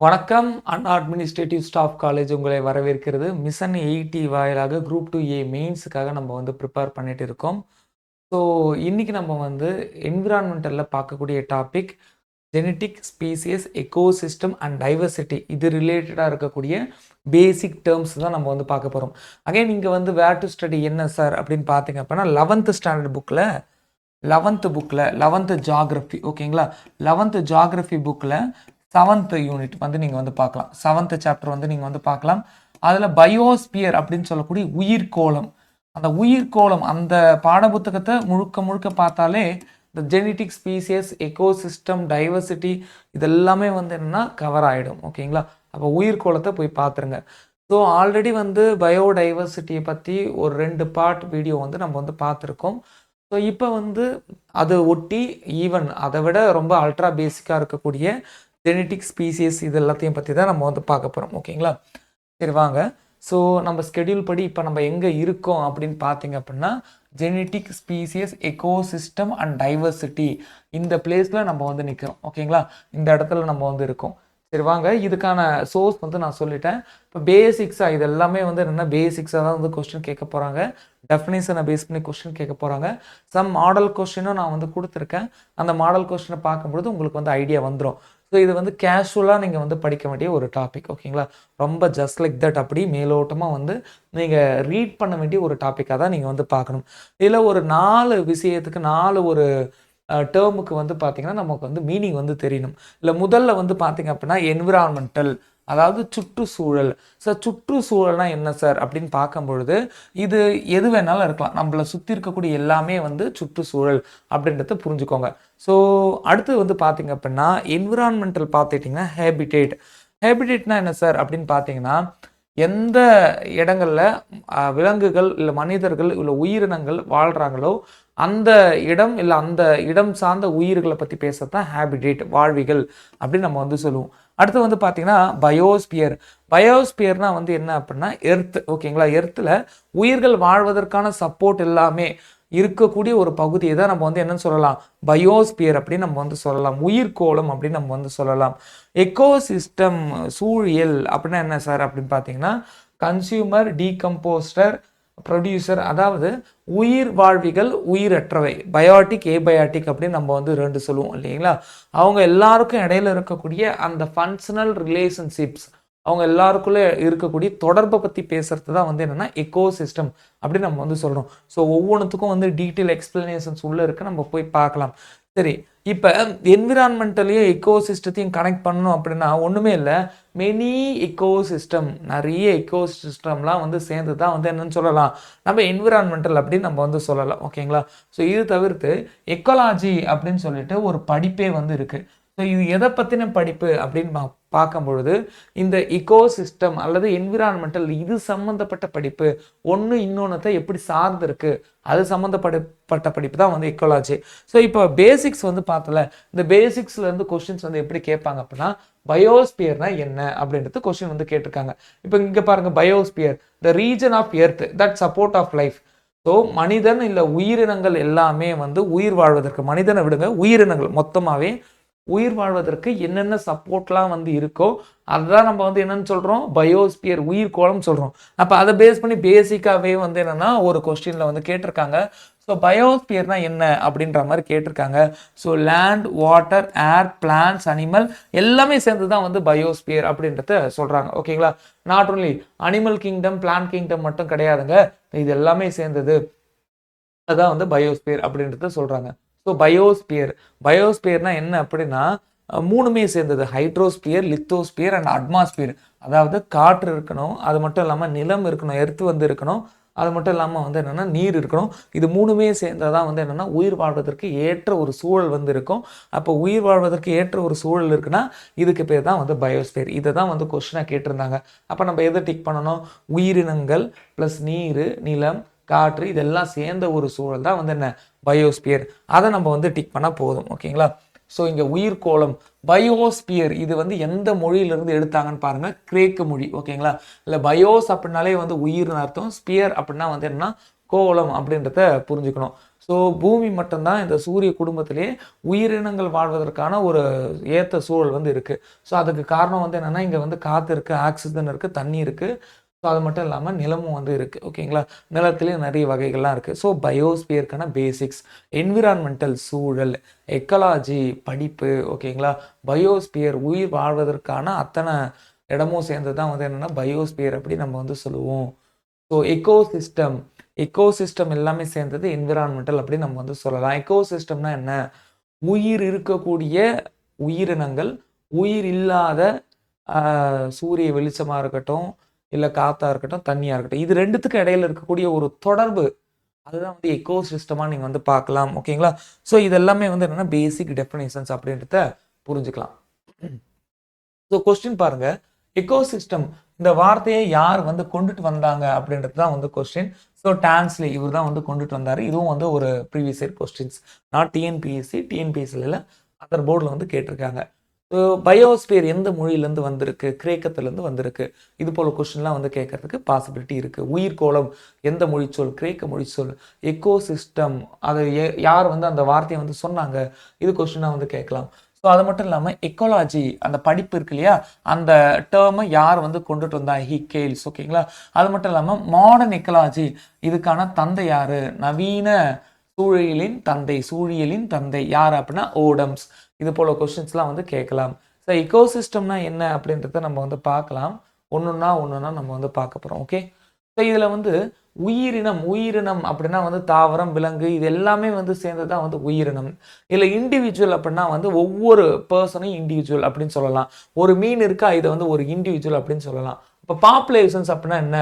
வணக்கம். Administrative staff college உங்களை வரவேற்கிறது. மிஷன் 80 வாயிலாக குரூப் 2A மெயின்ஸுக்காக நம்ம ப்ரிப்பேர் பண்ணிட்டு இருக்கோம். ஸோ இன்னைக்கு நம்ம என்விரான்மெண்டலில் பார்க்கக்கூடிய topic genetic, species, ecosystem and diversity. இது ரிலேட்டடாக இருக்கக்கூடிய பேசிக் டேர்ம்ஸ் தான் நம்ம பார்க்க போகிறோம். அகைன் இங்கே வேர் டு ஸ்டடி என்ன சார் அப்படின்னு பார்த்தீங்க அப்படின்னா 11th ஸ்டாண்டர்ட் புக்கில் 11th ஜாகிரஃபி, ஓகேங்களா? 11th ஜாகிரஃபி புக்கில் 7th யூனிட் நீங்கள் பார்க்கலாம். 7th சாப்டர் நீங்கள் பார்க்கலாம். அதில் பயோஸ்பியர் அப்படின்னு சொல்லக்கூடிய உயிர்கோளம், அந்த உயிர்கோளம் அந்த பாடப்புத்தகத்தை முழுக்க பார்த்தாலே இந்த ஜெனட்டிக், ஸ்பீசியஸ், எக்கோசிஸ்டம், டைவர்சிட்டி இதெல்லாமே என்னன்னா கவர் ஆகிடும், ஓகேங்களா? அப்போ உயிர்கோளத்தை போய் பார்த்துருங்க. ஸோ ஆல்ரெடி பயோடைவர்சிட்டியை பற்றி ஒரு 2 பார்ட் வீடியோ நம்ம பார்த்துருக்கோம். ஸோ இப்போ அதை ஒட்டி ஈவன் அதை விட ரொம்ப அல்ட்ரா பேசிக்காக இருக்கக்கூடிய ஜெனட்டிக், ஸ்பீசியஸ் இது எல்லாத்தையும் பற்றி தான் நம்ம பார்க்க போகிறோம், ஓகேங்களா? சரி வாங்க. ஸோ நம்ம ஸ்கெடியூல் படி இப்போ நம்ம எங்கே இருக்கோம் அப்படின்னு பார்த்தீங்க அப்படின்னா genetic, species, ecosystem and diversity இந்த பிளேஸில் நம்ம நிற்கிறோம், ஓகேங்களா? இந்த இடத்துல நம்ம இருக்கோம். சரி வாங்க, இதுக்கான சோர்ஸ் நான் சொல்லிட்டேன். இப்போ பேசிக்ஸாக இது எல்லாமே என்னென்னா பேசிக்ஸாக தான் கொஸ்டின் கேட்க போகிறாங்க. டெஃபினேஷனை பேஸ் பண்ணி கொஸ்டின் கேட்க போகிறாங்க. சம் மாடல் கொஸ்டினும் நான் கொடுத்துருக்கேன். அந்த மாடல் கொஸ்டினை பார்க்கும்பொழுது உங்களுக்கு ஐடியா வந்துடும். ஸோ இது கேஷுவலாக நீங்கள் படிக்க வேண்டிய ஒரு டாபிக், ஓகேங்களா? ரொம்ப ஜஸ்ட் லைக் தட் அப்படி மேலோட்டமாக நீங்கள் ரீட் பண்ண வேண்டிய ஒரு டாப்பிக்காக தான் நீங்கள் பார்க்கணும். இதில் ஒரு 4 விஷயத்துக்கு 4 ஒரு டேர்முக்கு பார்த்தீங்கன்னா நமக்கு மீனிங் தெரியணும். இல்லை முதல்ல பார்த்தீங்க அப்படின்னா என்விரான்மெண்டல், அதாவது சுற்றுச்சூழல். சார் சுற்றுச்சூழல்னா என்ன சார் அப்படின்னு பார்க்கும்பொழுது இது எது வேணாலும் இருக்கலாம். நம்மளை சுற்றி இருக்கக்கூடிய எல்லாமே சுற்றுச்சூழல் அப்படின்றத புரிஞ்சுக்கோங்க. ஸோ அடுத்து பார்த்தீங்க அப்படின்னா என்விரான்மெண்டல் பார்த்துட்டிங்கன்னா ஹேபிடேட்னா என்ன சார் அப்படின்னு பார்த்தீங்கன்னா எந்த இடங்களில் விலங்குகள் இல்லை மனிதர்கள் இல்லை உயிரினங்கள் வாழ்கிறாங்களோ அந்த இடம் இல்லை அந்த இடம் சார்ந்த உயிர்களை பற்றி பேசுறது தான் ஹேபிடேட், வாழ்விகள் அப்படின்னு நம்ம சொல்லுவோம். அடுத்து பார்த்தீங்கன்னா பயோஸ்பியர்னா என்ன அப்படின்னா எர்த், ஓகேங்களா? எர்த்தில் உயிர்கள் வாழ்வதற்கான சப்போர்ட் எல்லாமே இருக்கக்கூடிய ஒரு பகுதியை தான் நம்ம என்னன்னு சொல்லலாம், பயோஸ்பியர் அப்படின்னு நம்ம சொல்லலாம். உயிர்கோளம் அப்படின்னு நம்ம சொல்லலாம். எக்கோசிஸ்டம், சூழியல் அப்படின்னா என்ன சார் அப்படின்னு பார்த்தீங்கன்னா கன்சியூமர், டீகம்போஸ்டர், ப்ரொடியூசர், அதாவது உயிர் வாழ்விகள், உயிரற்றவை, பயோட்டிக், ஏபயோட்டிக் அப்படின்னு நம்ம 2 சொல்லுவோம் இல்லைங்களா? அவங்க எல்லாருக்கும் இடையில இருக்கக்கூடிய அந்த ஃபங்க்ஷனல் ரிலேஷன்ஷிப்ஸ், அவங்க எல்லாருக்குள்ளே இருக்கக்கூடிய தொடர்பை பற்றி பேசுறது தான் என்னென்னா எக்கோசிஸ்டம் அப்படின்னு நம்ம சொல்கிறோம். ஸோ ஒவ்வொன்றுத்துக்கும் டீட்டெயில் எக்ஸ்பிளனேஷன்ஸ் உள்ளே இருக்குது, நம்ம போய் பார்க்கலாம். சரி, இப்போ என்விரான்மெண்டலையும் எக்கோசிஸ்டத்தையும் கனெக்ட் பண்ணணும் அப்படின்னா ஒன்றுமே இல்லை, மெனி எக்கோசிஸ்டம், நிறைய எக்கோசிஸ்டம்லாம் சேர்ந்து தான் என்னன்னு சொல்லலாம், நம்ம என்விரான்மெண்டல் அப்படின்னு நம்ம சொல்லலாம், ஓகேங்களா? ஸோ இது தவிர்த்து எக்கோலாஜி அப்படின்னு சொல்லிட்டு ஒரு படிப்பே இருக்குது. ஸோ இது எதை பற்றின படிப்பு அப்படின்னு பார்க்கும் பொழுது இந்த இக்கோசிஸ்டம் அல்லது என்விரான்மெண்டல் இது சம்மந்தப்பட்ட படிப்பு ஒன்று இன்னொன்னத்தை எப்படி சார்ந்து இருக்கு அது சம்மந்தப்பட்ட படிப்பு தான் எக்கோலாஜி. ஸோ இப்போ பேசிக்ஸ் பார்த்தல, இந்த பேசிக்ஸ்ல இருந்து கொஸ்டின்ஸ் எப்படி கேட்பாங்க அப்படின்னா பயோஸ்பியர்னா என்ன அப்படின்றது கொஸ்டின் கேட்டிருக்காங்க. இப்போ இங்க பாருங்க, biosphere the region of earth that support of life. So மனிதன் இல்லை உயிரினங்கள் எல்லாமே உயிர் வாழ்வதற்கு, மனிதனை விடுங்க, உயிரினங்கள் மொத்தமாகவே உயிர் வாழ்வதற்கு என்னென்ன சப்போர்ட்லாம் இருக்கோ அதுதான் நம்ம என்னன்னு சொல்கிறோம், பயோஸ்பியர், உயிர்கோளம் சொல்கிறோம். அப்போ அதை பேஸ் பண்ணி பேசிக்காகவே என்னென்னா ஒரு கொஸ்டினில் கேட்டிருக்காங்க. ஸோ பயோஸ்பியர்னா என்ன அப்படின்ற மாதிரி கேட்டிருக்காங்க. ஸோ லேண்ட், வாட்டர், ஏர், பிளான்ஸ், அனிமல் எல்லாமே சேர்ந்து தான் பயோஸ்பியர் அப்படின்றத சொல்கிறாங்க, ஓகேங்களா? Not only animal kingdom, plant kingdom மட்டும் கிடையாதுங்க, இது எல்லாமே சேர்ந்தது அதான் பயோஸ்பியர் அப்படின்றத சொல்கிறாங்க. ஸோ பயோஸ்பியர்னா என்ன அப்படின்னா 3மே சேர்ந்தது, ஹைட்ரோஸ்பியர், லித்தோஸ்பியர் அண்ட் அட்மாஸ்பியர். அதாவது காற்று இருக்கணும், அது மட்டும் இல்லாமல் நிலம் இருக்கணும், எர்த்து இருக்கணும், அது மட்டும் இல்லாமல் என்னென்னா நீர் இருக்கணும். இது 3மே சேர்ந்ததான் என்னென்னா உயிர் வாழ்வதற்கு ஏற்ற ஒரு சூழல் இருக்கும். அப்போ உயிர் வாழ்வதற்கு ஏற்ற ஒரு சூழல் இருக்குன்னா இதுக்கு பேர் தான் பயோஸ்பியர். இதை தான் கொஸ்டினாக கேட்டிருந்தாங்க. அப்போ நம்ம எதை டிக் பண்ணணும், உயிரினங்கள் ப்ளஸ் நீர், நிலம், காற்று இதெல்லாம் சேர்ந்த ஒரு சூழல் தான் என்ன பயோஸ்பியர். அதை நம்ம டிக் பண்ணால் போதும், ஓகேங்களா? ஸோ இங்கே உயிர்கோளம் பயோஸ்பியர் இது எந்த மொழியிலிருந்து எடுத்தாங்கன்னு பாருங்க, கிரேக்க மொழி, ஓகேங்களா? இல்லை பயோஸ் அப்படின்னாலே உயிர்னு அர்த்தம், ஸ்பியர் அப்படின்னா என்னன்னா கோலம் அப்படின்றத புரிஞ்சுக்கணும். ஸோ பூமி மட்டும்தான் இந்த சூரிய குடும்பத்திலே உயிரினங்கள் வாழ்வதற்கான ஒரு ஏற்ற சூழல் வந்து இருக்குது. ஸோ அதுக்கு காரணம் வந்து என்னென்னா, இங்கே வந்து காற்று இருக்குது, ஆக்சிஜன் இருக்குது, தண்ணி இருக்குது. ஸோ அது மட்டும் இல்லாமல் நிலமும் வந்து இருக்குது. ஓகேங்களா, நிலத்துலேயும் நிறைய வகைகள்லாம் இருக்குது. ஸோ பயோஸ்பியருக்கான பேசிக்ஸ், என்விரான்மெண்டல் சூழல், எக்கலாஜி படிப்பு, ஓகேங்களா, பயோஸ்பியர் உயிர் வாழ்வதற்கான அத்தனை இடமும் சேர்ந்து தான் வந்து என்னென்னா பயோஸ்பியர் அப்படி நம்ம வந்து சொல்லுவோம். ஸோ எக்கோசிஸ்டம் எல்லாமே சேர்ந்தது என்விரான்மெண்டல் அப்படின்னு நம்ம வந்து சொல்லலாம். எக்கோசிஸ்டம்னா என்ன? உயிர் இருக்கக்கூடிய உயிரினங்கள், உயிர் இல்லாத சூரிய வெளிச்சமாக இருக்கட்டும், இல்லை காற்றா இருக்கட்டும், தண்ணியாக இருக்கட்டும், இது ரெண்டுத்துக்கும் இடையில இருக்கக்கூடிய ஒரு தொடர்பு, அதுதான் வந்து எக்கோசிஸ்டமாக நீங்கள் வந்து பார்க்கலாம். ஓகேங்களா, ஸோ இது எல்லாமே வந்து என்னென்னா பேசிக் டெஃபினேஷன்ஸ் அப்படின்றத புரிஞ்சுக்கலாம். ஸோ கொஸ்டின் பாருங்க, எக்கோசிஸ்டம் இந்த வார்த்தையை யார் வந்து கொண்டுட்டு வந்தாங்க அப்படின்றது தான் வந்து கொஸ்டின். ஸோ டான்ஸ்லி இவர் தான் வந்து கொண்டுட்டு வந்தார். இதுவும் வந்து ஒரு ப்ரீவியஸ் இயர் கொஸ்டின்ஸ், நாட் டிஎன்பிஎஸ்சியில் அதர் போர்டில் வந்து கேட்டிருக்காங்க. ஸோ பயோஸ்பியர் எந்த மொழியிலேருந்து வந்திருக்கு? கிரேக்கத்துலேருந்து வந்திருக்கு. இது போல் கொஸ்டின்லாம் வந்து கேட்கறதுக்கு பாசிபிலிட்டி இருக்குது. உயிர்கோளம் எந்த மொழிச்சொல்? கிரேக்க மொழிச்சொல். எக்கோசிஸ்டம் அதை யார் வந்து அந்த வார்த்தையை வந்து சொன்னாங்க? இது கொஸ்டினாக வந்து கேட்கலாம். ஸோ அது மட்டும் இல்லாமல் எக்கோலாஜி அந்த படிப்பு இருக்கு இல்லையா, அந்த டேர்மை யார் வந்து கொண்டுட்டு வந்தா? ஹிக்கேல்ஸ். ஓகேங்களா, அது மட்டும் இல்லாமல் மாடர்ன் எக்கலாஜி இதுக்கான தந்தை யார்? நவீன சூழியலின் தந்தை யார் அப்படின்னா ஓடம்ஸ். இது போல கொஸ்டின்ஸ்லாம் வந்து கேட்கலாம். ஸோ எக்கோசிஸ்டம்னா என்ன அப்படின்றத நம்ம வந்து பார்க்கலாம். ஒன்றுன்னா நம்ம வந்து பார்க்க போகிறோம். ஓகே, ஸோ இதில் வந்து உயிரினம் அப்படின்னா வந்து தாவரம், விலங்கு, இது எல்லாமே வந்து சேர்ந்து தான் வந்து உயிரினம். இல்லை இண்டிவிஜுவல் அப்படின்னா வந்து ஒவ்வொரு பர்சனும் இண்டிவிஜுவல் அப்படின்னு சொல்லலாம். ஒரு மீன் இருக்கா, இதை வந்து ஒரு இண்டிவிஜுவல் அப்படின்னு சொல்லலாம். இப்போ பாப்புலேஷன்ஸ் அப்படின்னா என்ன?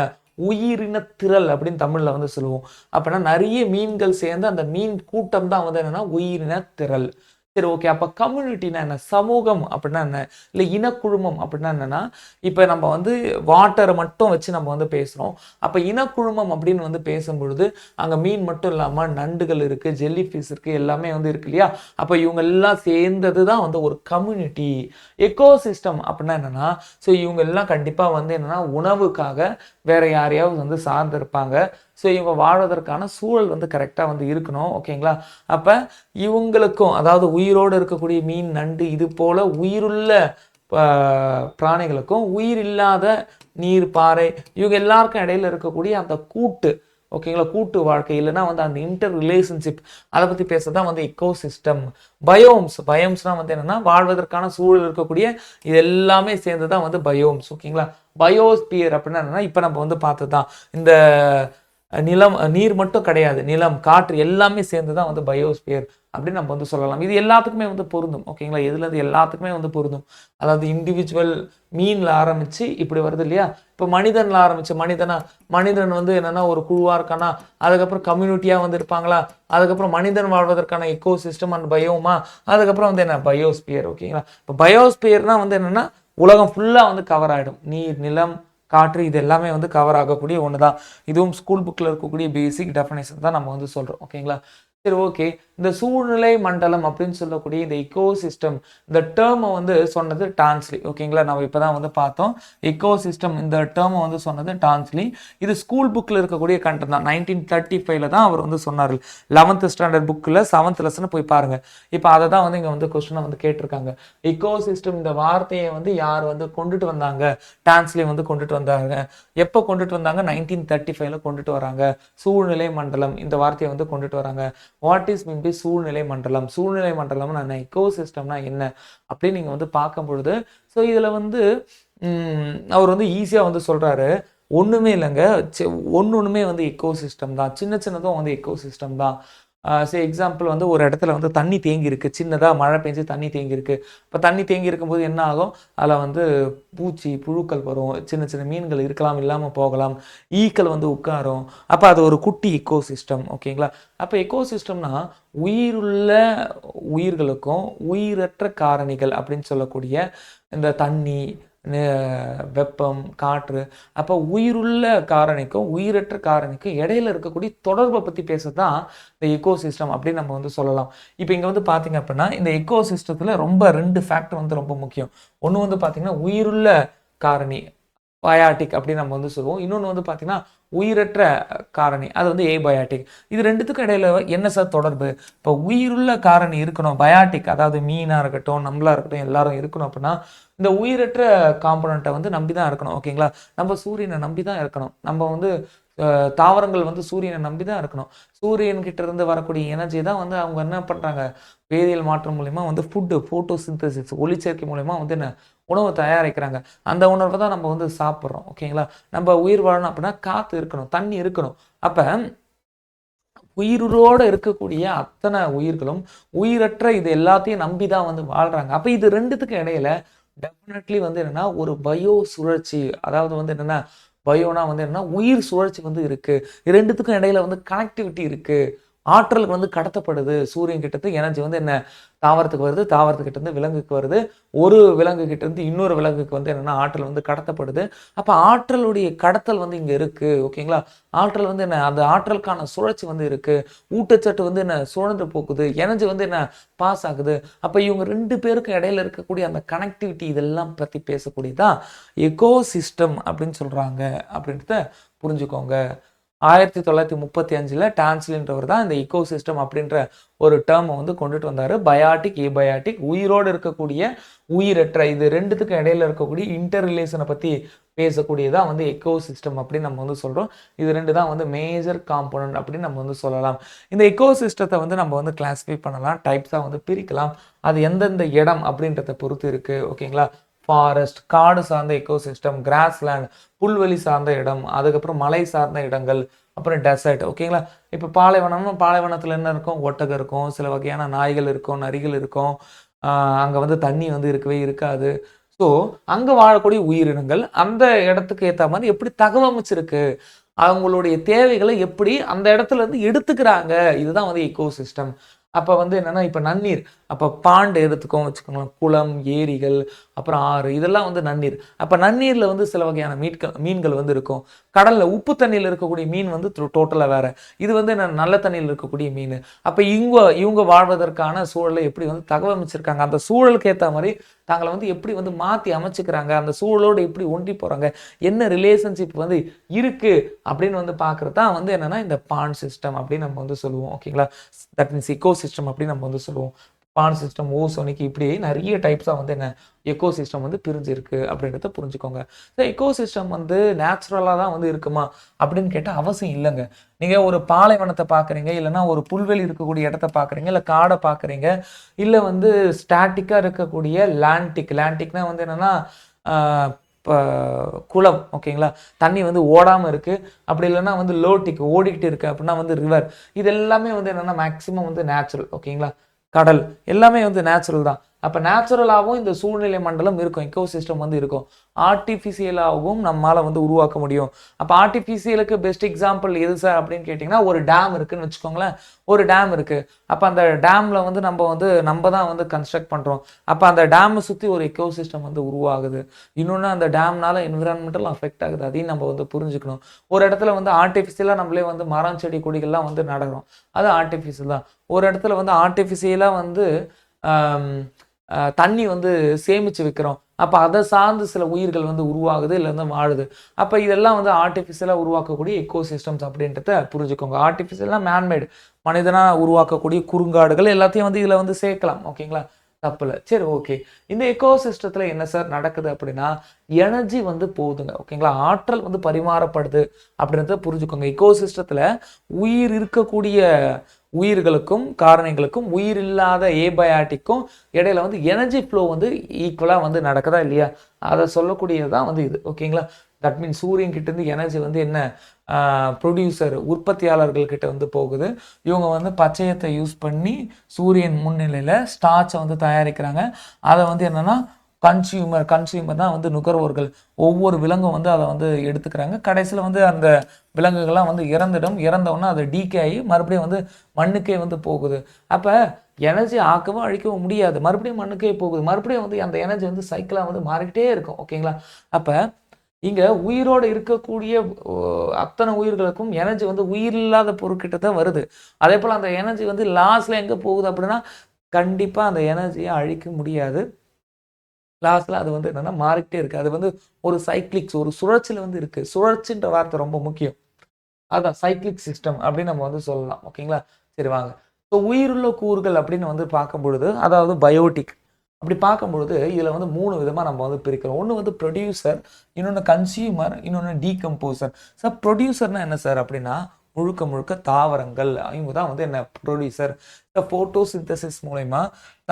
உயிரின திரள் அப்படின்னு தமிழில் வந்து சொல்லுவோம். அப்படின்னா நிறைய மீன்கள் சேர்ந்து அந்த மீன் கூட்டம் தான் வந்து என்னன்னா உயிரின திரள். சரி, ஓகே, அப்போ கம்யூனிட்டினா என்ன? சமூகம் அப்படின்னா என்ன? இல்லை இனக்குழுமம் அப்படின்னா என்னன்னா, இப்போ நம்ம வந்து வாட்டரை மட்டும் வச்சு நம்ம வந்து பேசுகிறோம். அப்போ இனக்குழுமம் அப்படின்னு வந்து பேசும்பொழுது அங்கே மீன் மட்டும் இல்லாமல் நண்டுகள் இருக்குது, ஜெல்லி ஃபிஷ் இருக்குது, எல்லாமே வந்து இருக்கு இல்லையா? அப்போ இவங்க எல்லாம் சேர்ந்தது தான் வந்து ஒரு கம்யூனிட்டி. எக்கோசிஸ்டம் அப்படின்னா என்னன்னா, ஸோ இவங்க எல்லாம் கண்டிப்பாக வந்து என்னன்னா உணவுக்காக வேற யாரையாவது வந்து சார்ந்து இருப்பாங்க. ஸோ இவங்க வாழ்வதற்கான சூழல் வந்து கரெக்டாக வந்து இருக்கணும். ஓகேங்களா, அப்போ இவங்களுக்கும், அதாவது உயிரோடு இருக்கக்கூடிய மீன், நண்டு, இது போல் உயிருள்ள பிராணிகளுக்கும் உயிர் இல்லாத நீர், பாறை, இவங்க எல்லாருக்கும் இடையில இருக்கக்கூடிய அந்த கூட்டு, ஓகேங்களா, கூட்டு வாழ்க்கை, இல்லைன்னா வந்து அந்த இன்டர் ரிலேஷன்ஷிப், அதை பற்றி பேசுறதுதான் வந்து எக்கோசிஸ்டம். பயோம்ஸ்னா வந்து என்னன்னா வாழ்வதற்கான சூழல் இருக்கக்கூடிய இது எல்லாமே சேர்ந்து தான் வந்து பயோம்ஸ். ஓகேங்களா, பயோஸ்பியர் அப்படின்னா என்னன்னா, இப்போ நம்ம வந்து பார்த்ததுதான் இந்த நிலம், நீர் மட்டும் கிடையாது, நிலம், காற்று எல்லாமே சேர்ந்து தான் வந்து பயோஸ்பியர் அப்படின்னு நம்ம வந்து சொல்லலாம். இது எல்லாத்துக்குமே வந்து பொருந்தும். ஓகேங்களா, இதுலேருந்து எல்லாத்துக்குமே வந்து பொருந்தும். அதாவது இண்டிவிஜுவல் மீனில் ஆரம்பித்து இப்படி வருது இல்லையா, இப்போ மனிதனில் ஆரம்பிச்சு மனிதன் வந்து என்னென்னா ஒரு குழுவாக இருக்கானா, அதுக்கப்புறம் கம்யூனிட்டியாக வந்து இருப்பாங்களா, அதுக்கப்புறம் மனிதன் வாழ்வதற்கான எக்கோசிஸ்டம் அண்ட் பயோமா, அதுக்கப்புறம் வந்து என்ன பயோஸ்பியர். ஓகேங்களா, இப்போ பயோஸ்பியர்னால் வந்து என்னென்னா உலகம் ஃபுல்லாக வந்து கவர் ஆகிடும். நீர், நிலம், காற்று, இது எல்லாமே வந்து கவர் ஆகக்கூடிய ஒன்று தான். இதுவும் ஸ்கூல் புக்கில் இருக்கக்கூடிய பேசிக் டெஃபினேஷன் தான் நம்ம வந்து சொல்கிறோம். ஓகேங்களா, சரி, ஓகே, இந்த சூழ்நிலை மண்டலம் அப்படின்னு சொல்லக்கூடிய இந்த எக்கோசிஸ்டம், இந்த டேர்மை வந்து சொன்னது டான்ஸ்லி. ஓகேங்களா, நம்ம இப்போ தான் வந்து பார்த்தோம். எக்கோசிஸ்டம் இந்த டேர்மை வந்து சொன்னது டான்ஸ்லி. இது ஸ்கூல் புக்கில் இருக்கக்கூடிய கண்டென்ட் தான். 1935 தான் அவர் வந்து சொன்னார். 11th ஸ்டாண்டர்ட் புக்கில் 7th லெசன் போய் பாருங்க. இப்போ அதை தான் வந்து இங்கே வந்து கொஸ்டினை வந்து கேட்டிருக்காங்க. எக்கோசிஸ்டம் இந்த வார்த்தையை வந்து யார் வந்து கொண்டுட்டு வந்தாங்க? டான்ஸ்லி வந்து கொண்டுட்டு வந்தாங்க. எப்போ கொண்டுட்டு வந்தாங்க? 1935 கொண்டுட்டு வராங்க. சூழ்நிலை மண்டலம் இந்த வார்த்தையை வந்து கொண்டுட்டு வராங்க. வாட் இஸ் மீன் பை சூழ்நிலை மண்டலம்னா என்ன? எக்கோசிஸ்டம்னா என்ன அப்படின்னு நீங்க வந்து பார்க்கும் பொழுது, ஸோ இதுல வந்து அவர் வந்து ஈஸியா வந்து சொல்றாரு, ஒண்ணுமே இல்லைங்க, ஒண்ணுமே வந்து எக்கோசிஸ்டம் தான், சின்னதும் வந்து எக்கோசிஸ்டம் தான். சரி, எக்ஸாம்பிள் வந்து ஒரு இடத்துல வந்து தண்ணி தேங்கி இருக்கு, சின்னதாக மழை பெஞ்சு தண்ணி தேங்கி இருக்கு. இப்போ தண்ணி தேங்கி இருக்கும்போது என்ன ஆகும்? அதில் வந்து பூச்சி, புழுக்கள் வரும், சின்ன மீன்கள் இருக்கலாம், இல்லாமல் போகலாம், ஈக்கள் வந்து உட்காரும். அப்போ அது ஒரு குட்டி எக்கோசிஸ்டம். ஓகேங்களா, அப்போ எக்கோசிஸ்டம்னா உயிருள்ள உயிர்களுக்கும் உயிரற்ற காரணிகள் அப்படின்னு சொல்லக்கூடிய இந்த தண்ணி, வெப்பம், காற்று, அப்போ உயிருள்ள காரணிக்கும் உயிரற்ற காரணிக்கும் இடையில இருக்கக்கூடிய தொடர்பை பற்றி பேசதான் இந்த எக்கோசிஸ்டம் அப்படின்னு நம்ம வந்து சொல்லலாம். இப்போ இங்கே வந்து பார்த்தீங்க அப்படின்னா இந்த எக்கோசிஸ்டத்தில் ரொம்ப 2 ஃபேக்டர் வந்து ரொம்ப முக்கியம். ஒன்று வந்து பார்த்தீங்கன்னா உயிருள்ள காரணி, பயாட்டிக் அப்படின்னு நம்ம வந்து சொல்லுவோம். இன்னொன்று வந்து பார்த்தீங்கன்னா உயிரற்ற காரணி, அது வந்து ஏபயாட்டிக். இது ரெண்டுத்துக்கும் இடையில என்ன சார் தொடர்பு? இப்போ உயிருள்ள காரணி இருக்கணும், பயாட்டிக், அதாவது மீனா இருக்கட்டும், நம்மளா இருக்கட்டும், எல்லாரும் இருக்கணும் அப்படின்னா இந்த உயிரற்ற காம்பனண்ட்டை வந்து நம்பி தான் இருக்கணும். ஓகேங்களா? நம்ம சூரியனை நம்பி தான் இருக்கணும். நம்ம வந்து தாவரங்கள் வந்து சூரியனை நம்பி தான் இருக்கணும். சூரியன் கிட்ட இருந்து வரக்கூடிய எனர்ஜி தான் வந்து அவங்க என்ன பண்றாங்க, வேதியியல் மாற்றம் மூலியமா வந்து ஃபோட்டோசிந்தசிஸ், ஒளிச்சேர்க்கை மூலியமா வந்து என்ன உணவு தயாரிக்கிறாங்க. அந்த உணர்வை தான் நம்ம வந்து சாப்பிட்றோம். ஓகேங்களா? நம்ம உயிர் வாழணும் அப்படின்னா காத்து இருக்கணும், தண்ணி இருக்கணும். அப்ப உயிரோட இருக்கக்கூடிய அத்தனை உயிர்களும் உயிரற்ற இது எல்லாத்தையும் நம்பி தான் வந்து வாழ்றாங்க. அப்ப இது ரெண்டுத்துக்கும் இடையில டெஃபினெட்லி வந்து என்னன்னா ஒரு பயோ சுழற்சி, அதாவது வந்து என்னன்னா பயோனா வந்து என்னன்னா உயிர் சுழற்சி வந்து இருக்கு. இது ரெண்டுத்துக்கும் இடையில வந்து கனெக்டிவிட்டி இருக்கு. ஆற்றல் வந்து கடத்தப்படுது. சூரியன் கிட்ட இருந்து எனர்ஜி வந்து என்ன தாவரத்துக்கு வருது, தாவரத்துக்கிட்ட இருந்து விலங்குக்கு வருது. ஒரு விலங்கு கிட்ட இருந்து இன்னொரு விலங்குக்கு வந்து என்னன்னா ஆற்றல் வந்து கடத்தப்படுது. அப்ப ஆற்றலுடைய கடத்தல் வந்து இங்க இருக்கு. ஓகேங்களா? ஆற்றல் வந்து என்ன, அந்த ஆற்றலுக்கான சுழற்சி வந்து இருக்கு. ஊட்டச்சத்து வந்து என்ன சுழன்று போகுது. எனர்ஜி வந்து என்ன பாஸ் ஆகுது. அப்ப இவங்க 2 பேருக்கும் இடையில இருக்கக்கூடிய அந்த கனெக்டிவிட்டி இதெல்லாம் பத்தி பேசக்கூடியதான் எக்கோசிஸ்டம் அப்படின்னு சொல்றாங்க அப்படின்றத புரிஞ்சுக்கோங்க. 1935ல் டான்ஸ்லின்றவர் தான் இந்த இக்கோசிஸ்டம் அப்படின்ற ஒரு டேர்மை வந்து கொண்டுட்டு வந்தாரு. பயாட்டிக், ஏபயாட்டிக், உயிரோடு இருக்கக்கூடிய, உயிரற்ற, இது ரெண்டுத்துக்கும் இடையில இருக்கக்கூடிய இன்டர் ரிலேஷனை பத்தி பேசக்கூடியதான் வந்து எக்கோசிஸ்டம் அப்படின்னு நம்ம வந்து சொல்றோம். இது ரெண்டு தான் வந்து மேஜர் காம்போனன்ட் அப்படின்னு நம்ம வந்து சொல்லலாம். இந்த எக்கோசிஸ்டத்தை வந்து நம்ம வந்து கிளாஸிஃபை பண்ணலாம், டைப்ஸாக வந்து பிரிக்கலாம். அது எந்தெந்த இடம் அப்படின்றத பொறுத்து இருக்கு. ஓகேங்களா? ஃபாரஸ்ட், காடு சார்ந்த எக்கோசிஸ்டம், கிராஸ்லேண்ட், புல்வெளி சார்ந்த இடம், அதுக்கப்புறம் மலை சார்ந்த இடங்கள், அப்புறம் டெசர்ட். ஓகேங்களா? இப்போ பாலைவனம்னா பாலைவனத்தில் என்ன இருக்கும்? ஒட்டகம் இருக்கும், சில வகையான நாய்கள் இருக்கும், நரிகள் இருக்கும். அங்கே வந்து தண்ணி வந்து இருக்கவே இருக்காது. ஸோ அங்கே வாழக்கூடிய உயிரினங்கள் அந்த இடத்துக்கு ஏற்ற மாதிரி எப்படி தகவமைச்சிருக்கு, அவங்களுடைய தேவைகளை எப்படி அந்த இடத்துல இருந்து எடுத்துக்கிறாங்க, இதுதான் வந்து எக்கோசிஸ்டம். அப்போ வந்து என்னன்னா இப்போ நன்னீர், அப்போ பாண்டு எடுத்துக்கோங்க வச்சுக்கோங்களேன், குளம், ஏரிகள், அப்புறம் ஆறு, இதெல்லாம் வந்து நன்னீர். அப்போ நன்னீரில் வந்து சில வகையான மீன்கள் வந்து இருக்கும். கடலில் உப்பு தண்ணியில் இருக்கக்கூடிய மீன் வந்து டோட்டலாக வேற. இது வந்து நல்ல தண்ணியில் இருக்கக்கூடிய மீன். அப்போ இவங்க வாழ்வதற்கான சூழலை எப்படி வந்து தகவமைச்சிருக்காங்க, அந்த சூழலுக்கு ஏற்ற மாதிரி தாங்களை வந்து எப்படி வந்து மாற்றி அமைச்சுக்கிறாங்க, அந்த சூழலோடு எப்படி ஒன்றி போகிறாங்க, என்ன ரிலேஷன்ஷிப் வந்து இருக்கு அப்படின்னு வந்து பார்க்குறது தான் வந்து என்னன்னா இந்த பாண்ட் சிஸ்டம் அப்படின்னு நம்ம வந்து சொல்லுவோம். ஓகேங்களா? தட் மீன்ஸ் இக்கோ சிஸ்டம் அப்படின்னு நம்ம வந்து சொல்லுவோம். பாண்ட் சிஸ்டம், ஓசோனிக், இப்படி நிறைய டைப்ஸாக வந்து என்ன எக்கோ சிஸ்டம் வந்து பிரிஞ்சிருக்கு அப்படின்றத புரிஞ்சுக்கோங்க. ஸோ எக்கோ சிஸ்டம் வந்து நேச்சுரலாக தான் வந்து இருக்குமா அப்படின்னு கேட்டால் அவசியம் இல்லைங்க. நீங்கள் ஒரு பாலைவனத்தை பார்க்குறீங்க, இல்லைன்னா ஒரு புல்வெளி இருக்கக்கூடிய இடத்த பார்க்குறீங்க, இல்லை காடை பார்க்குறீங்க, இல்லை வந்து ஸ்டாட்டிக்காக இருக்கக்கூடிய லேண்டிக்னா வந்து என்னென்னா இப்போ குளம். ஓகேங்களா? தண்ணி வந்து ஓடாமல் இருக்குது, அப்படி இல்லைன்னா வந்து லோட்டிக் ஓடிக்கிட்டு இருக்குது அப்படின்னா வந்து ரிவர். இது எல்லாமே வந்து என்னென்னா மேக்ஸிமம் வந்து நேச்சுரல். ஓகேங்களா? கடல் எல்லாமே வந்து நேச்சுரல் தான். அப்போ நேச்சுரலாகவும் இந்த சூழ்நிலை மண்டலம் இருக்கும், எக்கோசிஸ்டம் வந்து இருக்கும். ஆர்டிஃபிஷியலாகவும் நம்மளால் வந்து உருவாக்க முடியும். அப்போ ஆர்டிஃபிஷியலுக்கு பெஸ்ட் எக்ஸாம்பிள் எது சார் அப்படின்னு கேட்டிங்கன்னா, ஒரு டேம் இருக்குதுன்னு வச்சுக்கோங்களேன். ஒரு டேம் இருக்குது. அப்போ அந்த டேமில் வந்து நம்ம தான் வந்து கன்ஸ்ட்ரக்ட் பண்ணுறோம். அப்போ அந்த டேமை சுற்றி ஒரு எக்கோசிஸ்டம் வந்து உருவாகுது. இன்னொன்று அந்த டேம்னால என்விரான்மெண்டல் அஃபெக்ட் ஆகுது. அதையும் நம்ம வந்து புரிஞ்சுக்கணும். ஒரு இடத்துல வந்து ஆர்டிஃபிஷியலாக நம்மளே வந்து மரம், செடி, கொடிகள்லாம் வந்து நடுறோம், அது ஆர்டிஃபிஷியல் தான். ஒரு இடத்துல வந்து ஆர்டிஃபிஷியலாக வந்து தண்ணி வந்து சேமித்து வைக்கிறோம். அப்போ அதை சார்ந்து சில உயிர்கள் வந்து உருவாகுது, இல்லை வந்து வாழுது. அப்போ இதெல்லாம் வந்து ஆர்டிஃபிஷியலாக உருவாக்கக்கூடிய எக்கோசிஸ்டம்ஸ் அப்படின்றத புரிஞ்சுக்கோங்க. ஆர்டிஃபிஷியலாக மேன்மேடு, மனிதனாக உருவாக்கக்கூடிய குறுங்காடுகள் எல்லாத்தையும் வந்து இதில் வந்து சேர்க்கலாம். ஓகேங்களா? தப்பில்லை. சரி, ஓகே. இந்த எக்கோசிஸ்டத்தில் என்ன சார் நடக்குது அப்படின்னா எனர்ஜி வந்து போகுதுங்க. ஓகேங்களா? ஆற்றல் வந்து பரிமாறப்படுது அப்படின்றத புரிஞ்சுக்கோங்க. எக்கோசிஸ்டத்தில் உயிர் இருக்கக்கூடிய உயிர்களுக்கும் காரணிகளுக்கும் உயிர் இல்லாத ஏபயாட்டிக்கும் இடையில வந்து எனர்ஜி ஃப்ளோ வந்து ஈக்குவலாக வந்து நடக்குதா இல்லையா, அதை சொல்லக்கூடியது தான் வந்து இது. ஓகேங்களா? தட் மீன்ஸ் சூரியன் கிட்டேருந்து எனர்ஜி வந்து என்ன ப்ரொடியூசர், உற்பத்தியாளர்கள்கிட்ட வந்து போகுது. இவங்க வந்து பச்சையத்தை யூஸ் பண்ணி சூரியன் முன்னிலையில் ஸ்டார்ச்சை வந்து தயாரிக்கிறாங்க. அதை வந்து என்னென்னா கன்சியூமர் தான் வந்து நுகர்வோர்கள். ஒவ்வொரு விலங்கும் வந்து அதை வந்து எடுத்துக்கிறாங்க. கடைசியில் வந்து அந்த விலங்குகள்லாம் வந்து இறந்தவுடனே அது டீகே ஆகி மறுபடியும் வந்து மண்ணுக்கே வந்து போகுது. அப்போ எனர்ஜி ஆக்கவும் அழிக்கவும் முடியாது, மறுபடியும் மண்ணுக்கே போகுது. மறுபடியும் வந்து அந்த எனர்ஜி வந்து சைக்கிளாக வந்து மாறிக்கிட்டே இருக்கும். ஓகேங்களா? அப்போ இங்கே உயிரோடு இருக்கக்கூடிய அத்தனை உயிர்களுக்கும் எனர்ஜி வந்து உயிர் இல்லாத பொருட்கிட்ட தான் வருது. அதே போல் அந்த எனர்ஜி வந்து லாஸ்ட்ல எங்கே போகுது அப்படின்னா கண்டிப்பாக அந்த எனர்ஜியை அழிக்க முடியாது. லாஸ்ட்ல அது வந்து என்னன்னா மாறிக்கிட்டே இருக்கு. அது வந்து ஒரு சைக்ளிக்ஸ், ஒரு சுழற்சியில வந்து இருக்கு. சுழற்சின்ற வார்த்தை ரொம்ப முக்கியம். அதான் சைக்ளிக் சிஸ்டம் அப்படின்னு நம்ம வந்து சொல்லலாம். ஓகேங்களா? சரி வாங்க. ஸோ உயிருள்ள கூறுகள் அப்படின்னு வந்து பார்க்கும்பொழுது, அதாவது பயோட்டிக். அப்படி பார்க்கும்பொழுது, இதில வந்து 3 விதமா நம்ம வந்து பிரிக்கிறோம். ஒண்ணு வந்து புரொடியூசர், இன்னொன்னு கன்சியூமர், இன்னொன்னு டீகம்போசர். சார் புரொடியூசர்னா என்ன சார் அப்படின்னா, முழுக்க முழுக்க தாவரங்கள். இவங்க தான் வந்து என்ன புரொடியூசர். இந்த போட்டோசிந்தசிஸ் மூலியமா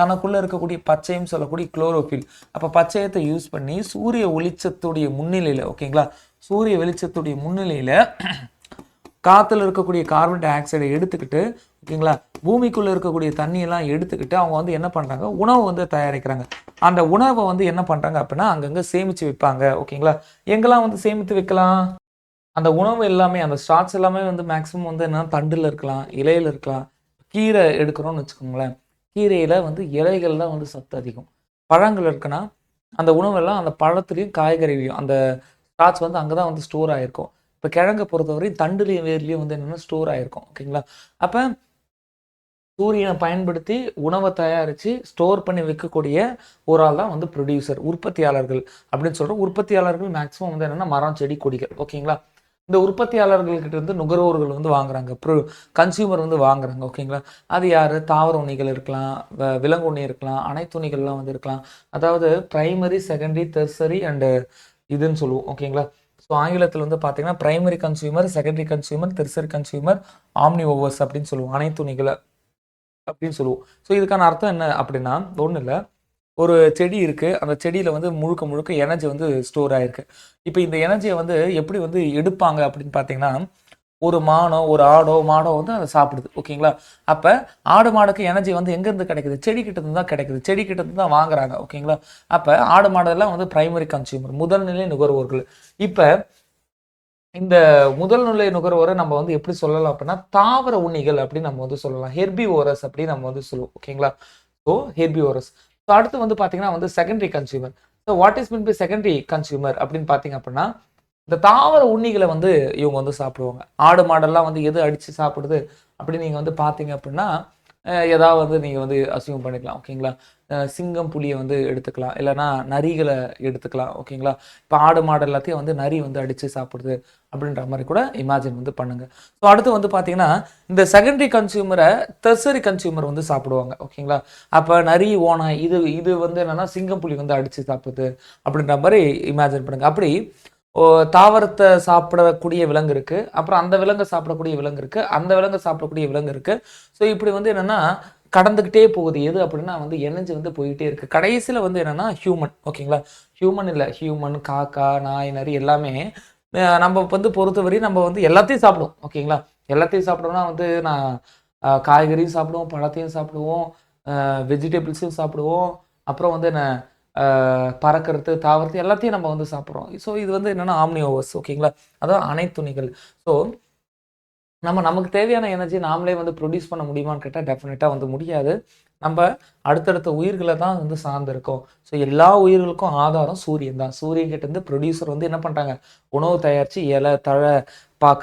தனக்குள்ள இருக்கக்கூடிய பச்சையம் சொல்லக்கூடிய குளோரோஃபில். அப்ப பச்சையத்தை யூஸ் பண்ணி சூரிய ஒளிச்சத்துடைய முன்னிலையில ஓகேங்களா? சூரிய வெளிச்சத்துடைய முன்னிலையில காத்துல இருக்கக்கூடிய கார்பன் டை ஆக்சைடை எடுத்துக்கிட்டு ஓகேங்களா, பூமிக்குள்ள இருக்கக்கூடிய தண்ணியெல்லாம் எடுத்துக்கிட்டு அவங்க வந்து என்ன பண்றாங்க, உணவு வந்து தயாரிக்கிறாங்க. அந்த உணவை வந்து என்ன பண்றாங்க அப்படின்னா அங்கங்க சேமிச்சு வைப்பாங்க. ஓகேங்களா, எங்கெல்லாம் வந்து சேமித்து வைக்கலாம், அந்த உணவு எல்லாமே அந்த ஸ்டார்ச் எல்லாமே வந்து மேக்ஸிமம் வந்து என்ன தண்டுல இருக்கலாம், இலையில இருக்கலாம். கீரை எடுக்கிறோம்னு வச்சுக்கோங்களேன், கீரையில வந்து இலைகள் தான் வந்து சத்து அதிகம். பழங்கள் இருக்குன்னா அந்த உணவெல்லாம் அந்த பழத்துலையும் காய்கறிலையும் அந்த ஸ்டார்ச் வந்து அங்கே தான் வந்து ஸ்டோர் ஆகிருக்கும். இப்போ கிழங்கை பொறுத்தவரையும் தண்டுலையும் வேர்லையும் வந்து என்னென்னா ஸ்டோர் ஆகிருக்கும். ஓகேங்களா, அப்போ சூரியனை பயன்படுத்தி உணவை தயாரித்து ஸ்டோர் பண்ணி வைக்கக்கூடிய ஒரு ஆள் தான் வந்து ப்ரொடியூசர், உற்பத்தியாளர்கள் அப்படின்னு சொல்கிறோம். உற்பத்தியாளர்கள் மேக்ஸிமம் வந்து என்னென்னா மரம், செடி, கொடிகள். ஓகேங்களா, இந்த உற்பத்தியாளர்கள்கிட்ட இருந்து நுகர்வோர்கள் வந்து வாங்குறாங்க, கன்சியூமர் வந்து வாங்குறாங்க. ஓகேங்களா, அது யார், தாவர உணிகள் இருக்கலாம், விலங்கு உண்ணி இருக்கலாம், அனைத்து உணிகள்லாம் வந்து இருக்கலாம். அதாவது பிரைமரி, செகண்டரி, டெர்சரி அண்டு இதுன்னு சொல்லுவோம். ஓகேங்களா, ஸோ ஆங்கிலத்தில் வந்து பார்த்தீங்கன்னா primary consumer, secondary consumer, tertiary consumer, omnivores அப்படின்னு சொல்லுவோம், அனைத்து உணிகளை அப்படின்னு சொல்லுவோம். ஸோ இதுக்கான அர்த்தம் என்ன அப்படின்னா, ஒன்றும் இல்லை, ஒரு செடி இருக்குது, அந்த செடியில் வந்து முழுக்க முழுக்க எனர்ஜி வந்து ஸ்டோர் ஆகிருக்கு. இப்போ இந்த எனர்ஜியை வந்து எப்படி வந்து எடுப்பாங்க அப்படின்னு பார்த்தீங்கன்னா, ஒரு மானோ, ஒரு ஆடோ, மாடோ வந்து அதை சாப்பிடுது. ஓகேங்களா, அப்போ ஆடு மாடுக்கு எனர்ஜி வந்து எங்கேருந்து கிடைக்குது, செடி கிட்டேருந்து தான் கிடைக்குது, செடி கிட்டேருந்து தான் வாங்குறாங்க. ஓகேங்களா, அப்போ ஆடு மாடெல்லாம் வந்து பிரைமரி கன்சியூமர், முதல்நிலை நுகர்வோர்கள். இப்போ இந்த முதல் நிலை நுகர்வோரை நம்ம வந்து எப்படி சொல்லலாம் அப்படின்னா, தாவர உண்ணிகள் அப்படின்னு நம்ம வந்து சொல்லலாம். ஹெர்பிவோரஸ் அப்படின்னு நம்ம வந்து சொல்லுவோம். ஓகேங்களா, ஸோ ஹெர்பிவோரஸ். ஸோ அடுத்து வந்து பார்த்தீங்கன்னா வந்து secondary consumer. So what is mean by secondary consumer அப்படின்னு பார்த்தீங்க அப்படின்னா, இந்த தாவர உண்ணிகளை வந்து இவங்க வந்து சாப்பிடுவாங்க. ஆடு மாடெல்லாம் வந்து எது அடித்து சாப்பிடுது அப்படின்னு நீங்கள் வந்து பார்த்தீங்க அப்படின்னா, ஏதாவது வந்து நீங்கள் வந்து அசியூம் பண்ணிக்கலாம். ஓகேங்களா, சிங்கம், புலியை வந்து எடுத்துக்கலாம், இல்லைனா நரிகளை எடுத்துக்கலாம். ஓகேங்களா, இப்போ ஆடு மாடு எல்லாத்தையும் வந்து நரி வந்து அடித்து சாப்பிடுது அப்படின்ற மாதிரி கூட இமேஜின் வந்து பண்ணுங்க. ஸோ அடுத்து வந்து பார்த்தீங்கன்னா, இந்த செகண்டரி கன்சியூமரை டெர்சரி கன்சியூமர் வந்து சாப்பிடுவாங்க. ஓகேங்களா, அப்போ நரி, ஓனாய் இது வந்து என்னன்னா சிங்கம், புலி வந்து அடித்து சாப்பிடுது அப்படின்ற மாதிரி இமேஜின் பண்ணுங்க. அப்படி தாவரத்தை சாப்பிடக்கூடிய விலங்கு இருக்கு, அப்புறம் அந்த விலங்கை சாப்பிடக்கூடிய விலங்கு இருக்கு, அந்த விலங்கை சாப்பிடக்கூடிய விலங்கு இருக்கு. ஸோ இப்படி வந்து என்னன்னா கடந்துக்கிட்டே போகுது. எது அப்படின்னா வந்து எனர்ஜி வந்து போயிட்டே இருக்கு. கடைசியில் வந்து என்னன்னா ஹியூமன். ஓகேங்களா, ஹியூமன் இல்லை, ஹியூமன், காக்கா, நாய், நரி எல்லாமே நம்ம வந்து பொறுத்தவரையும் நம்ம வந்து எல்லாத்தையும் சாப்பிடுவோம். ஓகேங்களா, எல்லாத்தையும் சாப்பிட்டோம்னா வந்து நான் காய்கறியும் சாப்பிடுவோம், பழத்தையும் சாப்பிடுவோம், வெஜிடபிள்ஸையும் சாப்பிடுவோம், அப்புறம் வந்து என்ன பறக்கிறது, தாவரத்து எல்லாத்தையும் நம்ம வந்து சாப்பிட்றோம். ஸோ இது வந்து என்னென்னா ஆம்னிவோவர்ஸ். ஓகேங்களா, அதான் அனைத்துணிகள். ஸோ நமக்கு தேவையான எனர்ஜி நாமளே வந்து ப்ரொடியூஸ் பண்ண முடியுமான்னு கேட்டால் டெஃபினட்டாக வந்து முடியாது. நம்ம அடுத்தடுத்த உயிர்களை தான் வந்து சார்ந்திருக்கோம். ஸோ எல்லா உயிர்களுக்கும் ஆதாரம் சூரியன் தான். சூரியன் கிட்டேருந்து ப்ரொடியூசர் வந்து என்ன பண்ணுறாங்க, உணவு தயாரித்து இலை, தழை,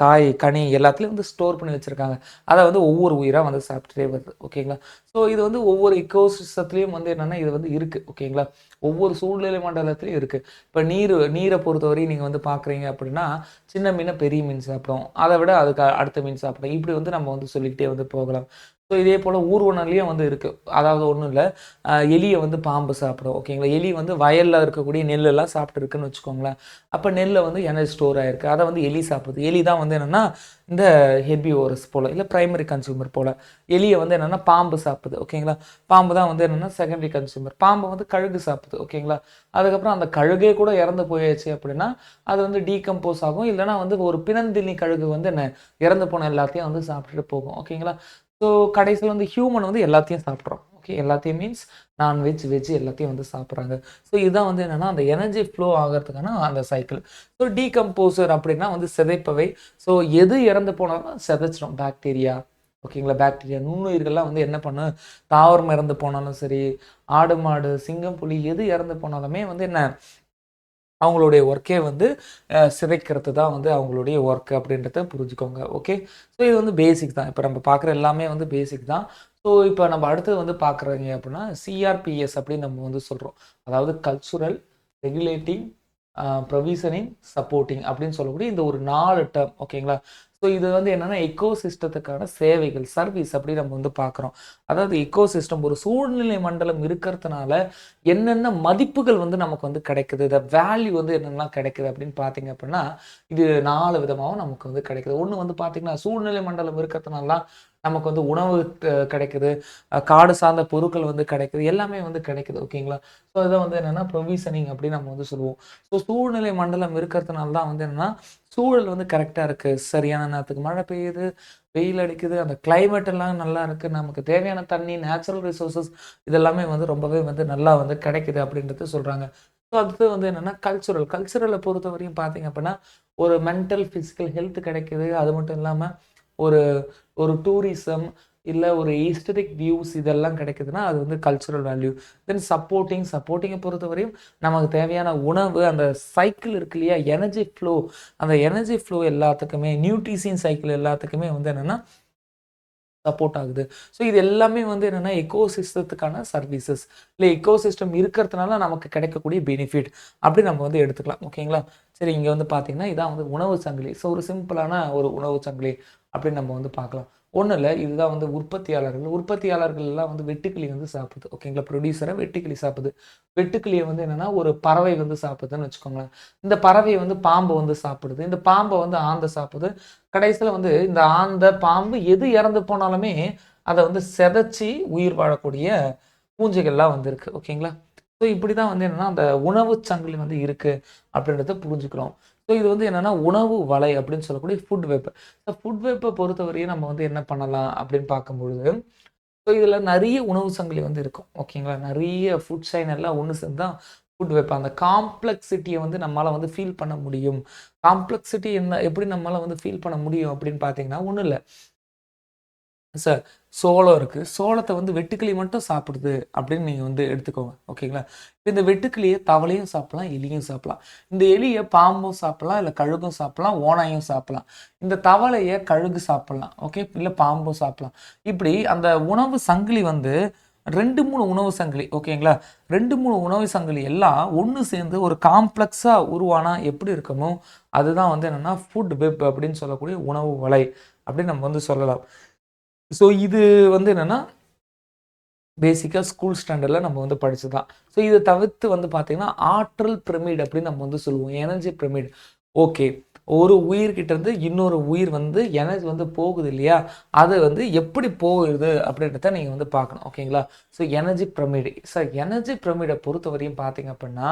காய், கனி எல்லாத்துலேயும் வந்து ஸ்டோர் பண்ணி வச்சுருக்காங்க. அதை வந்து ஒவ்வொரு உயிராக வந்து சாப்பிட்டுட்டே வருது. ஓகேங்களா, ஸோ இது வந்து ஒவ்வொரு இக்கோசிஸ்டத்துலேயும் வந்து என்னென்னா இது வந்து இருக்குது. ஓகேங்களா, ஒவ்வொரு சூழ்நிலை மண்டலத்துலையும் இருக்குது. இப்போ நீரை பொறுத்தவரையும் நீங்கள் வந்து பார்க்குறீங்க அப்படின்னா, சின்ன மீனை பெரிய மீன் சாப்பிடும், அதை விட அதுக்கு அடுத்த மீன் சாப்பிடும். இப்படி வந்து நம்ம வந்து சொல்லிக்கிட்டே வந்து போகலாம். ஸோ இதே போல் ஊர்வனம்லேயும் வந்து இருக்குது. அதாவது ஒன்றும் இல்லை, எலியை வந்து பாம்பு சாப்பிடும். ஓகேங்களா, எலி வந்து வயலில் இருக்கக்கூடிய நெல்லெல்லாம் சாப்பிட்டுருக்குன்னு வச்சுக்கோங்களேன். அப்போ நெல்லை வந்து எனர்ஜி ஸ்டோர் ஆகிருக்கு, அதை வந்து எலி சாப்பிடுது. எலி தான் வந்து என்னென்னா இந்த ஹெர்பிவோரஸ் போல், இல்லை பிரைமரி கன்சியூமர் போல். எலியை வந்து என்னென்னா பாம்பு சாப்பிடுது. ஓகேங்களா, பாம்பு தான் வந்து என்னென்னா செகண்டரி கன்சியூமர். பாம்பு வந்து கழுகு சாப்பிடுது. ஓகேங்களா, அதுக்கப்புறம் அந்த கழுகே கூட இறந்து போயாச்சு அப்படின்னா அது வந்து டீகம்போஸ் ஆகும், இல்லைனா வந்து ஒரு பிணந்தினி கழுகு வந்து என்ன இறந்து போன எல்லாத்தையும் வந்து சாப்பிட்டுட்டு போகும். ஓகேங்களா, ஸோ கடைசியில் வந்து ஹியூமன் வந்து எல்லாத்தையும் சாப்பிட்றோம். ஓகே, எல்லாத்தையும் மீன்ஸ் நான்வெஜ், வெஜ் எல்லாத்தையும் வந்து சாப்பிட்றாங்க. ஸோ இதுதான் வந்து என்னென்னா அந்த எனர்ஜி ஃப்ளோ ஆகிறதுக்கான அந்த சைக்கிள். ஸோ டீகம்போசர் அப்படின்னா வந்து சிதைப்பவை. ஸோ எது இறந்து போனாலும் சிதைச்சிடும். பாக்டீரியா, ஓகேங்களா, பாக்டீரியா, நுண்ணுயிர்கள்லாம் வந்து என்ன பண்ணு, தாவரம் இறந்து போனாலும் சரி, ஆடு, மாடு, சிங்கம், புலி எது இறந்து போனாலுமே வந்து என்ன அவங்களுடைய ஒர்க்கே வந்து சிதைக்கிறது தான் வந்து அவங்களுடைய ஒர்க் அப்படின்றத புரிஞ்சுக்கோங்க. ஓகே, ஸோ இது வந்து பேசிக் தான். இப்போ நம்ம பார்க்குற எல்லாமே வந்து பேசிக் தான். ஸோ ஸோ இப்போ நம்ம அடுத்தது வந்து பார்க்குறீங்க அப்படின்னா சிஆர்பிஎஸ் அப்படின்னு நம்ம வந்து சொல்கிறோம். அதாவது கல்ச்சுரல், ரெகுலேட்டிங், ப்ரொவிஷனிங், சப்போர்ட்டிங் அப்படின்னு சொல்லக்கூடிய இந்த ஒரு 4 டேர்ம் ஓகேங்களா. ஸோ இது வந்து என்னென்னா எக்கோ சிஸ்டத்துக்கான சேவைகள், சர்வீஸ் அப்படி நம்ம வந்து பார்க்குறோம். அதாவது எக்கோ சிஸ்டம் ஒரு சூழ்நிலை மண்டலம் இருக்கிறதுனால என்னென்ன மதிப்புகள் வந்து நமக்கு வந்து கிடைக்குது, த வேல்யூ வந்து என்னென்னலாம் கிடைக்குது அப்படின்னு பார்த்தீங்க அப்படின்னா இது 4 விதமாகவும் நமக்கு வந்து கிடைக்குது. ஒன்று வந்து பார்த்தீங்கன்னா சூழ்நிலை மண்டலம் இருக்கிறதுனால தான் நமக்கு வந்து உணவு கிடைக்குது, காடு சார்ந்த பொருட்கள் வந்து கிடைக்குது, எல்லாமே வந்து கிடைக்குது ஓகேங்களா. ஸோ இதை வந்து என்னென்னா ப்ரொவிஷனிங் அப்படின்னு நம்ம வந்து சொல்லுவோம். ஸோ சூழ்நிலை மண்டலம் இருக்கிறதுனால தான் வந்து என்னென்னா சூழல் வந்து கரெக்டாக இருக்குது, சரியான நேரத்துக்கு மழை பெய்யுது, வெயில் அடிக்குது, அந்த கிளைமேட் எல்லாம் நல்லா இருக்குது, நமக்கு தேவையான தண்ணி, நேச்சுரல் ரிசோர்ஸஸ் இதெல்லாமே வந்து ரொம்பவே வந்து நல்லா வந்து கிடைக்குது அப்படின்றது சொல்கிறாங்க. ஸோ அடுத்து வந்து என்னென்னா கல்ச்சுரலை பொறுத்த வரையும் பார்த்தீங்க அப்படின்னா ஒரு மென்டல் ஃபிசிக்கல் ஹெல்த் கிடைக்குது. அது மட்டும் இல்லாமல் ஒரு ஒரு டூரிசம் இல்லை ஒரு ஈஸ்டரிக் வியூஸ் இதெல்லாம் கிடைக்குதுன்னா அது வந்து கல்ச்சுரல் வேல்யூ. தென் சப்போர்ட்டிங்கை பொறுத்தவரையும் நமக்கு தேவையான உணவு, அந்த சைக்கிள் இருக்கு இல்லையா, அந்த எனர்ஜி ஃப்ளோ எல்லாத்துக்குமே, நியூட்ரிஷன் சைக்கிள் எல்லாத்துக்குமே வந்து என்னென்னா சப்போர்ட் ஆகுது. ஸோ இது எல்லாமே வந்து என்னென்னா எக்கோ சிஸ்டத்துக்கான சர்வீசஸ், இல்லை எக்கோ சிஸ்டம் இருக்கிறதுனால நமக்கு கிடைக்கக்கூடிய பெனிஃபிட் அப்படி நம்ம வந்து எடுத்துக்கலாம் ஓகேங்களா. சரி, இங்கே வந்து பார்த்தீங்கன்னா இதான் வந்து உணவு சங்கிலி. ஸோ ஒரு சிம்பிளான ஒரு உணவு சங்கிலி அப்படின்னு நம்ம வந்து பார்க்கலாம். ஒன்றும் இல்லை, இதுதான் வந்து உற்பத்தியாளர்கள் எல்லாம் வந்து வெட்டுக்கிளி வந்து சாப்பிடுது ஓகேங்களா. ப்ரொடியூசரை வெட்டுக்கிளி சாப்பிடுது. வெட்டுக்கிளியை வந்து என்னென்னா ஒரு பறவை வந்து சாப்பிடுதுன்னு வச்சுக்கோங்களேன். இந்த பறவையை வந்து பாம்பு வந்து சாப்பிடுது, இந்த பாம்பை வந்து ஆந்தை சாப்பிடுது. கடைசியில் வந்து இந்த ஆந்தை பாம்பு எது இறந்து போனாலுமே அதை வந்து செதைச்சி உயிர் வாழக்கூடிய பூஞ்சைகள்லாம் வந்து இருக்கு ஓகேங்களா. ஸோ இப்படி தான் வந்து என்னென்னா அந்த உணவு சங்கிலி வந்து இருக்கு அப்படின்றத புரிஞ்சுக்கிறோம். ஸோ இது வந்து என்னென்னா உணவு வலை அப்படின்னு சொல்லக்கூடிய ஃபுட் வெப். ஸோ ஃபுட் வெப்பை பொறுத்தவரையும் நம்ம வந்து என்ன பண்ணலாம் அப்படின்னு பார்க்கும்பொழுது, ஸோ இதில் நிறைய உணவு சங்கிலி வந்து இருக்கும் ஓகேங்களா. நிறைய ஃபுட் செயின் எல்லாம் ஒன்று சேர்ந்து தான் ஃபுட் வெப். அந்த காம்ப்ளெக்சிட்டியை வந்து நம்மளால் வந்து ஃபீல் பண்ண முடியும். காம்ப்ளெக்சிட்டி என்ன எப்படி நம்மளால் வந்து ஃபீல் பண்ண முடியும் அப்படின்னு பார்த்தீங்கன்னா ஒன்றும் இல்லை சார், சோளம் இருக்கு. சோளத்த வந்து வெட்டுக்கிளி மட்டும் சாப்பிடுது அப்படின்னு நீங்க வந்து எடுத்துக்கோங்க. ஓகேங்களா? இந்த வெட்டுக்கிளிய தவளையும் சாப்பிடலாம், எலியும் சாப்பிடலாம். இந்த எலிய பாம்பும் சாப்பிடலாம், இல்ல கழுகும் சாப்பிடலாம், ஓநாயும் சாப்பிடலாம். இந்த தவளைய கழுகு சாப்பிடலாம். ஓகே. இல்ல பாம்பும் சாப்பிடலாம். இப்படி அந்த உணவு சங்கிலி வந்து 2, 3 உணவு சங்கிலி. ஓகேங்களா? 2, 3 உணவு சங்கிலி எல்லாம் ஒண்ணு சேர்ந்து ஒரு காம்ப்ளெக்ஸா உருவானா எப்படி இருக்குமோ, அதுதான் வந்து என்னன்னா ஃபுட் வெப் அப்படின்னு சொல்லக்கூடிய உணவு வலை அப்படின்னு நம்ம வந்து சொல்லலாம். ஸோ இது வந்து என்னன்னா, பேசிக்கா ஸ்கூல் ஸ்டாண்டர்ட்ல நம்ம வந்து படிச்சதுதான். ஸோ இத தவிர்த்து வந்து பார்த்தீங்கன்னா, ஆற்றல் பிரமிட் அப்படின்னு நம்ம வந்து சொல்லுவோம். Energy pyramid. ஓகே. ஒரு உயிர்கிட்ட இருந்து இன்னொரு உயிர் வந்து எனர்ஜி வந்து போகுது இல்லையா? அது வந்து எப்படி போகுது அப்படின்றத நீங்க வந்து பார்க்கணும். ஓகேங்களா? So energy pyramid. Sir, energy பிரமிட பொறுத்தவரையும் பார்த்தீங்க அப்படின்னா,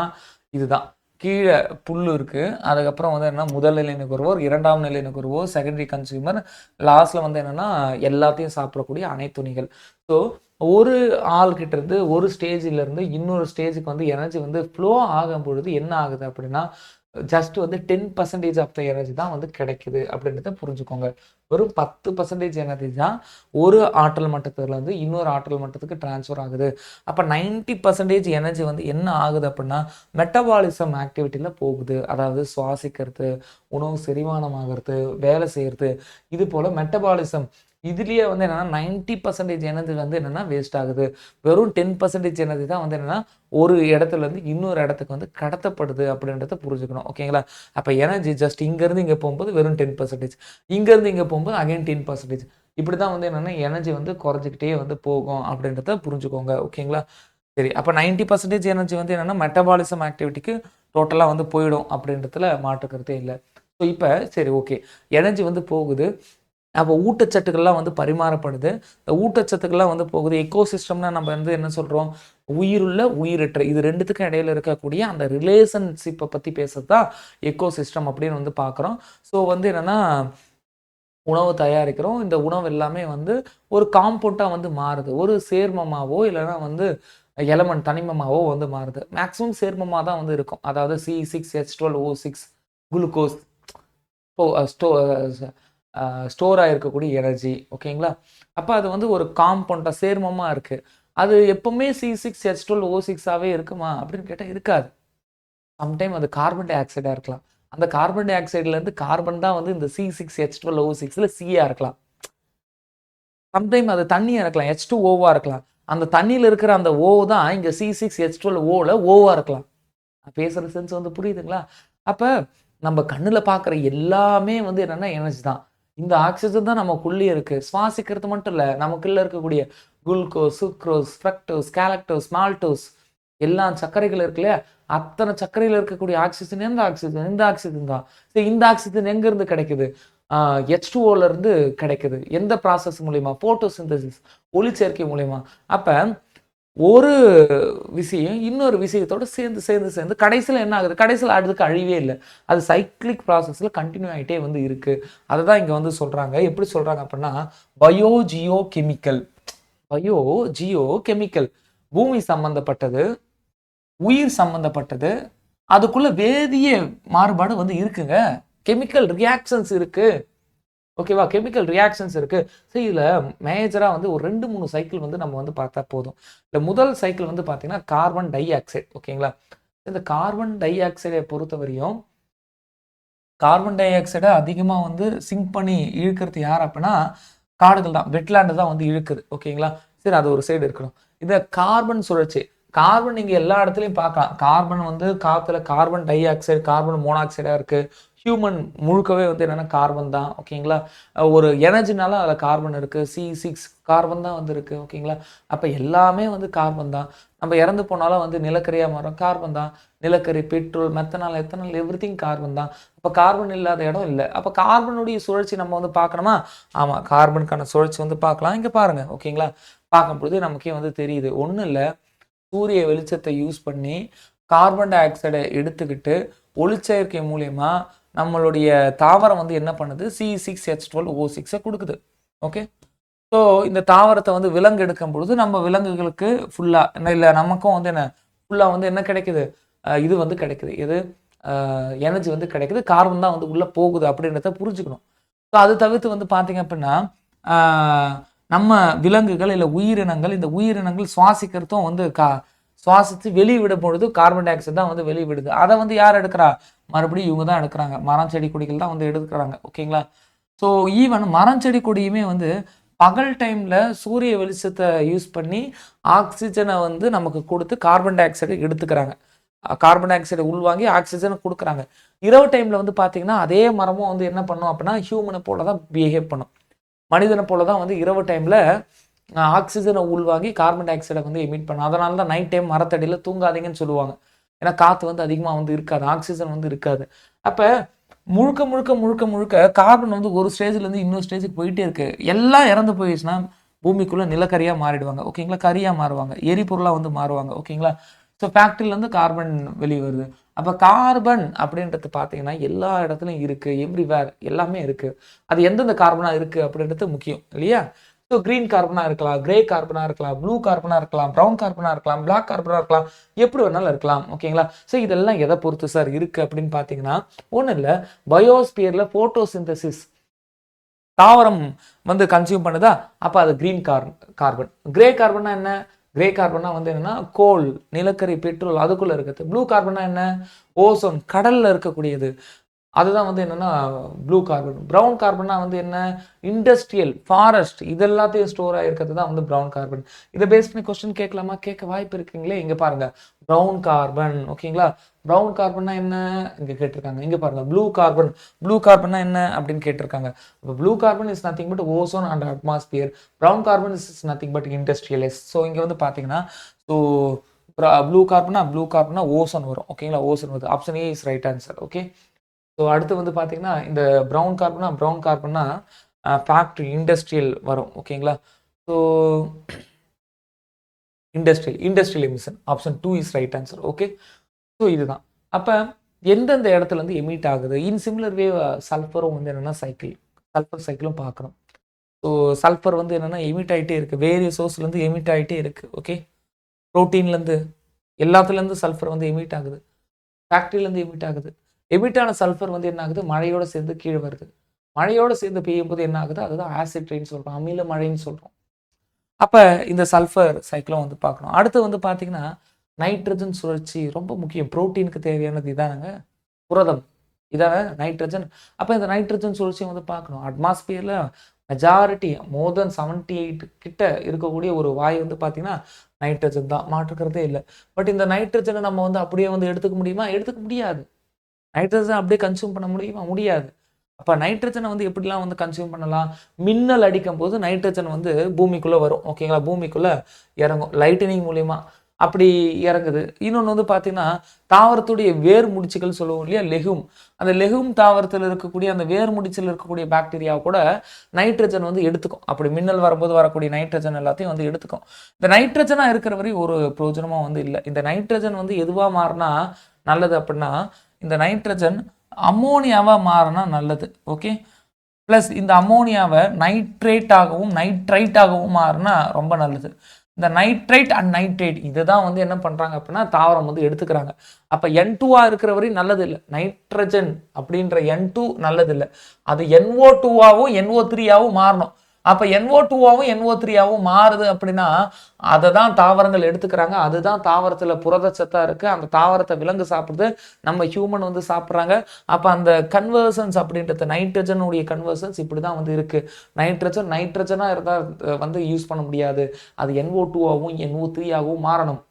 இதுதான். கீழ புல்லு இருக்கு. அதுக்கப்புறம் வந்து என்னன்னா, முதல் நிலை நுகர்வோர், 2ஆம் நிலை நுகர்வோர், செகண்டரி கன்சியூமர், லாஸ்ட்ல வந்து என்னன்னா, எல்லாத்தையும் சாப்பிடக்கூடிய அனைத்துணிகள். ஸோ ஒரு ஆள் கிட்ட இருந்து ஒரு ஸ்டேஜ்ல இருந்து இன்னொரு ஸ்டேஜ்க்கு வந்து எனர்ஜி வந்து ஃப்ளோ ஆகும்பொழுது என்ன ஆகுது அப்படின்னா, ஜஸ்ட் வந்து 10% ஆஃப் த எனர்ஜி தான் வந்து கிடைக்குது அப்படின்றத புரிஞ்சுக்கோங்க. வெறும் 10% எனர்ஜி தான் ஒரு ஆற்றல் மட்டத்திலிருந்து இன்னொரு ஆற்றல் மட்டத்துக்கு ட்ரான்ஸ்ஃபர் ஆகுது. அப்ப 90% எனர்ஜி வந்து என்ன ஆகுது அப்படின்னா, மெட்டபாலிசம் ஆக்டிவிட்டில போகுது. அதாவது சுவாசிக்கிறது, உணவு செரிமானம் ஆகுறது, வேலை செய்யறது, இது போல மெட்டபாலிசம் இதுலயே வந்து என்னன்னா 90% எனர்ஜி வந்து என்னன்னா வேஸ்ட் ஆகுது. வெறும் 10% எனர்ஜி தான் வந்து என்னன்னா ஒரு இடத்துல இருந்து இன்னொரு இடத்துக்கு வந்து கடத்தப்படுது அப்படின்றத புரிஞ்சுக்கணும். ஓகேங்களா? அப்ப எனர்ஜி ஜஸ்ட் இங்க இருந்து இங்க போகும்போது வெறும் 10%, இங்க இருந்து இங்க போகும்போது அகைன் 10%. இப்படிதான் வந்து என்னன்னா எனர்ஜி வந்து குறைஞ்சுக்கிட்டே வந்து போகும் அப்படின்றத புரிஞ்சுக்கோங்க. ஓகேங்களா? சரி. அப்ப 90% எனர்ஜி வந்து என்னன்னா மெட்டபாலிசம் ஆக்டிவிட்டிக்கு டோட்டலா வந்து போயிடும் அப்படின்றதுல மாற்று கருத்தே இல்ல. ஸோ இப்ப சரி, ஓகே. எனர்ஜி வந்து போகுது. அப்போ ஊட்டச்சத்துக்கள்லாம் வந்து பரிமாறப்படுது. இந்த ஊட்டச்சத்துக்கள்லாம் வந்து போகுது. எக்கோசிஸ்டம்னா நம்ம வந்து என்ன சொல்றோம்? உயிருள்ள, உயிரற்ற இது 2த்துக்கும் இடையில இருக்கக்கூடிய அந்த ரிலேஷன்ஷிப்ப பத்தி பேசுறது தான் எக்கோசிஸ்டம் அப்படின்னு வந்து பார்க்குறோம். ஸோ வந்து என்னன்னா, உணவு தயாரிக்கிறோம். இந்த உணவு எல்லாமே வந்து ஒரு காம்பவுண்டா வந்து மாறுது. ஒரு சேர்மமாவோ இல்லன்னா வந்து எலமெண்ட் தனிமமாவோ வந்து மாறுது. மேக்ஸிமம் சேர்மமா தான் வந்து இருக்கும். அதாவது C6H12O6 குளுக்கோஸ் ஸ்டோ ஸ்டோ ஸ்டோர் ஆயிருக்கக்கூடிய எனர்ஜி. ஓகேங்களா? அப்ப அது வந்து ஒரு காம்பவுண்டா சேர்மமா இருக்கு. அது எப்பவுமே C6H12O6ஆவே இருக்குமா அப்படின்னு கேட்டா இருக்காது. சம்டைம் அது கார்பன் டை ஆக்சைடா இருக்கலாம். அந்த கார்பன் டை ஆக்சைடுல இருந்து கார்பன் தான் வந்து இந்த C6H12O6ல Cயா இருக்கலாம். சம்டைம் அது தண்ணியா இருக்கலாம், H2O இருக்கலாம். அந்த தண்ணியில இருக்கிற அந்த O தான் இங்க C6H12Oல ஓவா இருக்கலாம். நான் பேசுற சென்ஸ் வந்து புரியுதுங்களா? அப்ப நம்ம கண்ணுல பார்க்குற எல்லாமே வந்து என்னன்னா எனர்ஜி தான். இந்த ஆக்ஸிஜன் தான் நமக்குள்ளயே இருக்கு. சுவாசிக்கிறது மட்டும் இல்ல, நமக்குள்ள இருக்கக்கூடிய glucose, sucrose, fructose, galactose, maltose எல்லா சர்க்கரைகள் இருக்கு இல்லையா? அத்தனை சர்க்கரையில இருக்கக்கூடிய ஆக்ஸிஜன் எந்த ஆக்ஸிஜன்? இந்த ஆக்ஸிஜன் தான். சரி, இந்த ஆக்ஸிஜன் எங்க இருந்து கிடைக்குது? H2Oல இருந்து கிடைக்குது. எந்த ப்ராசஸ் மூலியமா? போட்டோசிந்தசிஸ், ஒளிச்சேர்க்கை மூலியமா. அப்ப ஒரு விஷயம் இன்னொரு விஷயத்தோட சேர்ந்து கடைசியில என்ன ஆகுது? கடைசியில அதுக்கு அழிவே இல்ல. அது சைக்கிளிக் ப்ராசஸ்ல கன்டின்யூ ஆயிட்டே வந்து இருக்கு. அததான் இங்க வந்து சொல்றாங்க. எப்படி சொல்றாங்க அப்படின்னா, bio Jio chemical. Bio Jio chemical. பூமி சம்பந்தப்பட்டது, உயிர் சம்பந்தப்பட்டது, அதுக்குள்ள வேதிய மாறுபாடு வந்து இருக்குங்க. கெமிக்கல் ரியாக்ஷன்ஸ் இருக்கு. ஓகேவா? கெமிக்கல் ரியாக்ஷன்ஸ் இருக்கு. சரி, இதுல மேஜரா வந்து ஒரு 2, 3 சைக்கிள் வந்து நம்ம வந்து பார்த்தா போதும். இந்த முதல் சைக்கிள் வந்து பார்த்தீங்கன்னா கார்பன் டை ஆக்சைடு. ஓகேங்களா? இந்த கார்பன் டை ஆக்சைடை பொறுத்தவரையும் கார்பன் டை ஆக்சைடை அதிகமா வந்து சிங்க் பண்ணி இழுக்கிறது யார் அப்படின்னா காடுகள் தான், வெட்லேண்டு தான் வந்து இழுக்குது. ஓகேங்களா? சரி, அது ஒரு சைடு இருக்கணும். இந்த கார்பன் சுழற்சி, கார்பன் நீங்க எல்லா இடத்துலையும் பார்க்கலாம். கார்பன் வந்து காத்துல கார்பன் டை ஆக்சைடு, கார்பன் மோனாக்சைடா இருக்கு. ஹியூமன் முழுக்கவே வந்து என்னன்னா கார்பன் தான். ஓகேங்களா? ஒரு எனர்ஜினால அதில் கார்பன் இருக்கு. C6 கார்பன் தான் வந்து இருக்கு. ஓகேங்களா? அப்போ எல்லாமே வந்து கார்பன் தான். நம்ம இறந்து போனாலும் வந்து நிலக்கரியா மாறும், கார்பன் தான். நிலக்கரி, petrol, methanol, ethanol, everything carbon தான். அப்போ கார்பன் இல்லாத இடம் இல்லை. அப்போ கார்பனுடைய சுழற்சி நம்ம வந்து பார்க்கணுமா? ஆமா, கார்பனுக்கான சுழற்சி வந்து பார்க்கலாம். இங்க பாருங்க. ஓகேங்களா? பார்க்கும்பொழுது நமக்கே வந்து தெரியுது. ஒன்றும் இல்லை, சூரிய வெளிச்சத்தை யூஸ் பண்ணி கார்பன் டை ஆக்சைடை எடுத்துக்கிட்டு ஒளிச்சேர்க்கை மூலியமா நம்மளுடைய தாவரம் வந்து என்ன பண்ணுது? C6H12O6 கொடுக்குது. ஓகே, ஸோ இந்த தாவரத்தை வந்து விலங்கு எடுக்கும் பொழுது நம்ம விலங்குகளுக்கு ஃபுல்லா இல்லை, நமக்கும் வந்து என்ன ஃபுல்லா வந்து என்ன கிடைக்குது? இது வந்து கிடைக்குது. இது எனர்ஜி வந்து கிடைக்குது. கார்பன் தான் வந்து உள்ள போகுது அப்படின்றத புரிஞ்சுக்கணும். ஸோ அது தவிர்த்து வந்து பார்த்தீங்க அப்படின்னா நம்ம விலங்குகள் இல்லை உயிரினங்கள், இந்த உயிரினங்கள் சுவாசிக்கிறதும் வந்து சுவாசித்து வெளிவிடும் பொழுது கார்பன் டை ஆக்சைடு தான் வந்து வெளிவிடுது. அதை வந்து யார் எடுக்கிறா? மறுபடியும் இவங்க தான் எடுக்கிறாங்க. மரம், செடி, கொடிகள் தான் வந்து எடுக்கிறாங்க. ஓகேங்களா? ஸோ ஈவன் மரம், செடி, கொடியுமே வந்து பகல் டைம்ல சூரிய வெளிச்சத்தை யூஸ் பண்ணி ஆக்சிஜனை வந்து நமக்கு கொடுத்து கார்பன் டை ஆக்சைடை எடுத்துக்கிறாங்க. கார்பன் டை ஆக்சைடை உள்வாங்கி ஆக்சிஜனை கொடுக்குறாங்க. இரவு டைம்ல வந்து பார்த்தீங்கன்னா அதே மரமும் வந்து என்ன பண்ணும் அப்படின்னா ஹியூமனை போல தான் பிஹேவ் பண்ணும். மனிதனை போல தான் வந்து இரவு டைம்ல ஆக்சிஜனை உள்வாங்கி கார்பன் டை ஆக்சைடை வந்து எமிட் பண்ணும். அதனால தான் நைட் டைம் மரத்தடியில் தூங்காதீங்கன்னு சொல்லுவாங்க. ஏன்னா காற்று வந்து அதிகமாக வந்து இருக்காது, ஆக்சிஜன் வந்து இருக்காது. அப்போ முழுக்க முழுக்க முழுக்க முழுக்க கார்பன் வந்து ஒரு ஸ்டேஜ்லேருந்து இன்னொரு ஸ்டேஜுக்கு போயிட்டே இருக்கு. எல்லாம் இறந்து போயிடுச்சுன்னா பூமிக்குள்ளே நிலக்கரியாக மாறிடுவாங்க. ஓகேங்களா? கரியாக மாறுவாங்க, எரிபொருளாக வந்து மாறுவாங்க. ஓகேங்களா? ஸோ ஃபேக்ட்ரியிலேருந்து கார்பன் வெளியே வருது. அப்போ கார்பன் அப்படின்றது பார்த்தீங்கன்னா எல்லா இடத்துலையும் இருக்குது, எவ்ரிவேர் எல்லாமே இருக்குது. அது எந்தெந்த கார்பனாக இருக்குது அப்படின்றது முக்கியம் இல்லையா? ஸோ கிரீன் கார்பனாக இருக்கலாம், கிரே கார்பனாக இருக்கலாம், ப்ளூ கார்பனாக இருக்கலாம், ப்ரௌன் கார்பனாக இருக்கலாம், பிளாக் கார்பனாக இருக்கலாம், எப்படி வேணாலும் இருக்கலாம். ஓகேங்களா? ஸோ இதெல்லாம் எதை பொறுத்து சார் இருக்குது அப்படின்னு பார்த்தீங்கன்னா ஒன்றும் இல்லை, பயோஸ்பியரில் ஃபோட்டோசிந்தசிஸ் தாவரம் வந்து கன்சியூம் பண்ணுதா, அப்போ அது கிரீன் கார்பன். கிரே கார்பன்னா என்ன? கிரே கார்பன்னா வந்து என்னன்னா கோல், நிலக்கரி, பெட்ரோல் அதுக்குள்ள இருக்குது. ப்ளூ கார்பன்னா என்ன? ஓசோன், கடல்ல இருக்கக்கூடியது. அதுதான் வந்து என்னன்னா ப்ளூ கார்பன். ப்ரௌன் கார்பன்னா வந்து என்ன? இண்டஸ்ட்ரியல், ஃபாரஸ்ட் இது எல்லாத்தையும் ஸ்டோர் ஆகிருக்கிறது தான் வந்து ப்ரௌன் கார்பன். இதை பேஸ் பண்ணி கொஸ்டின் கேட்கலாமா? கேட்க வாய்ப்பு இருக்குங்களே. இங்க பாருங்க, ப்ரௌன் கார்பன். ஓகேங்களா? ப்ரௌன் கார்பன்னா என்ன இங்க கேட்டிருக்காங்க. இங்க பாருங்க, ப்ளூ கார்பன். ப்ளூ கார்பன்னா என்ன அப்படின்னு கேட்டிருக்காங்க. இப்போ blue carbon is nothing but ozone and atmosphere. Brown carbon is nothing but industrialise. So இங்க வந்து பாத்தீங்கன்னா ஸோ ப்ளூ கார்பனா ஓசோன் வரும். ஓகேங்களா? ஓசோன் வருது. Option A is right answer. Okay, so அடுத்து வந்து பார்த்தீங்கன்னா இந்த ப்ரௌன் கார்பன்னா ஃபேக்ட்ரி, இண்டஸ்ட்ரியல் வரும். ஓகேங்களா? So industrial emission. Option 2 is right answer. Okay, so இதுதான். அப்போ எந்தெந்த இடத்துல இருந்து எமிட் ஆகுது? இன் சிமிலர் வே சல்ஃபரும் வந்து என்னென்னா சல்ஃபர் சைக்கிளும் பார்க்குறோம். ஸோ சல்ஃபர் வந்து என்னென்னா எமிட் ஆகிட்டே இருக்குது, வேரியஸ் சோர்ஸ்லேருந்து எமிட் ஆகிட்டே இருக்குது. ஓகே, ப்ரோட்டீன்லேருந்து எல்லாத்துலேருந்து சல்ஃபர் வந்து எமிட் ஆகுது, ஃபேக்ட்ரியிலேருந்து எமிட் ஆகுது. எமிட்டான சல்ஃபர் வந்து என்ன ஆகுது? மழையோடு சேர்ந்து கீழே வருது. மழையோடு சேர்ந்து பெய்யும் போது என்ன ஆகுது? அதுதான் ஆசிட் ரெயின் சொல்கிறோம், அமில மழைன்னு சொல்கிறோம். அப்போ இந்த சல்ஃபர் சைக்கிளும் வந்து பார்க்கணும். அடுத்து வந்து பார்த்தீங்கன்னா நைட்ரஜன் சுழற்சி ரொம்ப முக்கியம். புரோட்டீனுக்கு தேவையானது இதானுங்க, புரதம் இதான நைட்ரஜன். அப்போ இந்த நைட்ரஜன் சுழற்சியை வந்து பார்க்கணும். அட்மாஸ்பியரில் மெஜாரிட்டி மோர் தென் 78 கிட்ட இருக்கக்கூடிய ஒரு வாயு வந்து பார்த்தீங்கன்னா நைட்ரஜன் தான், மாற்றுக்கிறதே இல்லை. பட் இந்த நைட்ரஜனை நம்ம வந்து அப்படியே வந்து எடுத்துக்க முடியுமா? எடுத்துக்க முடியாது. நைட்ரஜன் அப்படியே கன்சியூம் பண்ண முடியுமா? முடியாது. அப்ப நைட்ரஜனை வந்து எப்படிலாம் வந்து கன்சியூம் பண்ணலாம்? மின்னல் அடிக்கும் போது நைட்ரஜன் வந்து பூமிக்குள்ள வரும். ஓகேங்களா? பூமிக்குள்ள இறங்கும். லைட்டனிங் மூலியமா அப்படி இறங்குது. இன்னொன்று வந்து பார்த்தீங்கன்னா, தாவரத்துடைய வேர் முடிச்சுகள் சொல்லுவோம் இல்லையா? லெகும். அந்த லெகும் தாவரத்தில் இருக்கக்கூடிய அந்த வேர் முடிச்சில் இருக்கக்கூடிய பாக்டீரியா கூட நைட்ரஜன் வந்து எடுத்துக்கும். அப்படி மின்னல் வரும்போது வரக்கூடிய நைட்ரஜன் எல்லாத்தையும் வந்து எடுத்துக்கும். இந்த நைட்ரஜனா இருக்கிற வரை ஒரு பிரயோஜனமும் வந்து இல்லை. இந்த நைட்ரஜன் வந்து எதுவா மாறினா நல்லது அப்படின்னா, இந்த நைட்ரஜன் அம்மோனியாவா மாறினா நல்லது. ஓகே. ப்ளஸ் இந்த அம்மோனியாவை நைட்ரேட்டாகவும் நைட்ரைட்டாகவும் மாறினா ரொம்ப நல்லது. இந்த நைட்ரைட் அண்ட் நைட்ரேட் இதுதான் வந்து என்ன பண்ணுறாங்க அப்படின்னா தாவரம் வந்து எடுத்துக்கிறாங்க. அப்போ N2 இருக்கிற வரையும் நல்லது இல்லை. நைட்ரஜன் அப்படின்ற N2 நல்லது இல்லை. அது NO2 NO3 மாறணும். அப்போ NO2 NO3 மாறுது அப்படின்னா அதை தான் தாவரங்கள் எடுத்துக்கிறாங்க. அதுதான் தாவரத்தில் புரதச்சத்தா இருக்கு. அந்த தாவரத்தை விலங்கு சாப்பிடுது, நம்ம ஹியூமன் வந்து சாப்பிட்றாங்க. அப்போ அந்த கன்வர்சன்ஸ் அப்படின்றது நைட்ரஜனுடைய கன்வர்சன்ஸ் இப்படி தான் வந்து இருக்கு. நைட்ரஜனாக இருந்தால் வந்து யூஸ் பண்ண முடியாது. அது NO2 NO3 மாறணும்.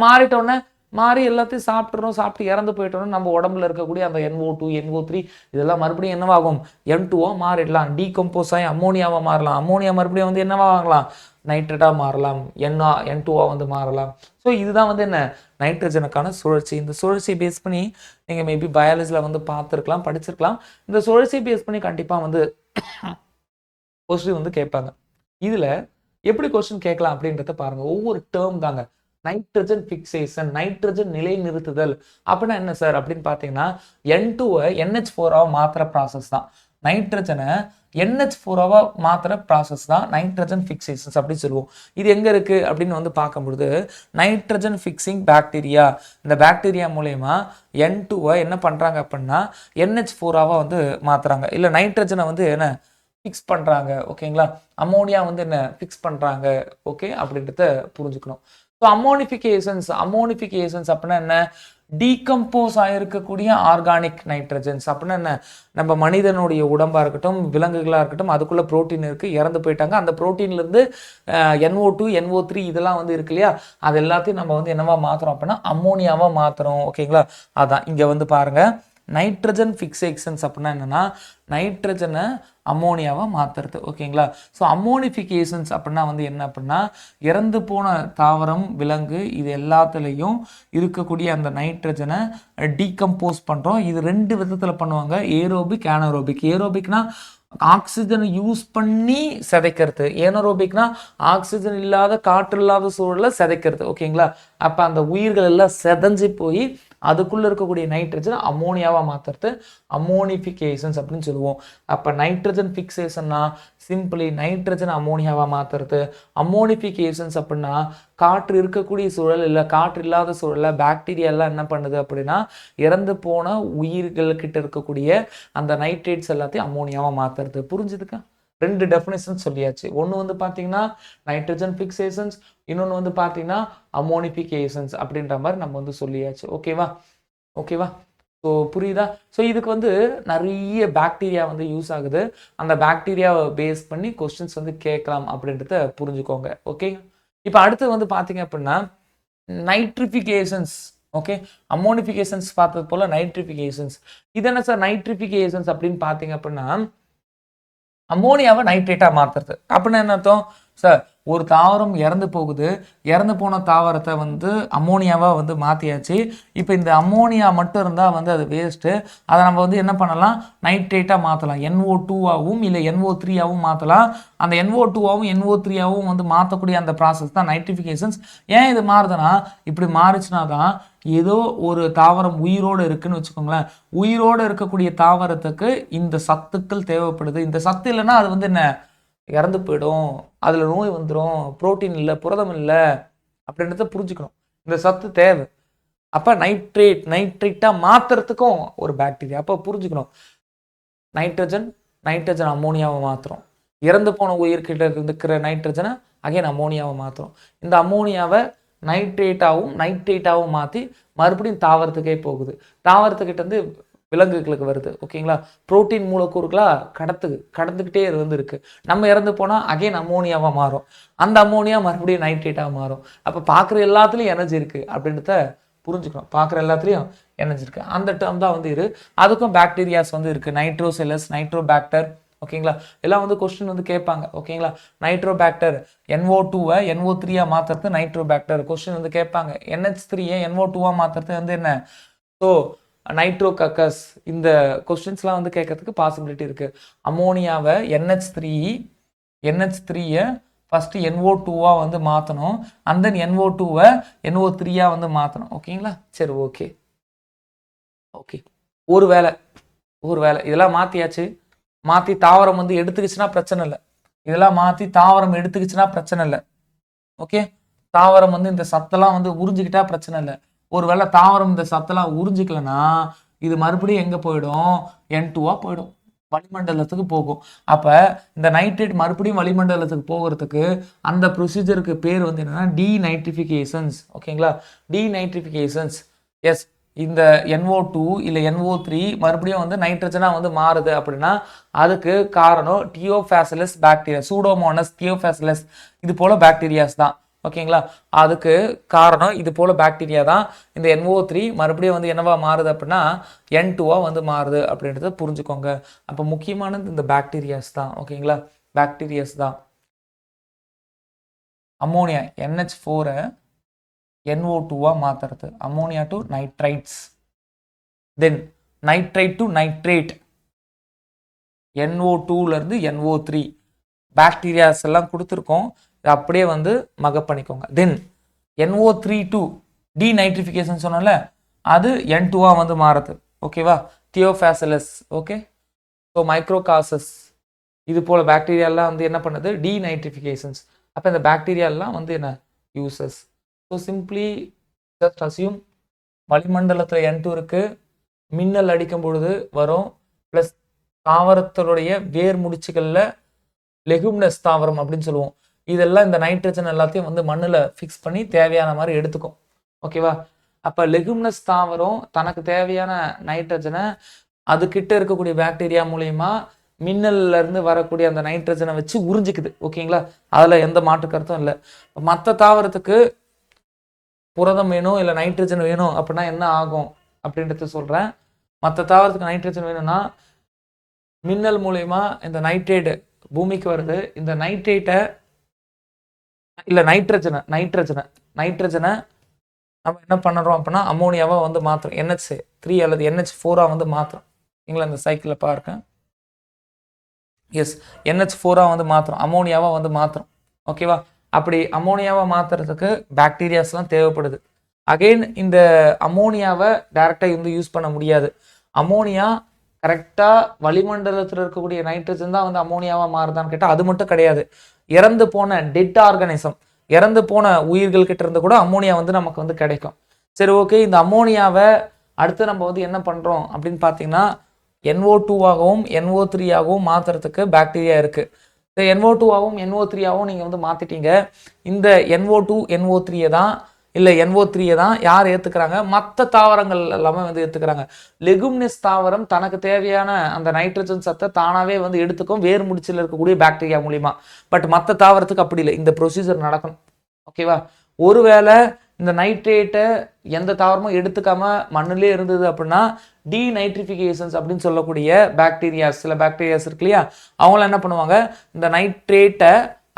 மாறிட்டோன்னே மாறி எல்லாத்தையும் சாப்பிட்டு இறந்து போயிட்டோம்னா நம்ம உடம்புல இருக்கக்கூடிய அந்த NO2 NO3 இதெல்லாம் மறுபடியும் என்னவாகும்? N2 மாறிடலாம். டீகம்போஸ் ஆகி அம்மோனியாவா மாறலாம். அம்மோனியா மறுபடியும் வந்து என்னவாகலாம்? நைட்ரேட்டா மாறலாம். N2 வந்து மாறலாம். ஸோ இதுதான் வந்து என்ன நைட்ரஜனுக்கான சுழற்சி. இந்த சுழற்சியை பேஸ் பண்ணி நீங்கள் மேபி பயாலஜியில் வந்து பார்த்துருக்கலாம், படிச்சிருக்கலாம். இந்த சுழற்சியை பேஸ் பண்ணி கண்டிப்பாக வந்து கொஸ்டின் வந்து கேட்பாங்க. இதில் எப்படி கொஸ்டின் கேட்கலாம் அப்படின்றத பாருங்க. ஒவ்வொரு டேர்ம் தாங்க. நைட்ரஜன் ஃபிக்சேஷன், நைட்ரஜன் நிலைநிறுத்துதல் அப்படின்னா என்ன சார் அப்படின்னு பார்த்தீங்கன்னா, N2 NH4 மாத்திர ப்ராசஸ் தான். நைட்ரஜனை NH4 மாத்திர ப்ராசஸ் தான் நைட்ரஜன் ஃபிக்சேஷன்ஸ் அப்படின்னு சொல்லுவோம். இது எங்கே இருக்குது அப்படின்னு வந்து பார்க்கும்பொழுது நைட்ரஜன் ஃபிக்ஸிங் பாக்டீரியா, இந்த பாக்டீரியா மூலயமா N2 என்ன பண்ணுறாங்க அப்படின்னா NH4 வந்து மாற்றுறாங்க. இல்லை நைட்ரஜனை வந்து என்ன ஃபிக்ஸ் பண்ணுறாங்க. ஓகேங்களா? அம்மோனியா வந்து என்ன ஃபிக்ஸ் பண்ணுறாங்க. ஓகே அப்படின்றத புரிஞ்சுக்கணும். ஸோ அம்மோனிஃபிகேஷன்ஸ் அப்படின்னா என்ன? டீகம்போஸ் ஆகிருக்கக்கூடிய ஆர்கானிக் நைட்ரஜன்ஸ் அப்படின்னா என்ன? நம்ம மனிதனுடைய உடம்பாக இருக்கட்டும், விலங்குகளாக இருக்கட்டும், அதுக்குள்ளே ப்ரோட்டீன் இருக்குது, இறந்து போயிட்டாங்க. அந்த ப்ரோட்டீன்லேருந்து NO2 NO3 இதெல்லாம் வந்து இருக்கு இல்லையா? அது எல்லாத்தையும் நம்ம வந்து என்னவா மாற்றுறோம் அப்படின்னா அம்மோனியாவாக மாற்றுறோம். ஓகேங்களா? அதான் இங்கே வந்து பாருங்கள், நைட்ரஜன் ஃபிக்சேஷன்ஸ் அப்படின்னா என்னென்னா நைட்ரஜனை அம்மோனியாவை மாற்றுறது. ஓகேங்களா? ஸோ அம்மோனிஃபிகேஷன்ஸ் அப்படின்னா வந்து என்ன அப்படின்னா இறந்து போன தாவரம், விலங்கு இது எல்லாத்துலேயும் இருக்கக்கூடிய அந்த நைட்ரஜனை டீகம்போஸ் பண்ணுறோம். இது 2 விதத்தில் பண்ணுவாங்க, ஏரோபிக் ஆனரோபிக். ஏரோபிக்னா ஆக்சிஜனை யூஸ் பண்ணி சிதைக்கிறது, ஏனரோபிக்னா ஆக்சிஜன் இல்லாத காற்று இல்லாத சூழலில் சிதைக்கிறது. ஓகேங்களா? அப்போ அந்த உயிர்கள் எல்லாம் செதஞ்சு போய் அதுக்குள்ளே இருக்கக்கூடிய நைட்ரஜன் அம்மோனியாவாக மாற்றுறது அம்மோனிஃபிகேஷன்ஸ் அப்படின்னு சொல்லுவோம். அப்போ நைட்ரஜன் ஃபிக்சேஷன்னா சிம்பிளி நைட்ரஜன் அம்மோனியாவாக மாற்றுறது. அம்மோனிஃபிகேஷன்ஸ் அப்படின்னா காற்று இருக்கக்கூடிய சூழல் இல்லை, காற்று இல்லாத சூழலில் பாக்டீரியா எல்லாம் என்ன பண்ணுது அப்படின்னா இறந்து போன உயிர்கள்கிட்ட இருக்கக்கூடிய அந்த நைட்ரேட்ஸ் எல்லாத்தையும் அம்மோனியாவாக மாற்றுறது. புரிஞ்சுதுக்கா? 2 டெஃபினேஷன் சொல்லியாச்சு. ஒன்று வந்து பார்த்தீங்கன்னா நைட்ரஜன் ஃபிக்சேஷன்ஸ், இன்னொன்று வந்து பார்த்தீங்கன்னா அம்மோனிஃபிகேஷன்ஸ் அப்படின்ற மாதிரி நம்ம வந்து சொல்லியாச்சு. ஓகேவா? ஸோ புரியுதா? ஸோ இதுக்கு வந்து நிறைய பாக்டீரியா வந்து யூஸ் ஆகுது. அந்த பாக்டீரியாவை பேஸ் பண்ணி கொஸ்டின்ஸ் வந்து கேட்கலாம் அப்படின்றத புரிஞ்சுக்கோங்க. ஓகே. இப்போ அடுத்து வந்து பார்த்தீங்க அப்படின்னா நைட்ரிஃபிகேஷன்ஸ். ஓகே, அம்மோனிஃபிகேஷன்ஸ் பார்த்தது போல நைட்ரிஃபிகேஷன்ஸ். இது என்ன சார் நைட்ரிஃபிகேஷன்ஸ் அப்படின்னு பார்த்தீங்க அப்படின்னா அம்மோனியாவை நைட்ரேட்டாக மாற்றுறது. அப்படின்னா என்ன அர்த்தம் சார்? ஒரு தாவரம் இறந்து போகுது, இறந்து போன தாவரத்தை வந்து அம்மோனியாவாக வந்து மாற்றியாச்சு. இப்போ இந்த அம்மோனியா மட்டும் இருந்தால் வந்து அது வேஸ்ட்டு. அதை நம்ம வந்து என்ன பண்ணலாம்? நைட்ரேட்டாக மாற்றலாம். NO2 இல்லை NO3 மாற்றலாம். அந்த NO2 NO3 வந்து மாற்றக்கூடிய அந்த ப்ராசஸ் தான் நைட்ரிஃபிகேஷன்ஸ். ஏன் இது மாறுதுன்னா இப்படி மாறுச்சுனா தான் ஏதோ ஒரு தாவரம் உயிரோடு இருக்குன்னு வச்சுக்கோங்களேன், உயிரோடு இருக்கக்கூடிய தாவரத்துக்கு இந்த சத்துக்கள் தேவைப்படுது. இந்த சத்து இல்லைன்னா அது வந்து என்ன இறந்து போயிடும், அதில் நோய் வந்துடும், புரோட்டீன் இல்லை, புரதம் இல்லை அப்படின்றத புரிஞ்சுக்கணும். இந்த சத்து தேவை. அப்போ நைட்ரேட்டாக மாற்றுறதுக்கும் ஒரு பாக்டீரியா. அப்போ புரிஞ்சுக்கணும், நைட்ரஜன் அம்மோனியாவை மாற்றுறோம். இறந்து போன உயிர்கிட்ட இருக்கிற நைட்ரஜனை அகைன் அம்மோனியாவை மாற்றுறோம். இந்த அம்மோனியாவை நைட்ரேட்டாகவும் மாற்றி மறுபடியும் தாவரத்துக்கே போகுது. தாவரத்துக்கிட்ட இருந்து விலங்குகளுக்கு வருது. ஓகேங்களா? புரோட்டீன் மூலக்கூறுகளா கடந்துக்கிட்டே இருக்கு. நம்ம இறந்து போனா அகைன் அமோனியாவா மாறும். அந்த அமோனியா மறுபடியும் நைட்ரேட்டா மாறும். அப்ப பார்க்குற எல்லாத்துலயும் எனர்ஜி இருக்கு அப்படின்றத புரிஞ்சுக்கணும். பார்க்குற எல்லாத்துலயும் எனர்ஜி இருக்கு. அந்த டேர்ம் தான் வந்து அதுக்கும் பாக்டீரியாஸ் வந்து இருக்கு. நைட்ரோசெல்லஸ், நைட்ரோபாக்டர். ஓகேங்களா? எல்லாம் வந்து கொஸ்டின் வந்து கேட்பாங்க. ஓகேங்களா? நைட்ரோபாக்டர் NO2-வை NO3-ஆ மாத்துறது நைட்ரோபாக்டர். கொஸ்டின் வந்து கேட்பாங்க. NH3-யை NO2-ஆ மாத்துறது வந்து என்ன? ஸோ நைட்ரோகக்கஸ். இந்த கொஸ்டின்ஸ்லாம் வந்து கேட்கறதுக்கு பாசிபிலிட்டி இருக்கு. அமோனியாவை NH3-யை ஃபர்ஸ்ட் NO2-வா வந்து மாற்றணும். அண்ட் தென் NO2-வை NO3-ஆ வந்து மாற்றணும். ஓகேங்களா? சரி, ஓகே. ஒரு வேளை இதெல்லாம் மாற்றியாச்சு. மாற்றி தாவரம் வந்து எடுத்துக்கிச்சுன்னா பிரச்சனை இல்லை. இதெல்லாம் மாற்றி தாவரம் எடுத்துக்கிச்சுன்னா பிரச்சனை இல்லை. ஓகே, தாவரம் வந்து இந்த சத்தெல்லாம் வந்து உறிஞ்சிக்கிட்டா பிரச்சனை இல்லை. ஒருவேளை தாவரம் இந்த சத்தெல்லாம் உறிஞ்சிக்கலன்னா இது மறுபடியும் எங்கே போயிடும்? N2-ஆ போயிடும், வளிமண்டலத்துக்கு போகும். அப்போ இந்த நைட்ரேட் மறுபடியும் வளிமண்டலத்துக்கு போகிறதுக்கு அந்த ப்ரொசீஜருக்கு பேர் வந்து என்னன்னா டீநைட்ரிஃபிகேஷன்ஸ். ஓகேங்களா? டீநைட்ரிஃபிகேஷன்ஸ். எஸ், இந்த NO2 இல்லை NO3 மறுபடியும் வந்து நைட்ரஜனாக வந்து மாறுது அப்படின்னா அதுக்கு காரணம் தியோஃபாசிலஸ் பாக்டீரியா, சூடோமோனஸ் தியோஃபாசிலஸ் இது போல பாக்டீரியாஸ் தான். ஓகேங்களா? அதுக்கு காரணம் இது போல பாக்டீரியா தான். இந்த NO3 மறுபடியும் வந்து என்னவா மாறுது அப்படின்னா N2-வா வந்து மாறுது அப்படின்றத புரிஞ்சுக்கோங்க. அப்போ முக்கியமானது இந்த பாக்டீரியாஸ் தான். ஓகேங்களா? பாக்டீரியாஸ் தான். அமோனியா NH4-ஐ NO2-வா மாத்துறது, ammonia to nitrites. Then nitrite to nitrate, NO2ல இருந்து NO3. பாக்டீரியாஸ் எல்லாம் கொடுத்துருக்கோம், அப்படியே வந்து மகப் பண்ணிக்கோங்க. தென் NO3 டு டீநைட்ரிஃபிகேஷன் சொன்னோம்ல, அது N2-வா வந்து மாறுது. ஓகேவா? தியோஃபாசிலஸ். ஓகே, ஸோ மைக்ரோகாசஸ் இது போல பாக்டீரியாலாம் வந்து என்ன பண்ணுது? டீநைட்ரிஃபிகேஷன்ஸ். அப்போ இந்த பாக்டீரியாலாம் வந்து என்ன uses? So simply just assume வளிமண்டலத்தில் N2 இருக்கு, மின்னல் அடிக்கும் பொழுது வரும். ப்ளஸ் தாவரத்தினுடைய வேர் முடிச்சுகளில் லெகுமினஸ் தாவரம் அப்படின்னு சொல்லுவோம். இதெல்லாம் இந்த நைட்ரஜன் எல்லாத்தையும் வந்து மண்ணில் ஃபிக்ஸ் பண்ணி தேவையான மாதிரி எடுத்துக்கும். ஓகேவா? அப்போ லெகுமினஸ் தாவரம் தனக்கு தேவையான நைட்ரஜனை அதுக்கிட்ட இருக்கக்கூடிய பாக்டீரியா மூலயமா மின்னல்ல இருந்து வரக்கூடிய அந்த நைட்ரஜனை வச்சு உறிஞ்சிக்குது. ஓகேங்களா? அதில் எந்த மாற்று கருத்தும் இல்லை. மற்ற தாவரத்துக்கு புரதம் வேணும் இல்லை நைட்ரஜன் வேணும் அப்படின்னா என்ன ஆகும் அப்படின்றத சொல்கிறேன். மற்ற தாவரத்துக்கு நைட்ரஜன் வேணும்னா மின்னல் மூலயமா இந்த நைட்ரேட் பூமிக்கு வருது. இந்த நைட்ரேட்டை இல்லை நைட்ரஜனை நம்ம என்ன பண்ணுறோம் அப்படின்னா அமோனியாவா வந்து மாற்றுறோம். NH3 அல்லது NH4-ஆ வந்து மாற்றுறோம். நீங்களா இந்த சைக்கிளில் பாருங்க. எஸ், NH4-ஆ வந்து மாற்றுறோம், அமோனியாவா வந்து மாற்றுறோம். ஓகேவா? அப்படி அமோனியாவை மாற்றுறதுக்கு பாக்டீரியாஸ்லாம் தேவைப்படுது. அகெயின் இந்த அமோனியாவை டைரெக்டாக வந்து யூஸ் பண்ண முடியாது. அமோனியா கரெக்டாக வளிமண்டலத்தில் இருக்கக்கூடிய நைட்ரஜன் தான் வந்து அமோனியாவாக மாறுதான்னு கேட்டால் அது மட்டும் கிடையாது. இறந்து போன டெட் ஆர்கானிசம், இறந்து போன உயிர்கள் கிட்ட இருந்து கூட அமோனியா வந்து நமக்கு வந்து கிடைக்கும். சரி, ஓகே. இந்த அமோனியாவை அடுத்து நம்ம வந்து என்ன பண்ணுறோம் அப்படின்னு பார்த்தீங்கன்னா NO2-ஆகவும் NO3-ஆகவும் மாற்றுறதுக்கு பாக்டீரியா இருக்குது. இந்த NO2-ஆகவும் NO3-ஆகவும் நீங்கள் வந்து மாற்றிட்டீங்க. இந்த NO2 NO3-ஐ தான் இல்லை NO3-ஐ தான் யார் ஏற்றுக்கிறாங்க? மற்ற தாவரங்கள் எல்லாமே வந்து ஏற்றுக்கிறாங்க. லெகுமினஸ் தாவரம் தனக்கு தேவையான அந்த நைட்ரஜன் சத்தை தானாகவே வந்து எடுத்துக்கும் வேர் முடிச்சில் இருக்கக்கூடிய பாக்டீரியா மூலிமா. பட் மற்ற தாவரத்துக்கு அப்படி இல்லை, இந்த ப்ரொசீஜர் நடக்கணும். ஓகேவா? ஒருவேளை இந்த நைட்ரேட்டை எந்த தாவரமும் எடுத்துக்காம மண்ணிலே இருந்தது அப்படின்னா டீநைட்ரிஃபிகேஷன்ஸ் அப்படின்னு சொல்லக்கூடிய பாக்டீரியாஸ், சில பாக்டீரியாஸ் இருக்கு இல்லையா, அவங்களாம் என்ன பண்ணுவாங்க? இந்த நைட்ரேட்டை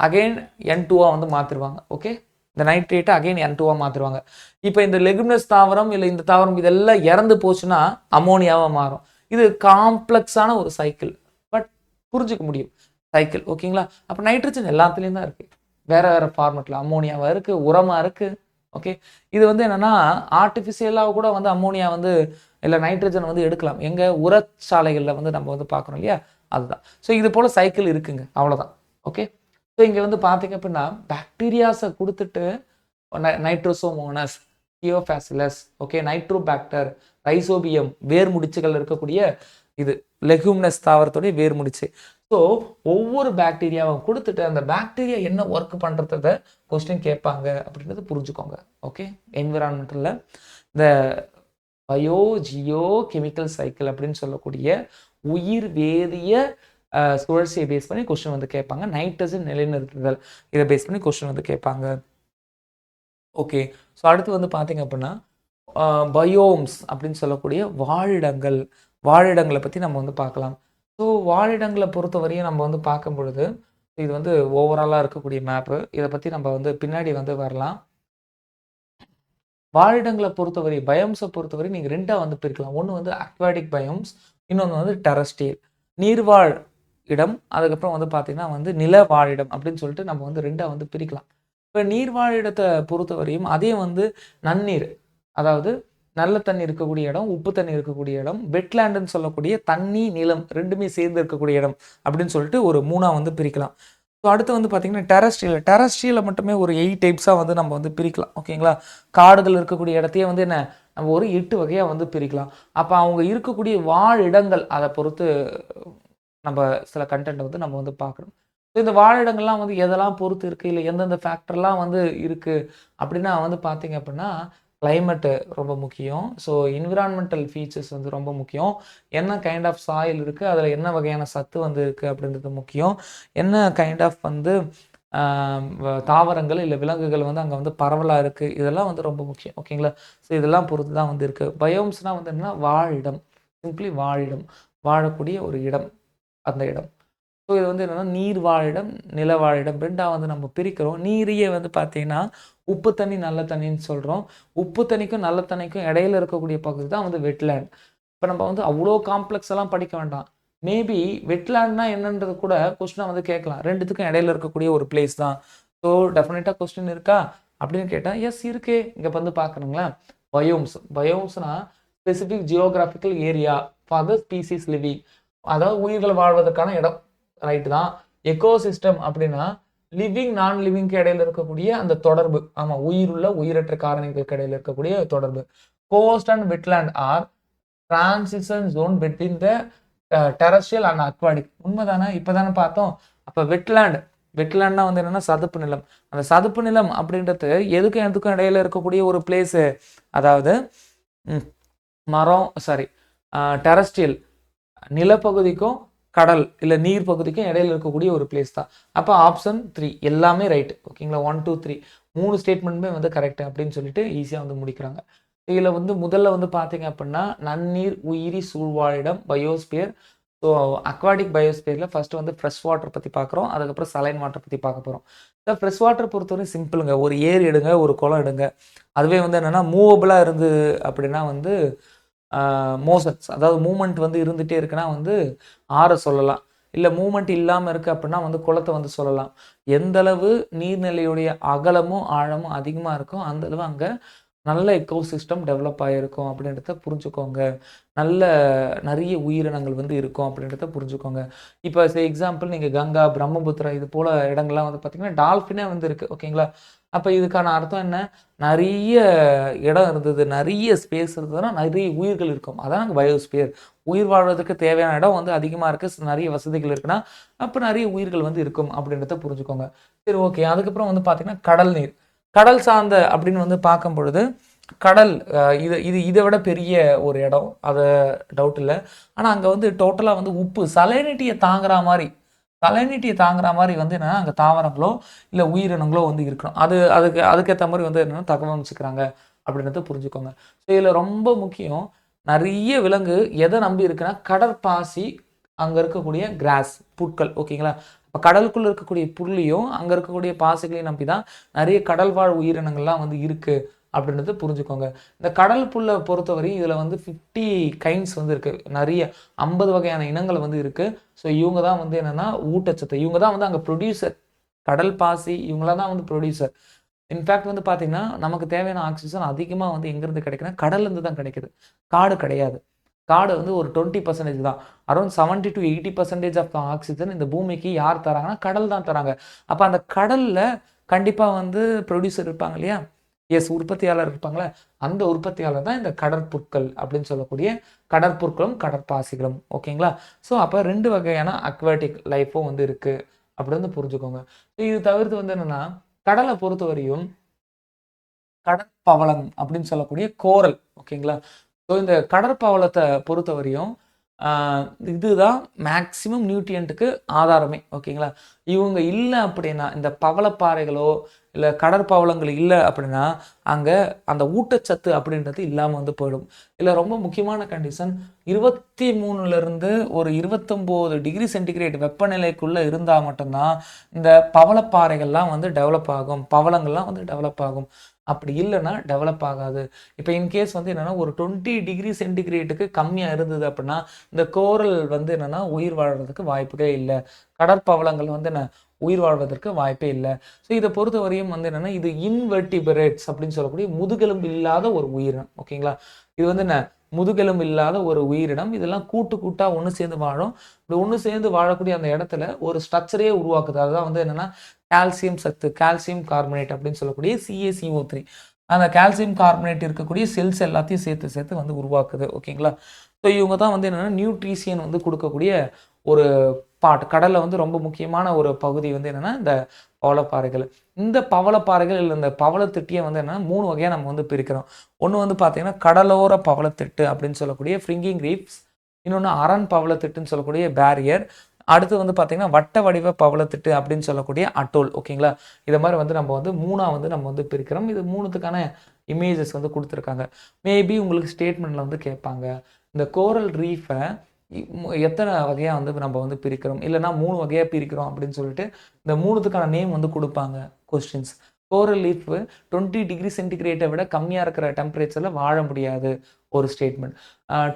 அகெயின் N2-ஆ வந்து மாற்றிடுவாங்க. ஓகே, இந்த நைட்ரேட்டை அகெயின் N2-ஆ மாற்றிடுவாங்க. இப்போ இந்த லெகுமினஸ் தாவரம் இல்லை இந்த தாவரம் இதெல்லாம் இறந்து போச்சுன்னா அமோனியாவாக மாறும். இது காம்ப்ளெக்ஸான ஒரு சைக்கிள், பட் புரிஞ்சுக்க முடியும் சைக்கிள். ஓகேங்களா? அப்போ நைட்ரஜன் எல்லாத்துலேயும் தான் இருக்குது, வேறு வேறு ஃபார்மெட்டில் அமோனியாவாக இருக்குது, உரமாக இருக்குது. ஓகே, இது வந்து என்னென்னா ஆர்டிஃபிஷியலாக கூட வந்து அமோனியா வந்து இல்லை நைட்ரஜன் வந்து எடுக்கலாம். எங்கள் உரச்சாலைகளில் வந்து நம்ம வந்து பார்க்குறோம் இல்லையா, அதுதான். ஸோ இது போல் சைக்கிள் இருக்குங்க, அவ்வளோதான். ஓகே, ஸோ இங்கே வந்து பார்த்தீங்க அப்படின்னா பாக்டீரியாஸை கொடுத்துட்டு நைட்ரோசோமோனஸ், தியோஃபாசிலஸ், ஓகே, நைட்ரோபாக்டர், ரைசோபியம் வேர் முடிச்சுகள் இருக்கக்கூடிய இது லெகுமினஸ் தாவரத்துடைய வேர் முடிச்சு. ஸோ ஒவ்வொரு பாக்டீரியாவும் கொடுத்துட்டு அந்த பாக்டீரியா என்ன ஒர்க் பண்ணுறத கொஸ்டின் கேட்பாங்க அப்படின்றத புரிஞ்சுக்கோங்க. ஓகே, என்விரான்மெண்டலில் இந்த பயோ ஜியோ கெமிக்கல் சைக்கிள் அப்படின்னு சொல்லக்கூடிய உயிர் வேதிய சுழற்சியை பேஸ் பண்ணி கொஸ்டின் வந்து கேட்பாங்க. நைட்ரஜன் நிலைநிறுத்துதல் இதை பேஸ் பண்ணி கொஸ்டின் வந்து கேட்பாங்க. ஓகே, ஸோ அடுத்து வந்து பார்த்தீங்க அப்படின்னா பயோம்ஸ் அப்படின்னு சொல்லக்கூடிய வாழிடங்களை பற்றி நம்ம வந்து பார்க்கலாம். ஸோ வாழிடங்களை பொறுத்தவரையும் நம்ம வந்து பார்க்கும் பொழுது இது வந்து ஓவராலாக இருக்கக்கூடிய மேப்பு. இதை பற்றி நம்ம வந்து பின்னாடி வந்து வரலாம். வாழிடங்களை பொறுத்தவரை பயோம்ஸை பொறுத்தவரை நீங்கள் ரெண்டாக வந்து பிரிக்கலாம். ஒன்று வந்து அக்வாட்டிக் பயோம்ஸ், இன்னொன்று வந்து டெரஸ்ட்ரியல் நீர்வாழ் இடம். அதுக்கப்புறம் வந்து பார்த்தீங்கன்னா வந்து நில வாழிடம் அப்படின்னு சொல்லிட்டு நம்ம வந்து ரெண்டாக வந்து பிரிக்கலாம். இப்போ நீர்வாழிடத்தை பொறுத்தவரையும் அதே வந்து நன்னீர், அதாவது நல்ல தண்ணி இருக்கக்கூடிய இடம், உப்பு தண்ணி இருக்கக்கூடிய இடம், வெட்லேண்டுன்னு சொல்லக்கூடிய தண்ணி நிலம் ரெண்டுமே சேர்ந்து இருக்கக்கூடிய இடம் அப்படின்னு சொல்லிட்டு ஒரு மூணாக வந்து பிரிக்கலாம். ஸோ அடுத்து வந்து பார்த்தீங்கன்னா டெரஸ்ட்ரியலை மட்டுமே ஒரு 8 டைப்ஸாக வந்து நம்ம வந்து பிரிக்கலாம். ஓகேங்களா, காடுகள் இருக்கக்கூடிய இடத்தையே வந்து என்ன நம்ம ஒரு 8 வகையாக வந்து பிரிக்கலாம். அப்போ அவங்க இருக்கக்கூடிய வாழிடங்கள் அதை பொறுத்து நம்ம சில கண்டென்ட் வந்து நம்ம வந்து பார்க்கணும். ஸோ இந்த வாழிடங்கள்லாம் வந்து எதெல்லாம் பொறுத்து இருக்குது, இல்லை எந்தெந்த ஃபேக்டர்லாம் வந்து இருக்குது அப்படின்னா வந்து பார்த்தீங்க அப்படின்னா கிளைமேட்டு ரொம்ப முக்கியம். ஸோ என்விரான்மெண்டல் ஃபீச்சர்ஸ் வந்து ரொம்ப முக்கியம். என்ன கைண்ட் ஆஃப் சாயில் இருக்குது, அதில் என்ன வகையான சத்து வந்து இருக்குது அப்படின்றது முக்கியம். என்ன கைண்ட் ஆஃப் வந்து தாவரங்கள் இல்லை விலங்குகள் வந்து அங்கே வந்து பரவலாக இருக்குது, இதெல்லாம் வந்து ரொம்ப முக்கியம். ஓகேங்களா, ஸோ இதெல்லாம் பொறுத்து தான் வந்து இருக்குது. பயோம்ஸ்னால் வந்து என்னன்னா வாழிடம், சிம்பிளி வாழிடம், வாழக்கூடிய ஒரு இடம், அந்த இடம். ஸோ இது வந்து என்னென்னா நீர் வாழிடம், நில வாழிடம் ரெண்டாக வந்து நம்ம பிரிக்கிறோம். நீரையே வந்து பார்த்தீங்கன்னா உப்பு தண்ணி நல்ல தண்ணின்னு சொல்கிறோம். உப்பு தண்ணிக்கும் நல்ல தண்ணிக்கும் இடையில இருக்கக்கூடிய பகுதி தான் வந்து வெட்லேண்ட். இப்போ நம்ம வந்து அவ்வளோ காம்ப்ளெக்ஸ் எல்லாம் படிக்க வேண்டாம். மேபி வெட்லேண்ட்னா என்னன்றது கூட கொஸ்டினாக வந்து கேட்கலாம். ரெண்டுத்துக்கும் இடையில இருக்கக்கூடிய ஒரு பிளேஸ் தான். ஸோ டெஃபினட்டாக கொஸ்டின் இருக்கா அப்படின்னு கேட்டால் எஸ் இருக்கே. இங்கே வந்து பார்க்கணுங்களேன், பயோம்ஸ்னா specific geographical area for the species living, அதாவது உயிர்கள் வாழ்வதற்கான இடம், ரைட்டு தான். எக்கோசிஸ்டம் அப்படின்னா லிவிங் நான் லிவிங்க்கு இடையில இருக்கக்கூடிய அந்த தொடர்பு. ஆமாம், உயிருள்ள உயிரற்ற காரணிகளுக்கு இடையில இருக்கக்கூடிய தொடர்பு. Coast and wetland are transition zone between the terrestrial and aquatic. உண்மைதானே, இப்போதானே பார்த்தோம். அப்போ வெட்லேண்ட்னா வந்து என்னன்னா சதுப்பு நிலம். அந்த சதுப்பு நிலம் அப்படின்றது எதுக்கும் இடையில இருக்கக்கூடிய ஒரு பிளேஸு, அதாவது டெரஸ்ட்ரியல் நிலப்பகுதிக்கும் கடல் இல்லை நீர் பகுதிக்கும் இடையில இருக்கக்கூடிய ஒரு பிளேஸ் தான். அப்போ ஆப்ஷன் 3 எல்லாமே ரைட்டு. ஓகேங்களா, 1 2 3 3 ஸ்டேட்மெண்ட்டுமே வந்து கரெக்டு அப்படின்னு சொல்லிட்டு ஈஸியாக வந்து முடிக்கிறாங்க. இதில் வந்து முதல்ல வந்து பார்த்தீங்க அப்படின்னா நன்னீர் உயிரி சூழ்வாழிடம் பயோஸ்பியர். ஸோ அக்வாட்டிக் பயோஸ்பியரில் ஃபர்ஸ்ட் வந்து ஃப்ரெஷ் வாட்டர் பற்றி பார்க்குறோம், அதுக்கப்புறம் சலைன் வாட்டர் பற்றி பார்க்க போகிறோம். ஸோ ஃப்ரெஷ் வாட்டர் பொறுத்தவரை சிம்பிளுங்க, ஒரு ஏரி எடுங்க, ஒரு குளம் எடுங்க. அதுவே வந்து என்னென்னா மூவபிளாக இருந்து அப்படின்னா வந்து மோஷன்ஸ், அதாவது மூமெண்ட் வந்து இருந்துகிட்டே இருக்குன்னா வந்து ஆறை சொல்லலாம். இல்லை மூமெண்ட் இல்லாமல் இருக்குது அப்படின்னா வந்து குளத்தை வந்து சொல்லலாம். எந்தளவு நீர்நிலையுடைய அகலமும் ஆழமும் அதிகமாக இருக்கும் அந்தளவு அங்கே நல்ல எக்கோசிஸ்டம் டெவலப் ஆகிருக்கும் அப்படின்றத புரிஞ்சுக்கோங்க. நிறைய உயிரினங்கள் வந்து இருக்கும் அப்படின்றத புரிஞ்சுக்கோங்க. இப்போ எக்ஸாம்பிள் நீங்கள் கங்கா, பிரம்மபுத்திரா இது போல் இடங்கள்லாம் வந்து பார்த்திங்கன்னா டால்ஃபினே வந்து இருக்குது. ஓகேங்களா, அப்போ இதுக்கான அர்த்தம் என்ன, நிறைய இடம் இருந்தது, நிறைய ஸ்பேஸ் இருந்ததுன்னா நிறைய உயிர்கள் இருக்கும். அதான் நாங்கள் பயோஸ்பியர். உயிர் வாழ்வதற்கு தேவையான இடம் வந்து அதிகமாக இருக்குது, நிறைய வசதிகள் இருக்குன்னா அப்போ நிறைய உயிர்கள் வந்து இருக்கும் அப்படின்றத புரிஞ்சுக்கோங்க. சரி, ஓகே. அதுக்கப்புறம் வந்து பார்த்திங்கன்னா கடல் நீர், கடல் சார்ந்த அப்படின்னு வந்து பார்க்கும் பொழுது கடல் இதை விட பெரிய ஒரு இடம், அது டவுட் இல்லை. ஆனால் அங்கே வந்து டோட்டலாக வந்து உப்பு சலைனிட்டியை தாங்குற மாதிரி வந்து என்னென்னா அங்கே தாவரங்களோ இல்லை உயிரினங்களோ வந்து இருக்கணும். அதுக்கேற்ற மாதிரி வந்து என்னென்னா தகவமைச்சுக்கிறாங்க அப்படின்றத புரிஞ்சுக்கோங்க. ஸோ இதில் ரொம்ப முக்கியம், நிறைய விலங்கு எதை நம்பி இருக்குன்னா கடற்பாசி, அங்கே இருக்கக்கூடிய கிராஸ் புற்கள். ஓகேங்களா, இப்போ கடலுக்குள்ளே இருக்கக்கூடிய புல்லையும் அங்கே இருக்கக்கூடிய பாசிகளையும் நம்பி தான் நிறைய கடல்வாழ் உயிரினங்கள்லாம் வந்து இருக்குது அப்படின்றது புரிஞ்சுக்கோங்க. இந்த கடல் புல்லை பொறுத்தவரையும் இதில் வந்து 50 கைண்ட்ஸ் வந்து இருக்குது, நிறைய 50 வகையான இனங்கள் வந்து இருக்குது. ஸோ இவங்க தான் வந்து என்னென்னா ஊட்டச்சத்து, இவங்க தான் வந்து அங்கே ப்ரொடியூசர். கடல் பாசி இவங்களாம் தான் வந்து ப்ரொடியூசர். இன்ஃபேக்ட் வந்து பார்த்தீங்கன்னா நமக்கு தேவையான ஆக்சிஜன் அதிகமாக வந்து எங்கேருந்து கிடைக்குன்னா கடல்லேருந்து தான் கிடைக்குது, காடு கிடையாது. காடு வந்து ஒரு 20% தான். அரௌண்ட் 70 to 80% ஆஃப் ஆக்சிஜன் இந்த பூமிக்கு யார் தராங்கன்னா கடல் தான் தராங்க. அப்போ அந்த கடலில் கண்டிப்பாக வந்து ப்ரொடியூசர் இருப்பாங்க இல்லையா, எஸ், உற்பத்தியாளர் இருப்பாங்களே, அந்த உற்பத்தியாளர் தான் இந்த கடற்புற்கள் அப்படின்னு சொல்லக்கூடிய கடற்புற்களும் கடற்பாசிகளும். ஓகேங்களா, ஸோ அப்போ 2 வகையான அக்வாட்டிக் லைஃப்பும் வந்து இருக்குது அப்படி வந்து புரிஞ்சுக்கோங்க. இது தவிர்த்து வந்து என்னென்னா கடலை பொறுத்த வரையும் கடற்பவளம் அப்படின்னு சொல்லக்கூடிய கோரல். ஓகேங்களா, ஸோ இந்த கடற்பவளத்தை பொறுத்தவரையும் இதுதான் மேக்சிமம் நியூட்ரியன்ட்டுக்கு ஆதாரமே. ஓகேங்களா? இவங்க இல்லை அப்படின்னா, இந்த பவளப்பாறைகளோ இல்லை கடற்பவளங்கள் இல்லை அப்படின்னா, அங்கே அந்த ஊட்டச்சத்து அப்படின்றது இல்லாமல் வந்து போயிடும். இல்லை ரொம்ப முக்கியமான கண்டிஷன் 23லேருந்து ஒரு 29 டிகிரி சென்டிகிரேட் வெப்பநிலைக்குள்ளே இருந்தால் மட்டும்தான் இந்த பவளப்பாறைகள்லாம் வந்து டெவலப் ஆகும், பவளங்கள்லாம் வந்து டெவலப் ஆகும். அப்படி இல்லைன்னா டெவலப் ஆகாது. இப்போ இன்கேஸ் வந்து என்னென்னா ஒரு 20 டிகிரி சென்டிகிரேட்டுக்கு கம்மியாக இருந்தது அப்படின்னா இந்த கோரல் வந்து என்னென்னா உயிர் வாழ்கிறதுக்கு வாய்ப்புகளே இல்லை. கடற்பவளங்கள் வந்து என்ன உயிர் வாழ்வதற்கு வாய்ப்பே இல்லை. ஸோ இதை பொறுத்தவரையும் வந்து என்னென்னா இது இன்வெர்டிபிரேட்ஸ் அப்படின்னு சொல்லக்கூடிய முதுகெலும்பு இல்லாத ஒரு உயிரினம். ஓகேங்களா? இது வந்து என்ன முதுகெலும்பு இல்லாத ஒரு உயிரினம். இதெல்லாம் கூட்டாக ஒன்று சேர்ந்து வாழும். இப்படி ஒன்று சேர்ந்து வாழக்கூடிய அந்த இடத்துல ஒரு ஸ்ட்ரக்சரே உருவாக்குது. அதுதான் வந்து என்னென்னா கால்சியம் சத்து, கால்சியம் கார்பனேட் அப்படின்னு சொல்லக்கூடிய CaCO3. அந்த கால்சியம் கார்பனேட் இருக்கக்கூடிய செல்ஸ் எல்லாத்தையும் சேர்த்து சேர்த்து வந்து உருவாக்குது. ஓகேங்களா? ஸோ இவங்க தான் வந்து என்னென்னா நியூட்ரிஷியன் வந்து கொடுக்கக்கூடிய ஒரு பார்ட். கடலில் வந்து ரொம்ப முக்கியமான ஒரு பகுதி வந்து என்னென்னா இந்த பவளப்பாறைகள். இந்த பவளப்பாறைகள் இல்லை இந்த பவளத்திட்டியை வந்து என்னென்னா 3 வகையாக நம்ம வந்து பிரிக்கிறோம். ஒன்று வந்து பார்த்தீங்கன்னா கடலோர பவளத்திட்டு அப்படின்னு சொல்லக்கூடிய ஃப்ரிங்கிங் ரீஃப்ஸ், இன்னொன்று அரண் பவளத்திட்டுன்னு சொல்லக்கூடிய பேரியர், அடுத்து வந்து பார்த்தீங்கன்னா வட்ட வடிவ பவளத்திட்டு அப்படின்னு சொல்லக்கூடிய அட்டோல். ஓகேங்களா? இதை மாதிரி வந்து நம்ம வந்து 3ஆக வந்து நம்ம வந்து பிரிக்கிறோம். இது 3த்துக்கான இமேஜஸ் வந்து கொடுத்துருக்காங்க. மேபி உங்களுக்கு ஸ்டேட்மெண்ட்டில் வந்து கேட்பாங்க, இந்த கோரல் ரீஃபை எத்தனை வகையாக வந்து நம்ம வந்து பிரிக்கிறோம், இல்லைனா 3 வகையாக பிரிக்கிறோம் அப்படின்னு சொல்லிட்டு இந்த 3த்துக்கான நேம் வந்து கொடுப்பாங்க கொஸ்டின்ஸ். கோரல் லீஃப் 20 டிகிரி சென்டிகிரேட்டை விட கம்மியாக இருக்கிற டெம்பரேச்சரில் வாழ முடியாது ஒரு ஸ்டேட்மெண்ட்.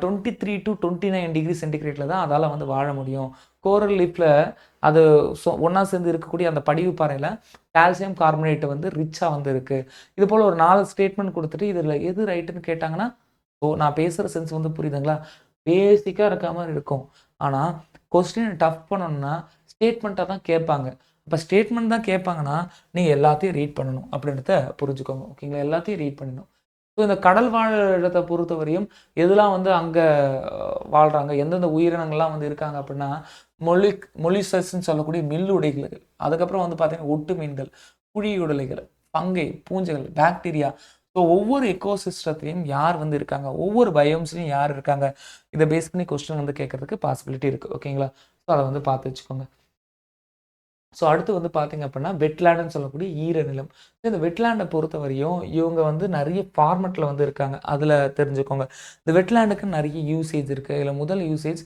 23 to 29 டிகிரி சென்டிகிரேட்டில் தான் அதால் வந்து வாழ முடியும். கோரல் லீஃபில் அது ஒன்றா சேர்ந்து இருக்கக்கூடிய அந்த படிவு பாறையில் கால்சியம் கார்பனேட் வந்து ரிச்சாக வந்து இருக்குது. இது போல் ஒரு 4 ஸ்டேட்மெண்ட் கொடுத்துட்டு இதில் எது ரைட்டுன்னு கேட்டாங்கன்னா, நான் பேசுகிற சென்ஸ் வந்து புரியுதுங்களா? பேசிக்காக இருக்க மாதிரி இருக்கும். ஆனால் கொஸ்டின் டஃப் பண்ணணும்னா ஸ்டேட்மெண்ட்டாக தான் கேட்பாங்க. இப்போ ஸ்டேட்மெண்ட் தான் கேட்பாங்கன்னா நீங்கள் எல்லாத்தையும் ரீட் பண்ணணும் அப்படின்றத புரிஞ்சுக்கோங்க. ஓகேங்களா? எல்லாத்தையும் ரீட் பண்ணணும். ஸோ இந்த கடல் வாழ் இடத்தை பொறுத்தவரையும் எதெல்லாம் வந்து அங்கே வாழ்கிறாங்க, எந்தெந்த உயிரினங்கள்லாம் வந்து இருக்காங்க அப்படின்னா மொலிசஸ்ன்னு சொல்லக்கூடிய மில்லுடைகள், அதுக்கப்புறம் வந்து பார்த்தீங்கன்னா ஒட்டு மீன்கள், குழியுடலைகள், பங்கை, பூஞ்சைகள், பாக்டீரியா. ஸோ ஒவ்வொரு எக்கோசிஸ்டத்துலையும் யார் வந்து இருக்காங்க, ஒவ்வொரு பயோம்ஸ்லையும் யார் இருக்காங்க, இதை பேஸ் பண்ணி கொஸ்டின் வந்து கேட்கறதுக்கு பாசிபிலிட்டி இருக்குது. ஓகேங்களா? ஸோ அதை வந்து பார்த்து வச்சுக்கோங்க. ஸோ அடுத்து வந்து பார்த்தீங்க அப்படின்னா வெட்லேண்டுன்னு சொல்லக்கூடிய ஈரநிலம். இந்த வெட்லேண்டை பொறுத்தவரையும் இவங்க வந்து நிறைய ஃபார்மெட்டில் வந்து இருக்காங்க. அதில் தெரிஞ்சுக்கோங்க. இந்த வெட்லேண்டுக்கு நிறைய யூசேஜ் இருக்குது. இதில் முதல் யூசேஜ்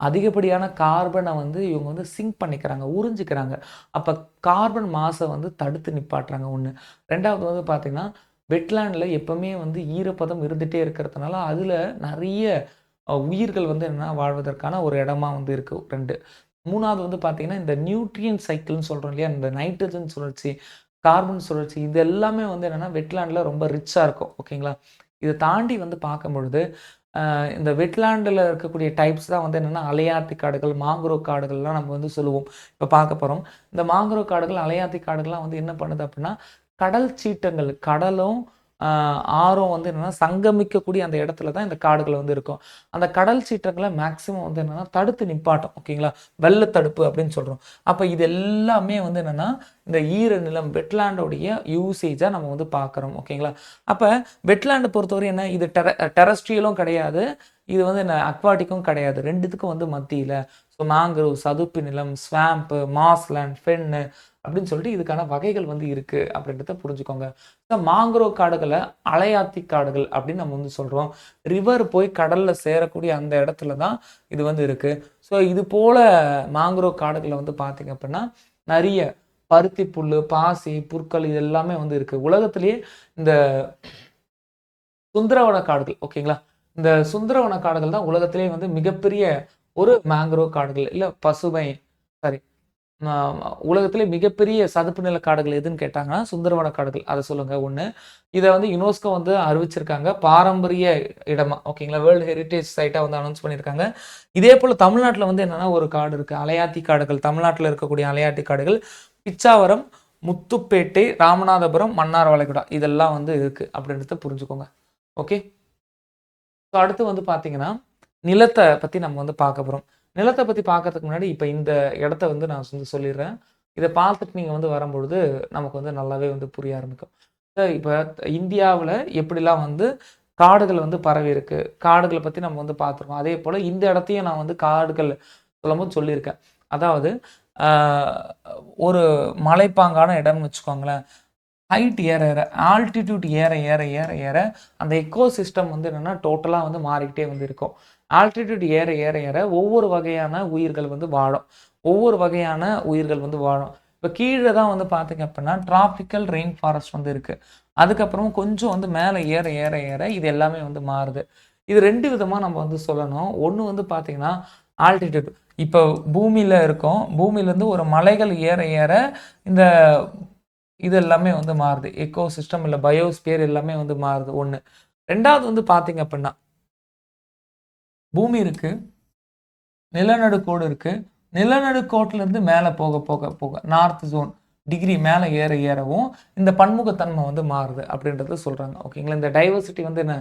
அதிகப்படியான கார்பனை வந்து இவங்க வந்து சிங்க் பண்ணிக்கிறாங்க, உறிஞ்சிக்கிறாங்க. அப்போ கார்பன் மாசை வந்து தடுத்து நிப்பாட்டுறாங்க ஒன்று. ரெண்டாவது வந்து பார்த்திங்கன்னா வெட்லேண்டில் எப்போவுமே வந்து ஈரப்பதம் இருந்துகிட்டே இருக்கிறதுனால அதில் நிறைய உயிர்கள் வந்து என்ன வாழ்வதற்கான ஒரு இடமா வந்து இருக்குது. 2. 3வது வந்து பார்த்தீங்கன்னா இந்த நியூட்ரியன் சைக்கிள்னு சொல்கிறோம் இல்லையா, இந்த நைட்ரஜன் சுழற்சி, கார்பன் சுழற்சி, இது எல்லாமே வந்து என்னென்னா வெட்லேண்டில் ரொம்ப ரிச்சாக இருக்கும். ஓகேங்களா? இதை தாண்டி வந்து பார்க்கும்பொழுது இந்த வெட்லேண்டில் இருக்கக்கூடிய டைப்ஸ் தான் வந்து என்னென்னா அலையாத்தி காடுகள், மாங்குரோவ் காடுகள்லாம் நம்ம வந்து சொல்லுவோம். இப்போ பார்க்க போகிறோம். இந்த மாங்குரோவ் காடுகள், அலையாத்தி காடுகள்லாம் வந்து என்ன பண்ணுது அப்படின்னா கடல் சீட்டங்கள், கடலும் ஆறும் வந்து என்னென்னா சங்கமிக்கக்கூடிய அந்த இடத்துல தான் இந்த காடுகள் வந்து இருக்கும். அந்த கடல் சீற்றங்களை மேக்சிமம் வந்து என்னென்னா தடுத்து நிப்பாட்டும். ஓகேங்களா? வெள்ளத்தடுப்பு அப்படின்னு சொல்கிறோம். அப்போ இது எல்லாமே வந்து என்னென்னா இந்த ஈரநிலம் வெட்லேண்டோடைய யூசேஜாக நம்ம வந்து பார்க்குறோம். ஓகேங்களா? அப்போ வெட்லேண்டை பொறுத்தவரை என்ன, இது டெரஸ்ட்ரியலும் கிடையாது, இது வந்து என்ன அக்வாட்டிக்கும் கிடையாது. 2த்துக்கும் வந்து மத்தியில். ஸோ மேங்க்ரோவ், சதுப்பு நிலம், ஸ்வாம்ப்பு, மாஸ்லேண்ட், ஃபென்னு அப்படின்னு சொல்லிட்டு இதுக்கான வகைகள் வந்து இருக்குது அப்படின்றத புரிஞ்சுக்கோங்க. இந்த மாங்குரோவ் காடுகளை அலையாத்தி காடுகள் அப்படின்னு நம்ம வந்து சொல்கிறோம். ரிவர் போய் கடலில் சேரக்கூடிய அந்த இடத்துல தான் இது வந்து இருக்குது. ஸோ இது போல் மாங்குரோவ் காடுகளில் வந்து பார்த்திங்க அப்படின்னா நிறைய பருத்தி புல், பாசி, புற்கள் இது எல்லாமே வந்து இருக்குது. உலகத்திலேயே இந்த சுந்தரவன காடுகள், ஓகேங்களா, இந்த சுந்தரவன காடுகள் தான் உலகத்திலேயே வந்து மிகப்பெரிய ஒரு மேங்க்ரோவ் காடுகள் இல்லை பசுமை சாரி உலகத்திலே மிகப்பெரிய சதுப்பு நில காடுகள் எதுன்னு கேட்டாங்கன்னா சுந்தரவன காடுகள். அதை சொல்லுங்கள். ஒன்று, இதை வந்து யுனெஸ்கோ வந்து அறிவிச்சிருக்காங்க பாரம்பரிய இடமா. ஓகேங்களா? வேர்ல்டு ஹெரிட்டேஜ் சைட்டாக வந்து அனௌன்ஸ் பண்ணியிருக்காங்க. இதே போல் தமிழ்நாட்டில் வந்து என்னென்னா ஒரு காடு இருக்குது, அலையாத்தி காடுகள். தமிழ்நாட்டில் இருக்கக்கூடிய அலையாத்தி காடுகள் பிச்சாவரம், முத்துப்பேட்டை, ராமநாதபுரம், மன்னார் வளைகுடா இதெல்லாம் வந்து இருக்குது அப்படின்றத புரிஞ்சுக்கோங்க. ஓகே. ஸோ அடுத்து வந்து பார்த்தீங்கன்னா நிலத்தை பற்றி நம்ம வந்து பார்க்க போகிறோம். நிலத்தை பற்றி பார்க்கறதுக்கு முன்னாடி இப்போ இந்த இடத்த வந்து நான் வந்து சொல்லிடுறேன். இதை பார்த்துட்டு நீங்கள் வந்து வரும்பொழுது நமக்கு வந்து நல்லாவே வந்து புரிய ஆரம்பிக்கும். இப்போ இந்தியாவில் எப்படிலாம் வந்து காடுகள் வந்து பரவி இருக்கு. காடுகளை பத்தி நம்ம வந்து பார்த்துருக்கோம். அதே போல இந்த இடத்தையும் நான் வந்து காடுகள் சொல்லும்போது சொல்லியிருக்கேன். அதாவது ஆ ஒரு மலைப்பாங்கான இடம்னு வச்சுக்கோங்களேன். ஹைட் ஏற ஏற, ஆல்டிட்யூட் ஏற ஏற ஏற ஏற அந்த எக்கோசிஸ்டம் வந்து என்னன்னா டோட்டலா வந்து மாறிக்கிட்டே வந்து இருக்கும். ஆல்டிட்யூட் ஏற ஏற ஏற ஒவ்வொரு வகையான உயிர்கள் வந்து வாழும். ஒவ்வொரு வகையான உயிர்கள் வந்து வாழும். இப்ப கீழ தான் வந்து பார்த்தீங்க அப்படின்னா, டிராபிக்கல் ரெயின் ஃபாரஸ்ட் வந்து இருக்கு. அதுக்கப்புறம் கொஞ்சம் வந்து மேல ஏற ஏற ஏற இது எல்லாமே வந்து மாறுது. இது 2 விதமா நம்ம வந்து சொல்லணும். ஒண்ணு வந்து பார்த்தீங்கன்னா, ஆல்டிட்யூட். இப்போ பூமியில இருக்கோம். பூமியிலேருந்து ஒரு மலைகள் ஏற ஏற இந்த இது எல்லாமே வந்து மாறுது. எக்கோ சிஸ்டம் இல்ல பயோஸ்பியர் எல்லாமே வந்து மாறுது 1. 2வது வந்து பார்த்தீங்க அப்படின்னா, பூமி இருக்கு. நிலநடுக்கோடு இருக்கு. நிலநடுக்கோட்டிலிருந்து மேல போக போக போக நார்த் ஜோன் டிகிரி மேல ஏற ஏறவும் இந்த பன்முகத்தன்மை வந்து மாறுது அப்படின்றத சொல்றாங்க. ஓகேங்களா? இந்த டைவர்சிட்டி வந்து என்ன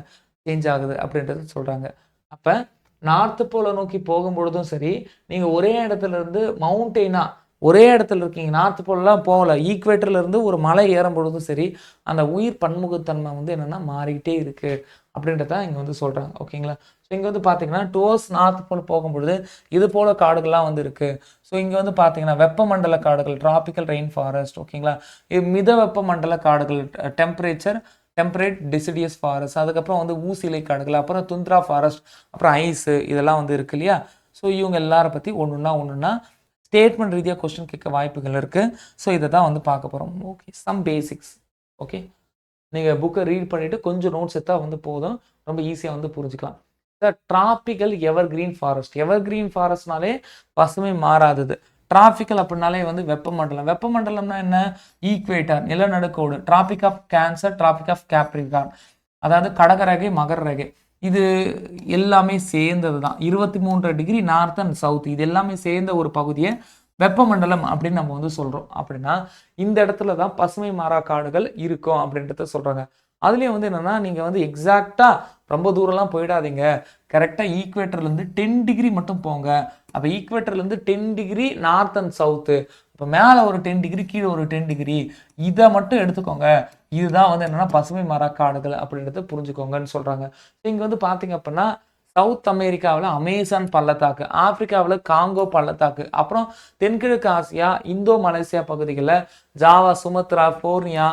சேஞ்ச் ஆகுது அப்படின்றத சொல்றாங்க. அப்ப நார்த் போல நோக்கி போகும்பொழுதும் சரி, நீங்க ஒரே இடத்துல இருந்து மவுண்டெய்னா ஒரே இடத்துல இருக்கீங்க. நார்த் போலலாம் போகல. ஈக்வேட்டர்ல இருந்து ஒரு மலை ஏறும் பொழுதும் சரி, அந்த உயிர் பன்முகத்தன்மை வந்து என்னன்னா மாறிக்கிட்டே இருக்கு அப்படின்றத இங்க வந்து சொல்றாங்க. ஓகேங்களா? ஸோ இங்க வந்து பார்த்தீங்கன்னா, டுவர்ட்ஸ் நார்த் போல் போகும்பொழுது இது போல காடுகள்லாம் வந்து இருக்கு. ஸோ இங்க வந்து பார்த்தீங்கன்னா, வெப்பமண்டல காடுகள் டிராபிக்கல் ரெயின் ஃபாரஸ்ட் ஓகேங்களா? இது மித வெப்பமண்டல காடுகள் டெம்பரேட் டெசிடியஸ் ஃபாரஸ்ட் அதுக்கப்புறம் வந்து ஊசிலை காடுகள், அப்புறம் துந்த்ரா ஃபாரஸ்ட், அப்புறம் ஐஸு இதெல்லாம் வந்து இருக்கு இல்லையா? ஸோ இவங்க எல்லார பத்தி ஒண்ணுன்னா ஸ்டேட்மெண்ட் ரீதியா கொஸ்டின் கேட்க வாய்ப்புகள் இருக்கு. ஸோ இத தான் வந்து பார்க்க போறோம். ஓகே. Some basics. ஓகே. நீங்க புக்க ரீட் பண்ணிட்டு கொஞ்சம் நோட்ஸ் எடுத்தா வந்து போதும். ரொம்ப ஈஸியா வந்து புரிஞ்சுக்கலாம். Tropical evergreen forest. எவர்கிரீன் ஃபாரஸ்ட்னாலே பசுமை மாறாதது. டிராபிக்கல் அப்படின்னாலே வந்து வெப்பமண்டலம். வெப்பமண்டலம்னா என்ன? ஈக்வேட்டர் நிலநடுக்கோடு. Tropic of cancer, tropic of Capricorn. அதாவது கடகரேகை, மகர ரேகை. இது எல்லாமே சேர்ந்தது தான். 23 டிகிரி நார்த் அண்ட் சவுத் இது எல்லாமே சேர்ந்த ஒரு பகுதியை வெப்பமண்டலம் அப்படின்னு நம்ம வந்து சொல்றோம். அப்படின்னா இந்த இடத்துல தான் பசுமை மாறா காடுகள் இருக்கும் அப்படின்றத சொல்றாங்க. அதுலயும் வந்து என்னன்னா நீங்க வந்து எக்ஸாக்டா ரொம்ப தூரம்லாம் போயிடாதீங்க. கரெக்டா ஈக்வேட்டர்ல இருந்து 10 டிகிரி மட்டும் போங்க. அப்ப ஈக்வேட்டர்ல இருந்து 10 டிகிரி நார்த் அண்ட் சவுத். இப்ப மேல ஒரு 10 டிகிரி கீழே ஒரு 10 டிகிரி இதை மட்டும் எடுத்துக்கோங்க. இதுதான் வந்து என்னன்னா பசுமை மர காடுகள் அப்படின்றத புரிஞ்சுக்கோங்கன்னு சொல்றாங்க. இங்க வந்து பாத்தீங்க அப்படின்னா சவுத் அமெரிக்காவில் அமேசான் பள்ளத்தாக்கு, ஆப்பிரிக்காவில் காங்கோ பள்ளத்தாக்கு, அப்புறம் தென்கிழக்கு ஆசியா, இந்தோ மலேசியா பகுதிகளில் ஜாவா, சுமத்ரா, போர்னியா,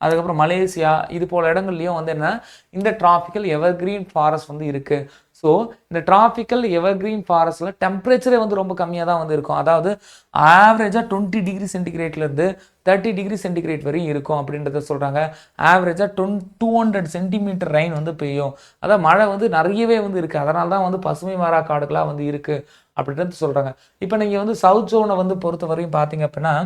அதுக்கப்புறம் மலேசியா இது போல இடங்கள்லையும் வந்து என்ன இந்த டிராபிக்கல் எவர்கிரீன் ஃபாரஸ்ட் வந்து இருக்கு. ஸோ இந்த டிராபிக்கல் எவர்கிரீன் ஃபாரஸ்ட்ல டெம்பரேச்சரே வந்து ரொம்ப கம்மியாக தான் வந்து இருக்கும். அதாவது ஆவரேஜாக 20 டிகிரி சென்டிகிரேட்லேருந்து 30 டிகிரி சென்டிகிரேட் வரையும் இருக்கும் அப்படின்றத சொல்கிறாங்க. ஆவரேஜாக 200 சென்டிமீட்டர் ரெயின் வந்து பெய்யும். அதாவது மழை வந்து நிறையவே வந்து இருக்குது. அதனால தான் வந்து பசுமை மாறா காடுகளாக வந்து இருக்குது அப்படின்றது சொல்கிறாங்க. இப்போ நீங்கள் வந்து சவுத் ஜோனை வந்து பொறுத்த வரையும் பார்த்தீங்க அப்படின்னா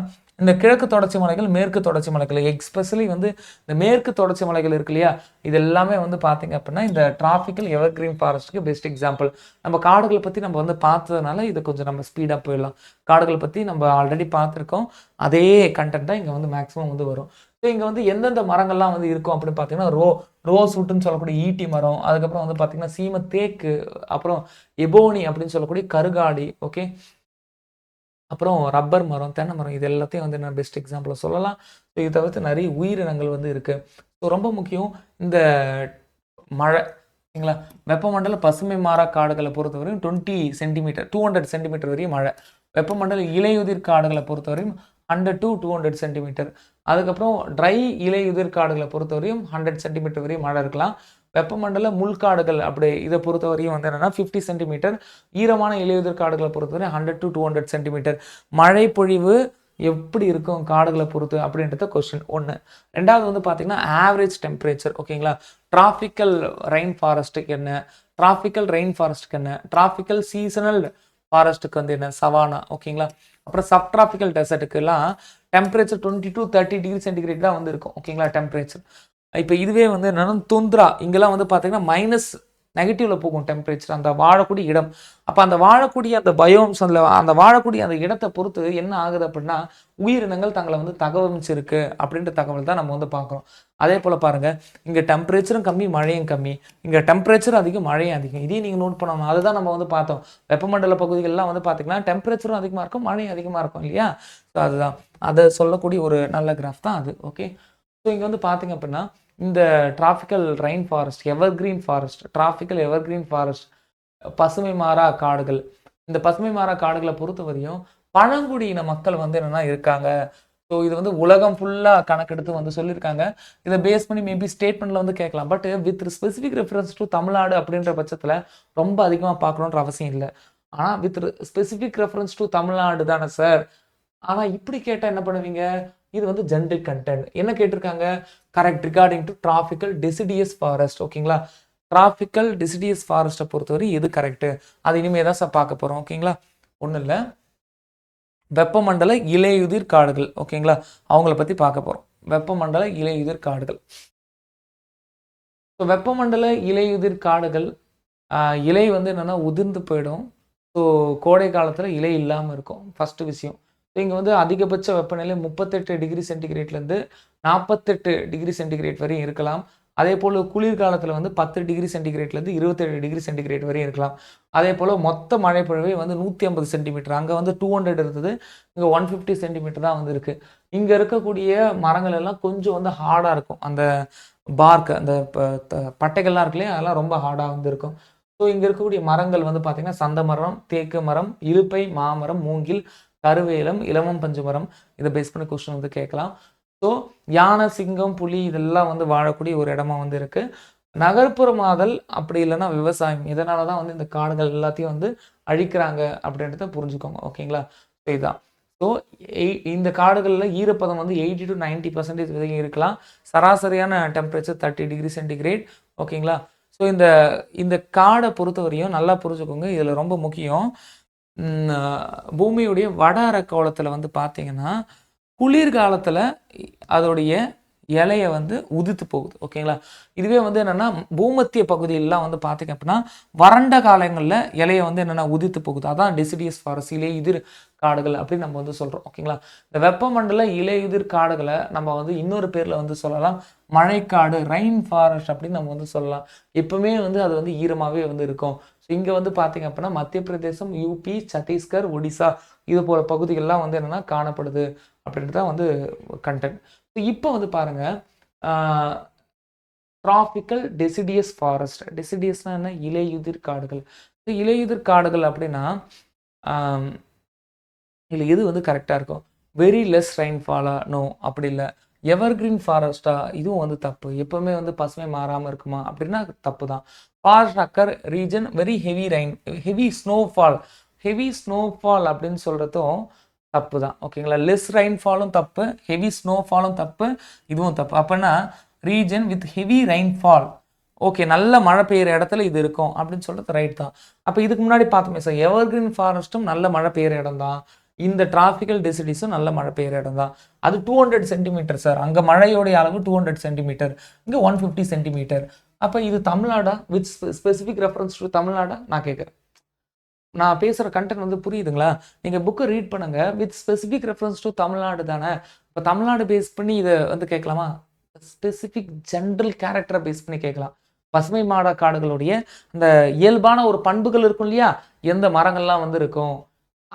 இந்த கிழக்கு தொடர்ச்சி மலைகள், மேற்கு தொடர்ச்சி மலைகள், எக்ஸ்பெஷலி வந்து இந்த மேற்கு தொடர்ச்சி மலைகள் இருக்கு இல்லையா, இது எல்லாமே வந்து பார்த்தீங்க அப்படின்னா இந்த டிராபிக்கல் எவர்கிரீன் ஃபாரஸ்ட்டுக்கு பெஸ்ட் எக்ஸாம்பிள். நம்ம காடுகளை பற்றி நம்ம வந்து பார்த்ததுனால இதை கொஞ்சம் நம்ம ஸ்பீடாக போயிடலாம். காடுகளை பற்றி நம்ம ஆல்ரெடி பார்த்துருக்கோம். அதே கண்டென்ட் தான் இங்கே வந்து மேக்ஸிமம் வந்து வரும். ஸோ இங்கே வந்து எந்தெந்த மரங்கள்லாம் வந்து இருக்கும் அப்படின்னு பார்த்தீங்கன்னா ரோஸ் வுட்டுன்னு சொல்லக்கூடிய ஈட்டி மரம், அதுக்கப்புறம் வந்து பார்த்தீங்கன்னா சீம தேக்கு, அப்புறம் எபோனி அப்படின்னு சொல்லக்கூடிய கருகாடி, ஓகே, அப்புறம் ரப்பர் மரம், தென்னை மரம் இது எல்லாத்தையும் வந்து நான் பெஸ்ட் எக்ஸாம்பிளாக சொல்லலாம். ஸோ இதை தவிர்த்து நிறைய உயிரினங்கள் வந்து இருக்குது. ஸோ ரொம்ப முக்கியம் இந்த மழை சரிங்களா? வெப்பமண்டல பசுமை மாறா காடுகளை பொறுத்தவரையும் 20 சென்டிமீட்டர் 200 சென்டிமீட்டர் வரையும் மழை. வெப்பமண்டல இலையுதிர் காடுகளை பொறுத்தவரையும் 100 to 200 சென்டிமீட்டர். அதுக்கப்புறம் ட்ரை இலையுதிர் காடுகளை பொறுத்தவரையும் 100 சென்டிமீட்டர் வரையும் மழை இருக்கலாம். வெப்பமண்டல முள்காடுகள் அப்படி இதை பொறுத்தவரையும் வந்து என்னன்னா 50 சென்டிமீட்டர். ஈரமான இலையுதிர் காடுகளை பொறுத்தவரை 100 to 200 சென்டிமீட்டர். மழை பொழிவு எப்படி இருக்கும் காடுகளை பொறுத்து அப்படின்றத கொஸ்டின் 1. 2வது வந்து பார்த்தீங்கன்னா ஆவரேஜ் டெம்பரேச்சர் ஓகேங்களா? டிராபிக்கல் ரெயின் ஃபாரஸ்ட்டுக்கு என்ன, டிராபிக்கல் ரெயின் ஃபாரஸ்ட்டுக்கு என்ன, டிராபிக்கல் சீசனல் ஃபாரஸ்ட்டுக்கு வந்து என்ன, சவானா ஓகேங்களா? அப்புறம் சப்டிராபிக்கல் டெசர்ட்டுக்கெல்லாம் டெம்பரேச்சர் 20 to 30 டிகிரி சென்டிகிரேட் தான் வந்து இருக்கும் ஓகேங்களா டெம்பரேச்சர். இப்போ இதுவே வந்து என்னன்னா துந்த்ரா இங்கெல்லாம் வந்து பார்த்தீங்கன்னா மைனஸ் நெகட்டிவ்ல போகும் டெம்பரேச்சர் அந்த வாழக்கூடிய இடம். அப்போ அந்த வாழக்கூடிய அந்த பயோம்ஸ் அந்த வாழக்கூடிய அந்த இடத்தை பொறுத்து என்ன ஆகுது அப்படின்னா உயிரினங்கள் தங்களை வந்து தகவமைச்சிருக்கு அப்படின்ற தகவல் தான் நம்ம வந்து பார்க்குறோம். அதே போல் பாருங்க இங்கே டெம்பரேச்சரும் கம்மி மழையும் கம்மி, இங்கே டெம்பரேச்சர் அதிகம் மழையும் அதிகம். இதையும் நீங்கள் நோட் பண்ணணும். அதுதான் நம்ம வந்து பார்த்தோம். வெப்பமண்டல பகுதிகளெலாம் வந்து பார்த்தீங்கன்னா டெம்பரேச்சரும் அதிகமாக இருக்கும் மழையும் அதிகமாக இருக்கும் இல்லையா? ஸோ அதுதான் அதை சொல்லக்கூடிய ஒரு நல்ல கிராஃப் தான் அது. ஓகே. ஸோ இங்கே வந்து பார்த்தீங்க அப்படின்னா இந்த tropical rain forest, evergreen forest, tropical evergreen forest, பசுமை மாறா காடுகள். இந்த பசுமை மாறா காடுகளை பொறுத்தவரையும் பழங்குடியின மக்கள் வந்து என்னன்னா இருக்காங்க. ஸோ இது வந்து உலகம் ஃபுல்லாக கணக்கெடுத்து வந்து சொல்லியிருக்காங்க. இதை பேஸ் பண்ணி மேபி ஸ்டேட்மெண்ட்ல வந்து கேட்கலாம். But with specific reference to Tamil Nadu அப்படின்ற பட்சத்தில் ரொம்ப அதிகமாக பார்க்கணுன்ற அவசியம் இல்லை. ஆனால் with specific reference to Tamil Nadu தானே சார். ஆனால் இப்படி கேட்டால் என்ன பண்ணுவீங்க? இது வந்து ஜென்ரிக் கண்டென்ட். என்ன கேட்டிருக்காங்க? Correct regarding to tropical deciduous forest. ஓகேங்களா, டிராபிக்கல் டெசிடியஸ் ஃபாரஸ்ட்டை பொறுத்தவரை எது கரெக்டு அது இனிமே தான் சார் பார்க்க போகிறோம். ஓகேங்களா, ஒன்றும் இல்லை. வெப்பமண்டல இலையுதிர் காடுகள். ஓகேங்களா, அவங்கள பற்றி பார்க்க போகிறோம். வெப்பமண்டல இலையுதிர் காடுகள். ஸோ வெப்பமண்டல இலையுதிர் காடுகள் இலை வந்து என்னென்னா உதிர்ந்து போயிடும். ஸோ கோடை காலத்தில் இலை இல்லாமல் இருக்கும் ஃபஸ்ட்டு விஷயம். ஸோ இங்கே வந்து அதிகபட்ச வெப்பநிலை 38 டிகிரி சென்டிகிரேட்லேருந்து 48 டிகிரி சென்டிகிரேட் வரையும் இருக்கலாம். அதே போல் குளிர்காலத்தில் வந்து 10 டிகிரி சென்டிகிரேட்லேருந்து 27 டிகிரி சென்டிகிரேட் வரையும் இருக்கலாம். அதே போல் மொத்த மழைப்பொழிவை வந்து 150 சென்டிமீட்டர். அங்கே வந்து 200 இருந்தது, இங்கே 150 சென்டிமீட்டர் தான் வந்து இருக்குது. இங்கே இருக்கக்கூடிய மரங்கள் எல்லாம் கொஞ்சம் வந்து ஹார்டாக இருக்கும். அந்த பார்க், அந்த பட்டைகள்லாம் இருக்கு இல்லையா, அதெல்லாம் ரொம்ப ஹார்டாக வந்து இருக்கும். ஸோ இங்கே இருக்கக்கூடிய மரங்கள் வந்து பார்த்திங்கன்னா சந்த மரம், தேக்கு மரம், இலுப்பை, மாமரம், மூங்கில், கருவேலம், இலவம் பஞ்சு மரம். இதை பேஸ் பண்ணி கொஸ்டின் வந்து கேட்கலாம். ஸோ யானை, சிங்கம், புலி இதெல்லாம் வந்து வாழக்கூடிய ஒரு இடமா வந்து இருக்கு. நகர்ப்புறமாதல் அப்படி இல்லைன்னா விவசாயம், இதனால தான் வந்து இந்த காடுகள் எல்லாத்தையும் வந்து அழிக்கிறாங்க அப்படின்றத புரிஞ்சுக்கோங்க. ஓகேங்களா, ஸோ இதுதான். ஸோ இந்த காடுகளில் ஈரப்பதம் வந்து 80 to 90% வரைக்கும் இருக்கலாம். சராசரியான டெம்பரேச்சர் 30 டிகிரி சென்டிகிரேட். ஓகேங்களா, ஸோ இந்த காடை பொறுத்தவரையும் நல்லா புரிஞ்சுக்கோங்க. இதில் ரொம்ப முக்கியம், பூமியுடைய வட அரைக்கோளத்தில் வந்து பார்த்தீங்கன்னா குளிர்காலத்தில் அதோடைய இலையை வந்து உதிர்த்து போகுது. ஓகேங்களா, இதுவே வந்து என்னென்னா பூமத்திய பகுதியிலலாம் வந்து பார்த்திங்க அப்படின்னா வறண்ட காலங்களில் இலையை வந்து என்னென்னா உதிர்த்து போகுது. அதான் டெசிடியஸ் ஃபாரஸ்ட், இலையுதிர் காடுகள் அப்படின்னு நம்ம வந்து சொல்கிறோம். ஓகேங்களா, இந்த வெப்பமண்டல இலையுதிர் காடுகளை நம்ம வந்து இன்னொரு பேரில் வந்து சொல்லலாம் மழைக்காடு, ரெயின் ஃபாரஸ்ட் அப்படின்னு நம்ம வந்து சொல்லலாம். எப்பவுமே வந்து அது வந்து ஈரமாகவே வந்து இருக்கும். ஸோ இங்கே வந்து பார்த்திங்க அப்படின்னா மத்திய பிரதேசம், யூபி, சத்தீஸ்கர், ஒடிசா இது போல பகுதிகள்லாம் வந்து என்னென்னா காணப்படுது அப்படின்றது தான் வந்து கண்டென்ட். ஸோ இப்போ வந்து பாருங்கள், டிராபிக்கல் டெசிடியஸ் ஃபாரஸ்ட். டெசிடியஸ்னா என்ன? இலையுதிர் காடுகள். ஸோ இலையுதிர் காடுகள் அப்படின்னா இதில் எது வந்து கரெக்டாக இருக்கும்? Very less ரெயின்ஃபாலா? நோ, அப்படி இல்லை. எவர்கிரீன் ஃபாரஸ்டா? இதுவும் வந்து தப்பு. எப்போவுமே வந்து பசுமை மாறாமல் இருக்குமா அப்படின்னா தப்பு தான். Forest occur region very heavy rain, heavy snowfall. Heavy snowfall அப்படின்னு சொல்கிறதும் தப்பு தான். ஓகேங்களா, லெஸ் ரெயின்ஃபாலும் தப்பு, ஹெவி ஸ்னோஃபாலும் தப்பு, இதுவும் தப்பு. அப்படின்னா region with heavy rainfall, okay, நல்ல மழை பெய்கிற இடத்துல இது இருக்கும் அப்படின்னு சொல்கிறது ரைட் தான். அப்போ இதுக்கு முன்னாடி பார்த்தோமே சார், எவர்கிரீன் ஃபாரஸ்ட்டும் நல்ல மழை பெய்கிற இடம் தான், இந்த டிராபிக்கல் டெசிடிஸும் நல்ல மழை பெய்கிற இடம் தான். அது 200 சென்டிமீட்டர் சார், அங்கே மழையோடைய அளவு 200 சென்டிமீட்டர், இங்கே 150 சென்டிமீட்டர். அப்போ இது தமிழ்நாடா? வித் ஸ்பெசிஃபிக் ரெஃபரன்ஸ் டு தமிழ்நாடா நான் கேட்குறேன். நான் பேசுகிற கண்டென்ட் வந்து புரியுதுங்களா? நீங்கள் புக்கை ரீட் பண்ணுங்கள், with specific reference to Tamil Nadu தானே. இப்போ தமிழ்நாடு பேஸ் பண்ணி இதை வந்து கேட்கலாமா? ஸ்பெசிஃபிக் ஜென்ரல் கேரக்டரை பேஸ் பண்ணி கேட்கலாம். பசுமை மாடா காடுகளுடைய அந்த இயல்பான ஒரு பண்புகள் இருக்கும் இல்லையா, எந்த மரங்கள்லாம் வந்து இருக்கும்,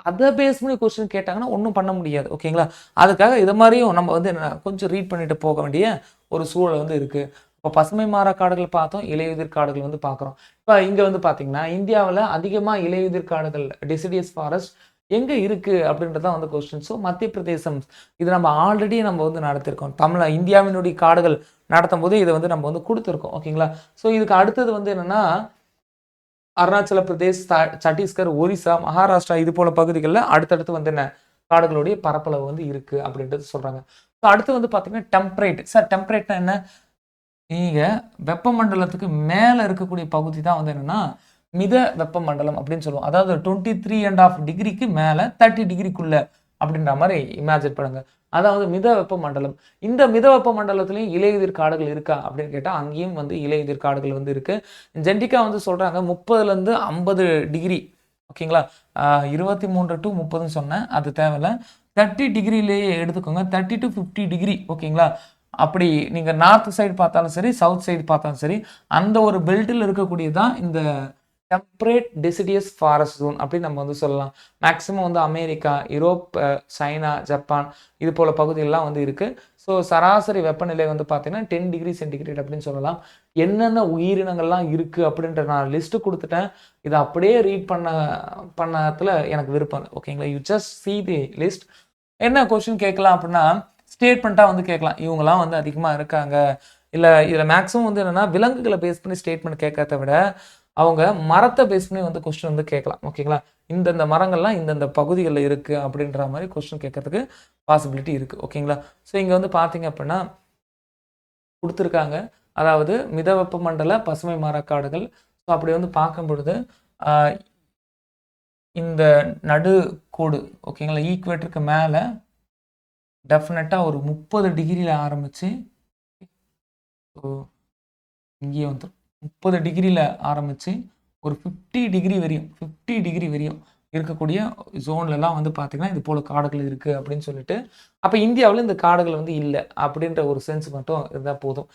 அதை பேஸ் பண்ணி கொஸ்டின் கேட்டாங்கன்னா ஒன்றும் பண்ண முடியாது. ஓகேங்களா, அதுக்காக இதை மாதிரியும் நம்ம வந்து கொஞ்சம் ரீட் பண்ணிட்டு போக வேண்டிய ஒரு சூழல் வந்து இருக்குது. இப்போ பசுமை மாறா காடுகள் பார்த்தோம், இலையுதிர் காடுகள் வந்து பார்க்குறோம். இப்போ இங்கே வந்து பார்த்தீங்கன்னா இந்தியாவில் அதிகமாக இலையுதிர் காடுகள் டெசிடியஸ் ஃபாரஸ்ட் எங்கே இருக்குது அப்படின்றதான் வந்து கொஸ்டின். ஸோ மத்திய பிரதேசம், இது நம்ம ஆல்ரெடி நம்ம வந்து நடத்திருக்கோம். இந்தியாவினுடைய காடுகள் நடத்தும் போது இதை வந்து நம்ம வந்து கொடுத்துருக்கோம். ஓகேங்களா, ஸோ இதுக்கு அடுத்தது வந்து என்னென்னா அருணாச்சல பிரதேஷ், சத்தீஸ்கர், ஒரிசா, மகாராஷ்டிரா இது போல பகுதிகளில் அடுத்தடுத்து வந்து என்ன காடுகளுடைய பரப்பளவு வந்து இருக்குது அப்படின்றது சொல்கிறாங்க. ஸோ அடுத்து வந்து பார்த்தீங்கன்னா டெம்பரேட். சார் டெம்பரேட்னா என்ன? நீங்கள் வெப்பமண்டலத்துக்கு மேலே இருக்கக்கூடிய பகுதி தான் வந்து என்னென்னா மித வெப்பமண்டலம் அப்படின்னு சொல்லுவோம். அதாவது 23.5 டிகிரிக்கு மேலே 30 டிகிரிக்குள்ள அப்படின்ற மாதிரி இமேஜின் பண்ணுங்க. அதாவது மித வெப்பமண்டலம். இந்த மித வெப்பமண்டலத்துலேயும் இலையுதிர் காடுகள் இருக்கா அப்படின்னு கேட்டால் அங்கேயும் வந்து இலையுதிர் காடுகள் வந்து இருக்குது. ஜென்டிக்கா வந்து சொல்கிறாங்க 30லேருந்து 50 டிகிரி. ஓகேங்களா, 23 to 30ன்னு சொன்னேன், அது தேவையில்லை. 30 டிகிரிலேயே எடுத்துக்கோங்க, 30 to 50 டிகிரி. ஓகேங்களா, அப்படி நீங்கள் நார்த் சைடு பார்த்தாலும் சரி, சவுத் சைடு பார்த்தாலும் சரி, அந்த ஒரு பெல்ட்டில் இருக்கக்கூடியதான் இந்த டெம்பரேட் டெசிடியஸ் ஃபாரஸ்ட் ஜோன் அப்படின்னு நம்ம வந்து சொல்லலாம். மேக்ஸிமம் வந்து அமெரிக்கா, யூரோப், சைனா, ஜப்பான் இது போல பகுதிகளெலாம் வந்து இருக்குது. ஸோ சராசரி வெப்பநிலை வந்து பார்த்தீங்கன்னா 10 டிகிரி சென்டிகிரேட் அப்படின்னு சொல்லலாம். என்னென்ன உயிரினங்கள்லாம் இருக்குது அப்படின்ற நான் லிஸ்ட்டு கொடுத்துட்டேன். இதை அப்படியே ரீட் பண்ணத்துல எனக்கு விருப்பம் இல்லை. ஓகேங்களா, you just see the list. என்ன கொஸ்டின் கேட்கலாம் அப்படின்னா, ஸ்டேட்மெண்ட்டாக வந்து கேட்கலாம். இவங்கலாம் வந்து அதிகமாக இருக்காங்க. இல்லை இதில் மேக்ஸிமம் வந்து என்னென்னா விலங்குகளை பேஸ் பண்ணி ஸ்டேட்மெண்ட் கேட்கறத விட அவங்க மரத்தை பேஸ் பண்ணி வந்து கொஸ்டின் வந்து கேட்கலாம். ஓகேங்களா, இந்தந்த மரங்கள்லாம் இந்தந்த பகுதிகளில் இருக்குது அப்படின்ற மாதிரி கொஸ்டின் கேட்கறதுக்கு பாசிபிலிட்டி இருக்குது. ஓகேங்களா, ஸோ இங்கே வந்து பார்த்தீங்க அப்படின்னா கொடுத்துருக்காங்க. அதாவது மிதவெப்ப மண்டல பசுமை மரக்காடுகள். ஸோ அப்படி வந்து பார்க்கும் பொழுது இந்த நடு கோடு, ஓகேங்களா, ஈக்குவேட்டருக்கு மேலே டெஃபினட்டாக ஒரு 30 டிகிரியில் ஆரம்பித்து ஸோ இங்கேயே வந்து 30 டிகிரியில் ஆரம்பித்து ஒரு 50 டிகிரி வரையும் இருக்கக்கூடிய ஜோன்லலாம் வந்து பார்த்திங்கன்னா இது போல் காடுகள் இருக்குது அப்படின்னு சொல்லிட்டு. அப்போ இந்தியாவில் இந்த காடுகள் வந்து இல்லை அப்படின்ற ஒரு சென்ஸ் மட்டும் இருந்தால் போதும்.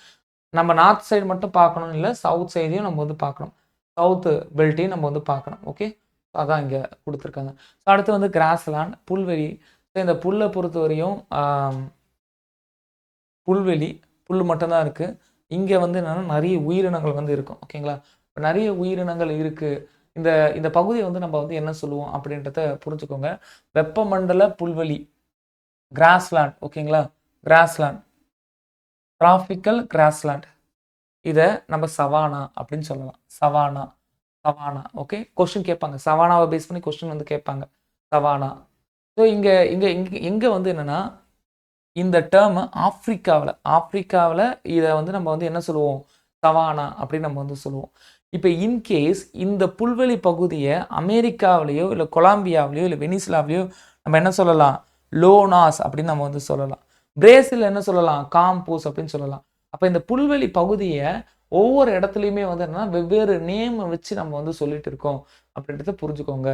நம்ம நார்த் சைடு மட்டும் பார்க்கணும் இல்லை, சவுத் சைடையும் நம்ம வந்து பார்க்கணும், சவுத்து பெல்ட்டையும் நம்ம வந்து பார்க்கணும். ஓகே, அதான் இங்கே கொடுத்துருக்காங்க. ஸோ அடுத்து வந்து கிராஸ்லேண்ட், புல்வெளி. ஸோ இந்த புல்லை பொறுத்த வரையும் புல்வெளி, புல் மட்டும்தான் இருக்குது. இங்கே வந்து என்னென்னா நிறைய உயிரினங்கள் வந்து இருக்கும். ஓகேங்களா, இப்போ நிறைய உயிரினங்கள் இருக்குது. இந்த பகுதியை வந்து நம்ம வந்து என்ன சொல்லுவோம் அப்படின்றத புரிஞ்சுக்கோங்க. வெப்பமண்டல புல்வெளி, கிராஸ்லேண்ட். ஓகேங்களா, கிராஸ்லேண்ட், டிராபிக்கல் கிராஸ்லேண்ட். இதை நம்ம சவானா அப்படின்னு சொல்லலாம். சவானா. ஓகே, கொஸ்டின் கேட்பாங்க. சவானாவை பேஸ் பண்ணி கொஸ்டின் வந்து கேட்பாங்க. சவானா. ஸோ இங்கே இங்கே இங்கே எங்கே வந்து என்னென்னா இந்த டேர்ம் ஆப்பிரிக்காவில் இதை வந்து நம்ம வந்து என்ன சொல்லுவோம், சவானா அப்படின்னு நம்ம வந்து சொல்லுவோம். இப்போ இன்கேஸ் இந்த புல்வெளி பகுதியை அமெரிக்காவிலேயோ இல்லை கொலம்பியாவிலையோ இல்லை வெனிசுலாவிலையோ நம்ம என்ன சொல்லலாம், லோனாஸ் அப்படின்னு நம்ம வந்து சொல்லலாம். பிரேசில் என்ன சொல்லலாம், காம்போஸ் அப்படின்னு சொல்லலாம். அப்போ இந்த புல்வெளி பகுதியை ஒவ்வொரு இடத்துலையுமே வந்து என்னன்னா வெவ்வேறு நேம் வச்சு நம்ம வந்து சொல்லிட்டு இருக்கோம் அப்படின்றத புரிஞ்சுக்கோங்க.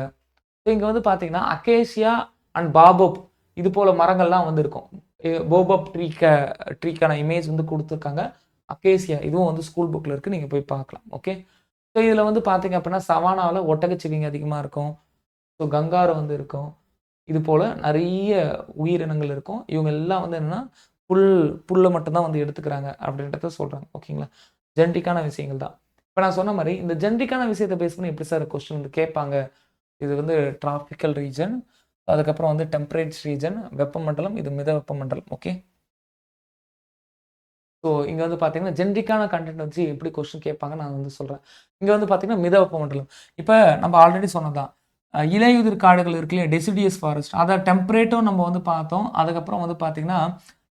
ஸோ இங்கே வந்து பார்த்தீங்கன்னா அகேசியா அண்ட் பாபோப் இது போல் மரங்கள்லாம் வந்து இருக்கும். போபப் ட்ரீக்கான இமேஜ் வந்து கொடுத்துருக்காங்க. அகேசியா இதுவும் வந்து ஸ்கூல் புக்கில் இருக்குது, நீங்கள் போய் பார்க்கலாம். ஓகே, ஸோ இதில் வந்து பார்த்தீங்க அப்படின்னா சவானாவில் ஒட்டகச்சிவிங்கி அதிகமாக இருக்கும். ஸோ கங்காரு வந்து இருக்கும். இது போல் நிறைய உயிரினங்கள் இருக்கும். இவங்க எல்லாம் வந்து என்னென்னா புல்லை மட்டும்தான் வந்து எடுத்துக்கிறாங்க அப்படின்றத சொல்கிறாங்க. ஓகேங்களா, ஜெனடிக்கான விஷயங்கள் தான். இப்போ நான் சொன்ன மாதிரி இந்த ஜெனடிக்கான விஷயத்தை பேஸ் பண்ணி எப்படி சார் கொஸ்டின் வந்து கேட்பாங்க. இது வந்து டிராபிக்கல் ரீஜன், அதுக்கப்புறம் வந்து டெம்பரேட் ரீஜன், வெப்பமண்டலம், இது மித வெப்பமண்டலம். ஓகே, ஸோ இங்கே வந்து பார்த்தீங்கன்னா ஜெனரிக்கான கண்டென்ட் வச்சு எப்படி கொஸ்டின் கேட்பாங்க நான் வந்து சொல்கிறேன். இங்கே வந்து பார்த்தீங்கன்னா மித வெப்பமண்டலம். இப்போ நம்ம ஆல்ரெடி சொன்னதான் இலையுதிர் காடுகள் இருக்கு இல்லையா, டெசிடியஸ் ஃபாரஸ்ட், அதை டெம்பரேட்டும் நம்ம வந்து பார்த்தோம். அதுக்கப்புறம் வந்து பார்த்தீங்கன்னா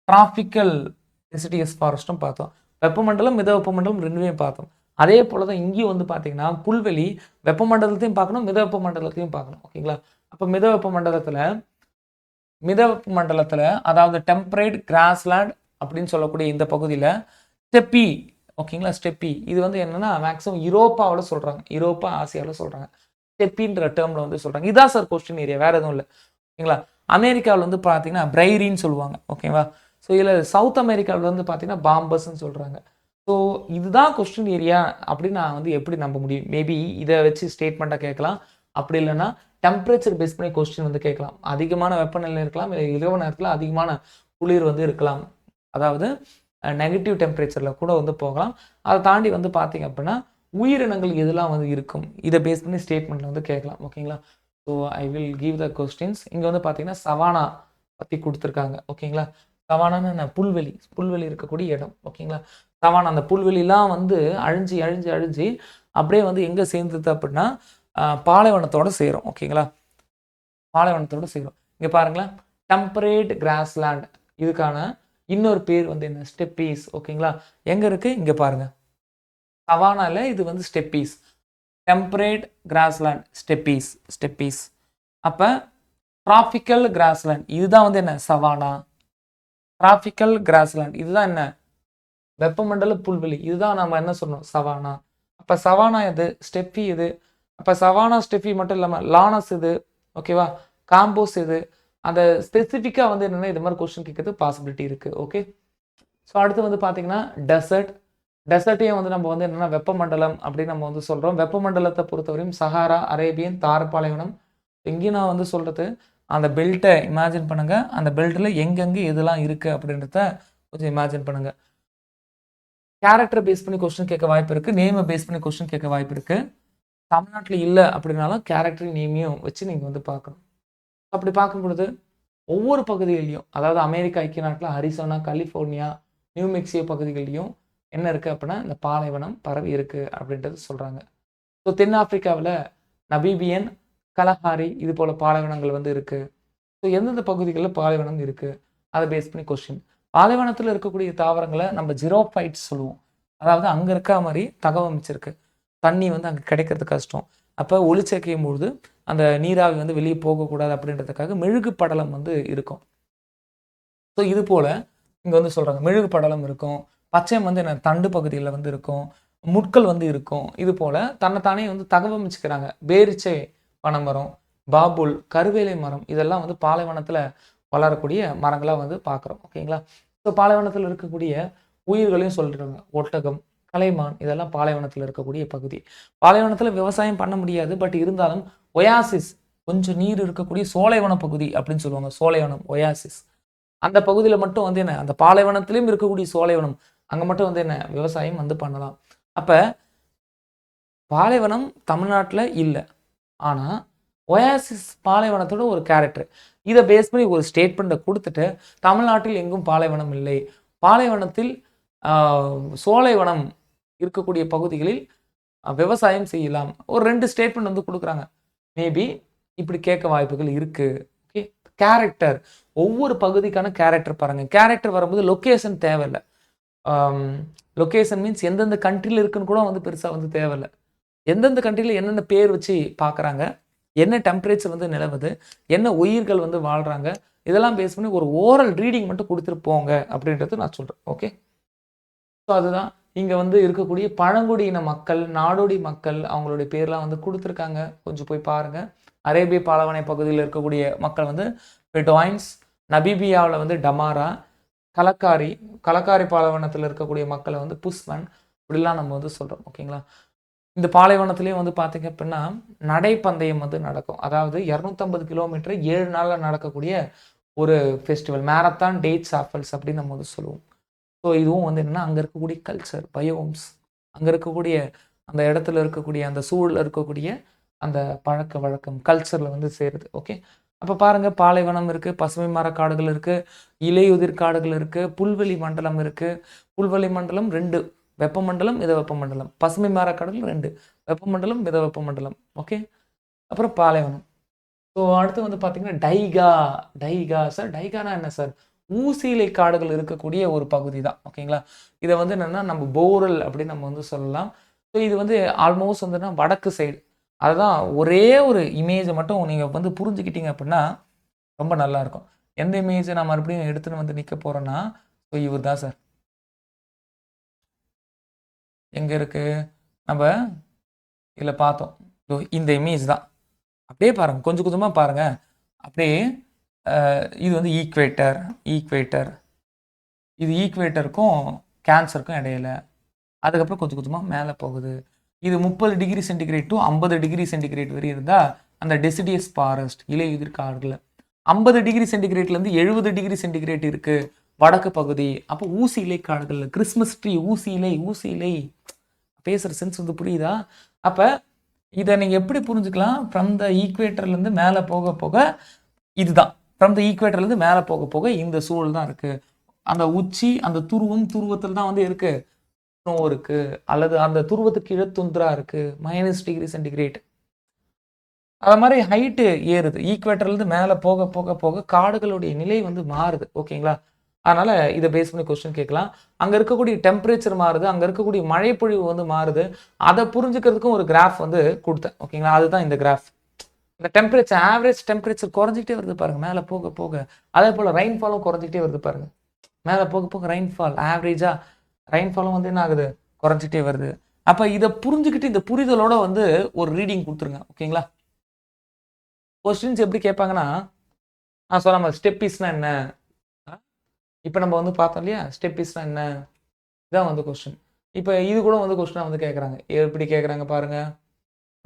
டிராபிக்கல் டெசிடியஸ் ஃபாரஸ்ட்டும் பார்த்தோம். வெப்பமண்டலம் மித வெப்பமண்டலம் ரெண்டுமே பார்த்தோம். அதே போல் தான் இங்கேயும் வந்து பார்த்தீங்கன்னா புல்வெளி வெப்பமண்டலத்தையும் பார்க்கணும், மித வெப்பமண்டலத்தையும் பார்க்கணும். ஓகேங்களா, அப்போ மித வெப்பமண்டலத்தில் அதாவது டெம்பரேட் கிராஸ்லேண்ட் அப்படின்னு சொல்லக்கூடிய இந்த பகுதியில் ஸ்டெப்பி. ஓகேங்களா, ஸ்டெப்பி இது வந்து என்னென்னா மேக்ஸிமம் யூரோப்பாவில் சொல்கிறாங்க, யூரோப்பா ஆசியாவில் சொல்கிறாங்க. ஸ்டெப்பின்ற டேர்மில் வந்து சொல்கிறாங்க. இதான் சார் கொஸ்டின் ஏரியா, வேறு எதுவும் இல்லை. ஓகேங்களா, அமெரிக்காவில் வந்து பார்த்தீங்கன்னா பிரைரின்னு சொல்லுவாங்க. ஓகேவா, ஸோ இதில் சவுத் அமெரிக்காவில் வந்து பார்த்தீங்கன்னா பாம்பஸ்ன்னு சொல்கிறாங்க. ஸோ இதுதான் கொஸ்டின் ஏரியா அப்படின்னு நான் வந்து எப்படி நம்ப முடியும். மேபி இதை வச்சு ஸ்டேட்மெண்ட்டாக கேட்கலாம், அப்படி இல்லைன்னா டெம்பரேச்சர் பேஸ் பண்ணி கொஸ்டின் வந்து கேட்கலாம். அதிகமான வெப்பநிலை இருக்கலாம், இல்லை இரவு நேரத்தில் அதிகமான குளிர் வந்து இருக்கலாம், அதாவது நெகட்டிவ் டெம்பரேச்சரில் கூட வந்து போகலாம். அதை தாண்டி வந்து பார்த்தீங்க அப்படின்னா உயிரினங்கள் எதெல்லாம் வந்து இருக்கும், இதை பேஸ் பண்ணி ஸ்டேட்மெண்ட்டில் வந்து கேட்கலாம். ஓகேங்களா, so I will give the questions. இங்கே வந்து பார்த்தீங்கன்னா சவானா பற்றி கொடுத்துருக்காங்க. ஓகேங்களா, சவானான்னு என்ன, புல்வெளி இருக்கக்கூடிய இடம். ஓகேங்களா, சவானா அந்த புல்வெளிலாம் வந்து அழிஞ்சு அப்படியே வந்து எங்கே சேர்ந்துது அப்படின்னா பாலைவனத்தோடு சேரும். ஓகேங்களா, பாலைவனத்தோடு சேரும். இங்கே பாருங்களேன், டெம்பரேட் கிராஸ்லேண்ட், இதுக்கான இன்னொரு பேர் வந்து என்ன, ஸ்டெப்பீஸ். ஓகேங்களா, எங்கே இருக்குது இங்கே பாருங்கள், சவானால இது வந்து ஸ்டெப்பீஸ், டெம்பரேட் கிராஸ்லேண்ட் ஸ்டெப்பீஸ். அப்போ டிராபிக்கல் கிராஸ்லேண்ட் இதுதான் வந்து என்ன, சவானா. டிராபிக்கல் கிராஸ்லேண்ட் இதுதான் என்ன, வெப்பமண்டல புல்வெளி, இதுதான் நம்ம என்ன சொல்லணும், சவானா. அப்போ சவானா எது, ஸ்டெப்பி இது. அப்போ சவானா ஸ்டெப்பி மட்டும் இல்லாமல் லானஸ் இது. ஓகேவா, காம்போஸ் இது. அந்த ஸ்பெசிஃபிக்காக வந்து என்னென்னா இது மாதிரி கொஸ்டின் கேட்கறது பாசிபிலிட்டி இருக்குது. ஓகே, ஸோ அடுத்து வந்து பார்த்தீங்கன்னா டெசர்ட்டையும் வந்து நம்ம வந்து என்னென்னா வெப்பமண்டலம் அப்படின்னு நம்ம வந்து சொல்கிறோம். வெப்பமண்டலத்தை பொறுத்தவரையும் சஹாரா, அரேபியன், தார் பாலைவனம். எங்கேயும் நான் வந்து சொல்கிறது அந்த பெல்ட்டை இமேஜின் பண்ணுங்க. அந்த பெல்ட்டில் எங்கெங்கே எதெல்லாம் இருக்குது அப்படின்றத கொஞ்சம் இமேஜின் பண்ணுங்க. கேரக்டரை பேஸ் பண்ணி கொஸ்டின் கேட்க வாய்ப்பு இருக்குது. நேமை பேஸ் பண்ணி கொஸ்டின் கேட்க வாய்ப்பு இருக்குது. தமிழ்நாட்டில் இல்லை அப்படின்னாலும் கேரக்டர் நேமையும் வச்சு நீங்கள் வந்து பார்க்கணும். அப்படி பார்க்கும் பொழுது ஒவ்வொரு பகுதிகளிலையும், அதாவது அமெரிக்கா ஐக்கிய நாட்டில் அரிசோனா, கலிஃபோர்னியா, நியூ மெக்சிகோ பகுதிகளிலையும் என்ன இருக்குது அப்படின்னா இந்த பாலைவனம் பரவி இருக்குது அப்படின்றது சொல்கிறாங்க. ஸோ தென்னாப்பிரிக்காவில் நபீபியன், கலஹாரி இது போல் பாலைவனங்கள் வந்து இருக்குது. ஸோ எந்தெந்த பகுதிகளில் பாலைவனம் இருக்குது அதை பேஸ் பண்ணி கொஸ்டின். பாலைவனத்தில் இருக்கக்கூடிய தாவரங்களை நம்ம ஜிரோஃபைட்ஸ் சொல்லுவோம். அதாவது அங்கே இருக்க மாதிரி தகவமைச்சிருக்கு. தண்ணி வந்து அங்கே கிடைக்கிறது கஷ்டம். அப்போ ஒளிச்சேர்க்கையும் பொழுது அந்த நீராவி வந்து வெளியே போகக்கூடாது அப்படின்றதுக்காக மெழுகு படலம் வந்து இருக்கும். ஸோ இது போல் இங்கே வந்து சொல்கிறாங்க மெழுகு படலம் இருக்கும். பச்சையம் வந்து என்ன தண்டு பகுதியில் வந்து இருக்கும். முட்கள் வந்து இருக்கும். இது போல் தன்னைத்தானே வந்து தகவமைச்சுக்கிறாங்க. பேரிச்சை பனைமரம், பாபுல், கருவேலை மரம் இதெல்லாம் வந்து பாலைவனத்தில் வளரக்கூடிய மரங்களாக வந்து பார்க்குறோம். ஓகேங்களா? ஸோ பாலைவனத்தில் இருக்கக்கூடிய உயிர்களையும் சொல்கிறாங்க. ஒட்டகம், கலைமான் இதெல்லாம் பாலைவனத்தில் இருக்கக்கூடிய பகுதி. பாலைவனத்தில் விவசாயம் பண்ண முடியாது. பட் இருந்தாலும் ஒயாசிஸ் கொஞ்சம் நீர் இருக்கக்கூடிய சோலைவன பகுதி அப்படின்னு சொல்லுவாங்க. சோலைவனம், ஒயாசிஸ் அந்த பகுதியில் மட்டும் வந்து என்ன அந்த பாலைவனத்திலையும் இருக்கக்கூடிய சோலைவனம் அங்கே மட்டும் வந்து என்ன விவசாயம் வந்து பண்ணலாம். அப்போ பாலைவனம் தமிழ்நாட்டில் இல்லை. ஆனால் ஒயாசிஸ் பாலைவனத்தோட ஒரு கேரக்டர். இதை பேஸ் பண்ணி ஒரு ஸ்டேட்மெண்ட்டை கொடுத்துட்டு தமிழ்நாட்டில் எங்கும் பாலைவனம் இல்லை, பாலைவனத்தில் சோலைவனம் இருக்கக்கூடிய பகுதிகளில் விவசாயம் செய்யலாம், ஒரு 2 ஸ்டேட்மெண்ட் வந்து கொடுக்குறாங்க. மேபி இப்படி கேட்க வாய்ப்புகள் இருக்குது. ஓகே, கேரக்டர் ஒவ்வொரு பகுதிக்கான கேரக்டர் பாருங்கள். கேரக்டர் வரும்போது லொக்கேஷன் தேவையில்லை. லொக்கேஷன் மீன்ஸ் எந்தெந்த கண்ட்ரியில் இருக்குன்னு கூட வந்து பெருசாக வந்து தேவையில்லை. எந்தெந்த கண்ட்ரியில் என்னென்ன பேர் வச்சு பார்க்குறாங்க, என்ன டெம்பரேச்சர் வந்து நிலவுது, என்ன உயிர்கள் வந்து வாழ்கிறாங்க, இதெல்லாம் பேஸ் பண்ணி ஒரு ஓரல் ரீடிங் மட்டும் கொடுத்துட்டு போங்க அப்படின்றது நான் சொல்கிறேன். ஓகே, ஸோ அதுதான் இங்கே வந்து இருக்கக்கூடிய பழங்குடியின மக்கள், நாடோடி மக்கள் அவங்களுடைய பேர்லாம் வந்து கொடுத்துருக்காங்க. கொஞ்சம் போய் பாருங்கள். அரேபிய பாலைவன பகுதியில் இருக்கக்கூடிய மக்கள் வந்து பெடோயின்ஸ், நபீபியாவில் வந்து டமாரா, கலக்காரி பாலைவனத்தில் இருக்கக்கூடிய மக்களை வந்து புஸ்மன், இப்படிலாம் நம்ம வந்து சொல்கிறோம். ஓகேங்களா? இந்த பாலைவனத்துலேயும் வந்து பார்த்தீங்க அப்படின்னா நடைப்பந்தயம் வந்து நடக்கும். அதாவது 250 கிலோமீட்டர் 7 நாளில் நடக்கக்கூடிய ஒரு ஃபெஸ்டிவல், மேரத்தான் டேட்ஸ் ஆஃபல்ஸ் அப்படின்னு நம்ம வந்து சொல்லுவோம். ஸோ இதுவும் வந்து என்னென்னா அங்கே இருக்கக்கூடிய கல்ச்சர், பயோம்ஸ், அங்கே இருக்கக்கூடிய அந்த இடத்துல இருக்கக்கூடிய அந்த சூழலில் இருக்கக்கூடிய அந்த பழக்க வழக்கம் கல்ச்சரில் வந்து சேருது. ஓகே, அப்போ பாருங்கள் பாலைவனம் இருக்குது, பசுமை மரக்காடுகள் இருக்குது, இலையுதிர் காடுகள் இருக்குது, புல்வெளி மண்டலம் இருக்குது. புல்வெளி மண்டலம் 2, வெப்பமண்டலம், மித வெப்பமண்டலம். பசுமை மரக்காடுகள் 2, வெப்பமண்டலம், மித வெப்பமண்டலம். ஓகே, அப்புறம் பாலைவனம். ஸோ அடுத்து வந்து பார்த்தீங்கன்னா டைகா சார், டைகானா என்ன சார்? ஊசியிலை காடுகள் இருக்கக்கூடிய ஒரு பகுதி தான். ஓகேங்களா? இதை வந்து என்னென்னா நம்ம போரல் அப்படின்னு நம்ம வந்து சொல்லலாம். ஸோ இது வந்து ஆல்மோஸ்ட் வந்துன்னா வடக்கு சைடு. அதுதான் ஒரே ஒரு இமேஜை மட்டும் நீங்கள் வந்து புரிஞ்சுக்கிட்டீங்க அப்படின்னா ரொம்ப நல்லாயிருக்கும். எந்த இமேஜை நான் மறுபடியும் எடுத்துன்னு வந்து நிற்க போகிறேன்னா, ஸோ இவர் தான் சார். எங்கே இருக்குது? நம்ம இதில் பார்த்தோம். இந்த இமேஜ் தான். அப்படியே பாருங்கள், கொஞ்சம் கொஞ்சமாக பாருங்கள். அப்படியே இது வந்து ஈக்குவேட்டர். இது ஈக்குவேட்டருக்கும் கேன்சருக்கும் இடையில. அதுக்கப்புறம் கொஞ்சம் கொஞ்சமாக மேலே போகுது. இது 30 degree centigrade to 50 degree centigrade வரை இருந்தால் அந்த டெசிடியஸ் ஃபாரஸ்ட், இலையுதிர் காடுகள். 50 டிகிரி சென்டிகிரேட்லேருந்து 70 டிகிரி சென்டிகிரேட் இருக்குது வடக்கு பகுதி. அப்போ ஊசி இலை காடுகள், கிறிஸ்மஸ் ட்ரீ, ஊசி இலை. பேசுகிற சென்ஸ் வந்து புரியுதா? அப்போ இதை நீங்கள் எப்படி புரிஞ்சுக்கலாம்? ஃப்ரம் த ஈக்குவேட்டர்லேருந்து மேலே போக போக இதுதான். ஃப்ரம் த ஈக்குவேட்டர்லேருந்து மேலே போக போக இந்த சூழல் தான் இருக்குது. அந்த உச்சி, அந்த துருவத்தில் தான் வந்து இருக்குது ஸ்னோ இருக்குது, அல்லது அந்த துருவத்துக்கு கீழே துந்திரா இருக்குது, -, டிகிரி சென்டிகிரேட். அது மாதிரி ஹைட்டு ஏறுது. ஈக்குவேட்டர்லேருந்து மேலே போக போக போக காடுகளுடைய நிலை வந்து மாறுது. ஓகேங்களா? அதனால் இதை பேஸ் பண்ணி கொஸ்டின் கேட்கலாம். அங்கே இருக்கக்கூடிய டெம்பரேச்சர் மாறுது, அங்கே இருக்கக்கூடிய மழைப்பொழிவு வந்து மாறுது. அதை புரிஞ்சுக்கிறதுக்கும் ஒரு கிராஃப் வந்து கொடுத்தேன். ஓகேங்களா? அதுதான் இந்த கிராஃப். இந்த டெம்பரேச்சர், ஆவரேஜ் டெம்பரேச்சர் குறைஞ்சிக்கிட்டே வருது பாருங்கள் மேலே போக போக. அதே போல் ரெயின்ஃபாலும் குறைஞ்சிக்கிட்டே வருது பாருங்கள். மேலே போக போக ரெயின்ஃபால், ஆவரேஜாக ரெயின்ஃபாலும் வந்து என்ன ஆகுது? குறைஞ்சிட்டே வருது. அப்போ இதை புரிஞ்சுக்கிட்டு இந்த புரிதலோட வந்து ஒரு ரீடிங் கொடுத்துருங்க. ஓகேங்களா? கொஸ்டின்ஸ் எப்படி கேட்பாங்கன்னா, நான் சொன்ன மாதிரி ஸ்டெப்பிஸ்னா என்ன? இப்போ நம்ம வந்து பார்த்தோம் இல்லையா, ஸ்டெப்பிஸ்னா என்ன? இதான் வந்து கொஸ்டின். இப்போ இது கூட வந்து கொஸ்டினாக வந்து கேட்குறாங்க. எப்படி கேட்குறாங்க பாருங்கள்.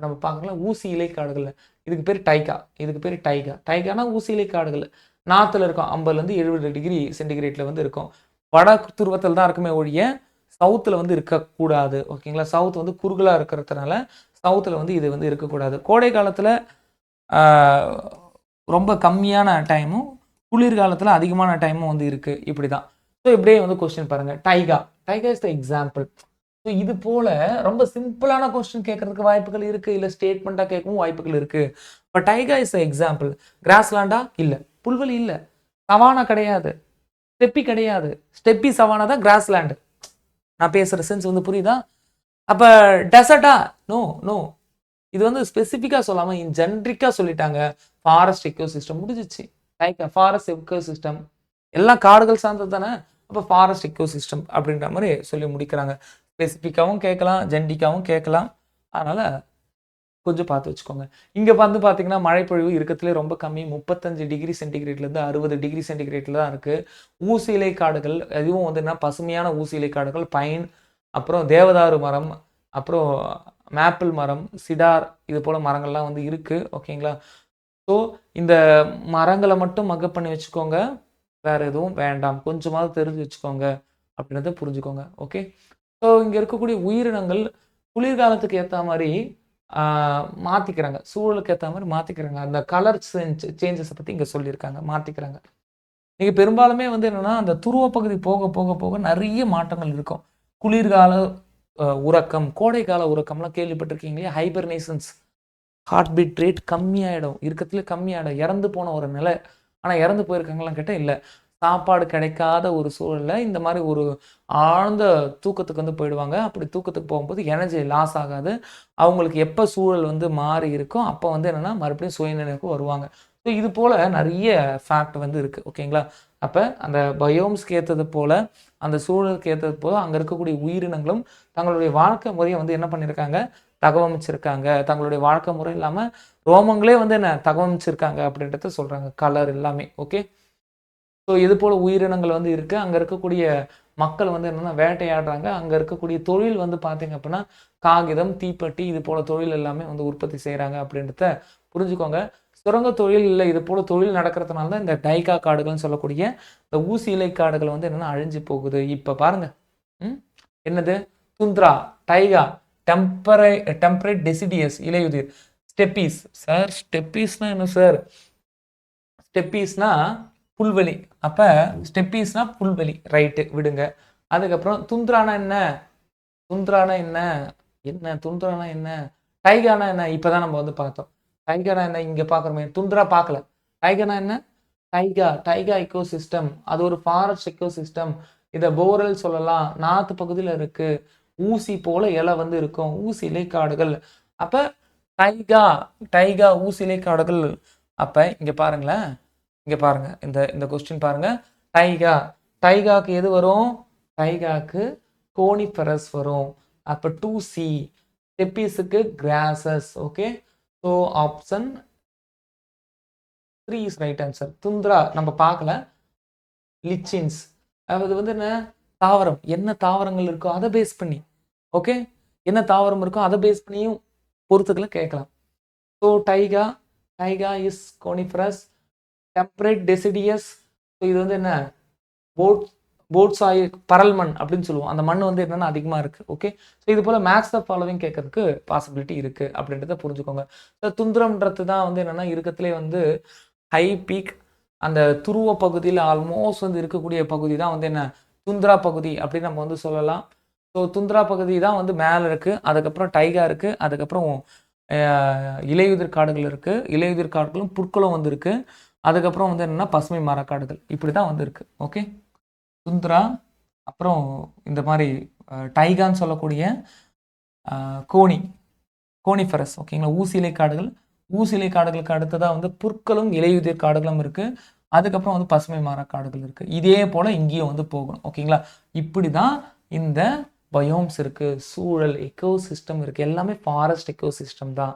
நம்ம பார்க்கலாம் ஊசி இலை காடுகள், இதுக்கு பேர் டைகா, இதுக்கு பேர் டைகா. டைகானா ஊசி இலை காடுகள். நார்த்தில் இருக்கும் 50லேருந்து 70 டிகிரி சென்டிகிரேட்ல வந்து இருக்கும். வட துருவத்தில் தான் இருக்குமே ஒழிய சவுத்தில் வந்து இருக்கக்கூடாது. ஓகேங்களா, சவுத் வந்து குறுகலாக இருக்கிறதுனால சவுத்தில் வந்து இது வந்து இருக்கக்கூடாது. கோடை காலத்தில் ரொம்ப கம்மியான டைமும் குளிர்காலத்தில் அதிகமான டைமும் வந்து இருக்குது. இப்படி தான். ஸோ இப்படியே வந்து கொஸ்டின் பாருங்கள். Taiga, taiga is the example. So இது போல் ரொம்ப சிம்பிளான கொஸ்டின் கேட்கறதுக்கு வாய்ப்புகள் இருக்குது, இல்லை ஸ்டேட்மெண்ட்டாக கேட்கவும் வாய்ப்புகள் இருக்குது. இப்போ டைகா இஸ் த எக்ஸாம்பிள். கிராஸ்லாண்டா இல்லை, புல்வெளி இல்லை, சவானா கிடையாது, ஸ்டெப்பி கிடையாது. ஸ்டெப்பி சவானா தான் கிராஸ்லேண்டு. நான் பேசுகிற சென்ஸ் வந்து புரியுதா? அப்போ டெசர்ட்டா? No no. இது வந்து ஸ்பெசிஃபிக்காக சொல்லாமல் ஜென்ரிக்காக சொல்லிட்டாங்க. ஃபாரஸ்ட் எக்கோ சிஸ்டம் முடிஞ்சிச்சு. டைகா ஃபாரஸ்ட் எக்கோ சிஸ்டம் எல்லாம் காடுகள் சார்ந்தது தானே. அப்போ ஃபாரஸ்ட் எக்கோ சிஸ்டம் அப்படின்ற மாதிரி சொல்லி முடிக்கிறாங்க. ஸ்பெசிஃபிக்காகவும் கேட்கலாம், ஜென்ரிக்காகவும் கேட்கலாம். அதனால் கொஞ்சம் பார்த்து வச்சுக்கோங்க. இங்கே வந்து பார்த்தீங்கன்னா மழைப்பொழிவு இருக்கத்துலேயே ரொம்ப கம்மி. 35 டிகிரி சென்டிகிரேட்லேருந்து 60 டிகிரி சென்டிகிரேட்டில் தான் இருக்குது. ஊசி இலை காடுகள், அதுவும் வந்து என்ன பசுமையான ஊசி இலை காடுகள், பைன், அப்புறம் தேவதாரு மரம், அப்புறம் மேப்பிள் மரம், சிடார், இது போல் மரங்கள்லாம் வந்து இருக்குது. ஓகேங்களா. ஸோ இந்த மரங்களை மட்டும் மக்கப் பண்ணி வச்சுக்கோங்க, வேறு எதுவும் வேண்டாம். கொஞ்சமாவது தெரிஞ்சு வச்சுக்கோங்க அப்படின்றத புரிஞ்சுக்கோங்க. ஓகே. ஸோ இங்கே இருக்கக்கூடிய உயிரினங்கள் குளிர்காலத்துக்கு ஏற்ற மாதிரி மாற்றிக்கிறாங்க, சூழலுக்கு ஏற்ற மாதிரி மாற்றிக்கிறாங்க. அந்த கலர் சேஞ்சஸை பற்றி இங்கே சொல்லியிருக்காங்க, மாற்றிக்கிறாங்க. நீங்கள் பெரும்பாலுமே வந்து என்னென்னா அந்த துருவ பகுதி போக போக போக நிறைய மாற்றங்கள் இருக்கும். குளிர்கால உறக்கம், கோடைக்கால உறக்கம்லாம் கேள்விப்பட்டிருக்கீங்க இல்லையா? ஹைபர்னேஷன்ஸ், ஹார்ட் பீட் ரேட் கம்மியாயிடும், இருக்கத்துல கம்மியாயிடும், இறந்து போன ஒரு நிலை. ஆனால் இறந்து போயிருக்காங்களாம் கேட்டால் இல்லை. சாப்பாடு கிடைக்காத ஒரு சூழலில் இந்த மாதிரி ஒரு ஆழ்ந்த தூக்கத்துக்கு வந்து போயிடுவாங்க. அப்படி தூக்கத்துக்கு போகும்போது எனர்ஜி லாஸ் ஆகாது. அவங்களுக்கு எப்போ சூழல் வந்து மாறி இருக்கோ அப்போ வந்து என்னென்னா மறுபடியும் சுயநினைவுக்கு வருவாங்க. ஸோ இது போல் நிறைய ஃபேக்ட் வந்து இருக்குது. ஓகேங்களா. அப்போ அந்த பயோம்ஸ்க்கு ஏற்றது போல், அந்த சூழலுக்கு ஏற்றது போல் அங்கே இருக்கக்கூடிய உயிரினங்களும் தங்களுடைய வாழ்க்கை முறையை வந்து என்ன பண்ணியிருக்காங்க, தகவமைச்சிருக்காங்க. தங்களுடைய வாழ்க்கை முறை இல்லாமல் ரோமங்களே வந்து என்ன தகவமைச்சிருக்காங்க அப்படின்றத சொல்கிறாங்க. கலர் எல்லாமே. ஓகே. ஸோ இது போல் உயிரினங்கள் வந்து இருக்குது. அங்கே இருக்கக்கூடிய மக்கள் வந்து என்னென்னா வேட்டையாடுறாங்க. அங்கே இருக்கக்கூடிய தொழில் வந்து பார்த்திங்க அப்படின்னா காகிதம், தீப்பெட்டி, இது போல் தொழில் எல்லாமே வந்து உற்பத்தி செய்கிறாங்க அப்படின்றத புரிஞ்சுக்கோங்க. சுரங்க தொழில் இல்லை, இது போல் தொழில் நடக்கிறதுனால தான் இந்த டைகா காடுகள்னு சொல்லக்கூடிய இந்த ஊசி இலை காடுகள் வந்து என்னென்னா அழிஞ்சு போகுது. இப்போ பாருங்கள், என்னது துந்த்ரா, டைகா, டெம்பரேட் டெசிடியஸ், இலையுதிர், ஸ்டெப்பீஸ். சார் ஸ்டெப்பீஸ்னா என்ன சார்? ஸ்டெப்பீஸ்னா புல்வெளி. அப்போ ஸ்டெப்பீஸ்னா புல்வெளி, ரைட்டு, விடுங்க. அதுக்கப்புறம் துந்த்ரானா என்ன? துந்த்ரானா என்ன? என்ன துந்த்ரானா என்ன? டைகானா என்ன? இப்போ தான் நம்ம வந்து பார்த்தோம். டைகானா என்ன? இங்கே பார்க்குறோமே. துந்த்ரா பார்க்கல. டைகானா என்ன? Taiga echo system. அது ஒரு ஃபாரஸ்ட் எக்கோ சிஸ்டம். இதை போரல் சொல்லலாம். நார்த்து பகுதியில் இருக்குது. ஊசி போல இலை வந்து இருக்கும், ஊசி இலை காடுகள். அப்போ டைகா ஊசி இலை காடுகள். அப்போ இங்கே பாருங்களேன், இங்கே பாருங்க, இந்த கொஸ்டின் பாருங்க. டைகாக்கு எது வரும்? டைகாக்கு கோனிஃபெரஸ் வரும். அப்போ 2C. ஸ்டெப்பீஸுக்கு கிராசஸ். Okay. So option 3 is right answer. Tundra நம்ம பார்க்கல. லிச்சின்ஸ், அது வந்து என்ன தாவரம், என்ன தாவரங்கள் இருக்கோ அதை பேஸ் பண்ணி. ஓகே. என்ன தாவரம் இருக்கோ அதை பேஸ் பண்ணியும் பொறுத்துக்களை கேட்கலாம். So taiga is coniferous, temperate deciduous. So இது வந்து என்ன போட்ஸாய் பரல் மண் அப்படின்னு சொல்லுவோம். அந்த மண் வந்து என்னென்னா அதிகமாக இருக்குது. ஓகே. ஸோ இது போல் மேக்ஸ் த ஃபாலோவிங் கேட்கறதுக்கு பாசிபிலிட்டி இருக்குது அப்படின்றத புரிஞ்சுக்கோங்க. ஸோ துந்திரம்ன்றது தான் வந்து என்னென்னா இருக்கத்துலேயே வந்து ஹை பீக், அந்த துருவ பகுதியில் ஆல்மோஸ்ட் வந்து இருக்கக்கூடிய பகுதி தான் வந்து என்ன துந்த்ரா பகுதி அப்படின்னு நம்ம வந்து சொல்லலாம். ஸோ துந்த்ரா பகுதி தான் வந்து மேலே இருக்குது. அதுக்கப்புறம் டைகா இருக்குது. அதுக்கப்புறம் இலையுதிர் காடுகள் இருக்குது. இலையுதிர் காடுகளும் புற்களும் வந்து இருக்குது. அதுக்கப்புறம் வந்து என்னென்னா பசுமை மரக்காடுகள். இப்படி தான் வந்து இருக்குது. ஓகே. துந்த்ரா, அப்புறம் இந்த மாதிரி டைகான்னு சொல்லக்கூடிய கோனிஃபரஸ். ஓகேங்களா. ஊசிலை காடுகள். ஊசிலை காடுகளுக்கு அடுத்ததாக வந்து புற்களும் இலையுதிர் காடுகளும் இருக்குது. அதுக்கப்புறம் வந்து பசுமை மரக்காடுகள் இருக்குது. இதே போல் இங்கேயும் வந்து போகணும். ஓகேங்களா. இப்படி தான் இந்த பயோம்ஸ் இருக்குது, சூழல் எக்கோ சிஸ்டம் இருக்குது. எல்லாமே ஃபாரஸ்ட் எக்கோ சிஸ்டம் தான்.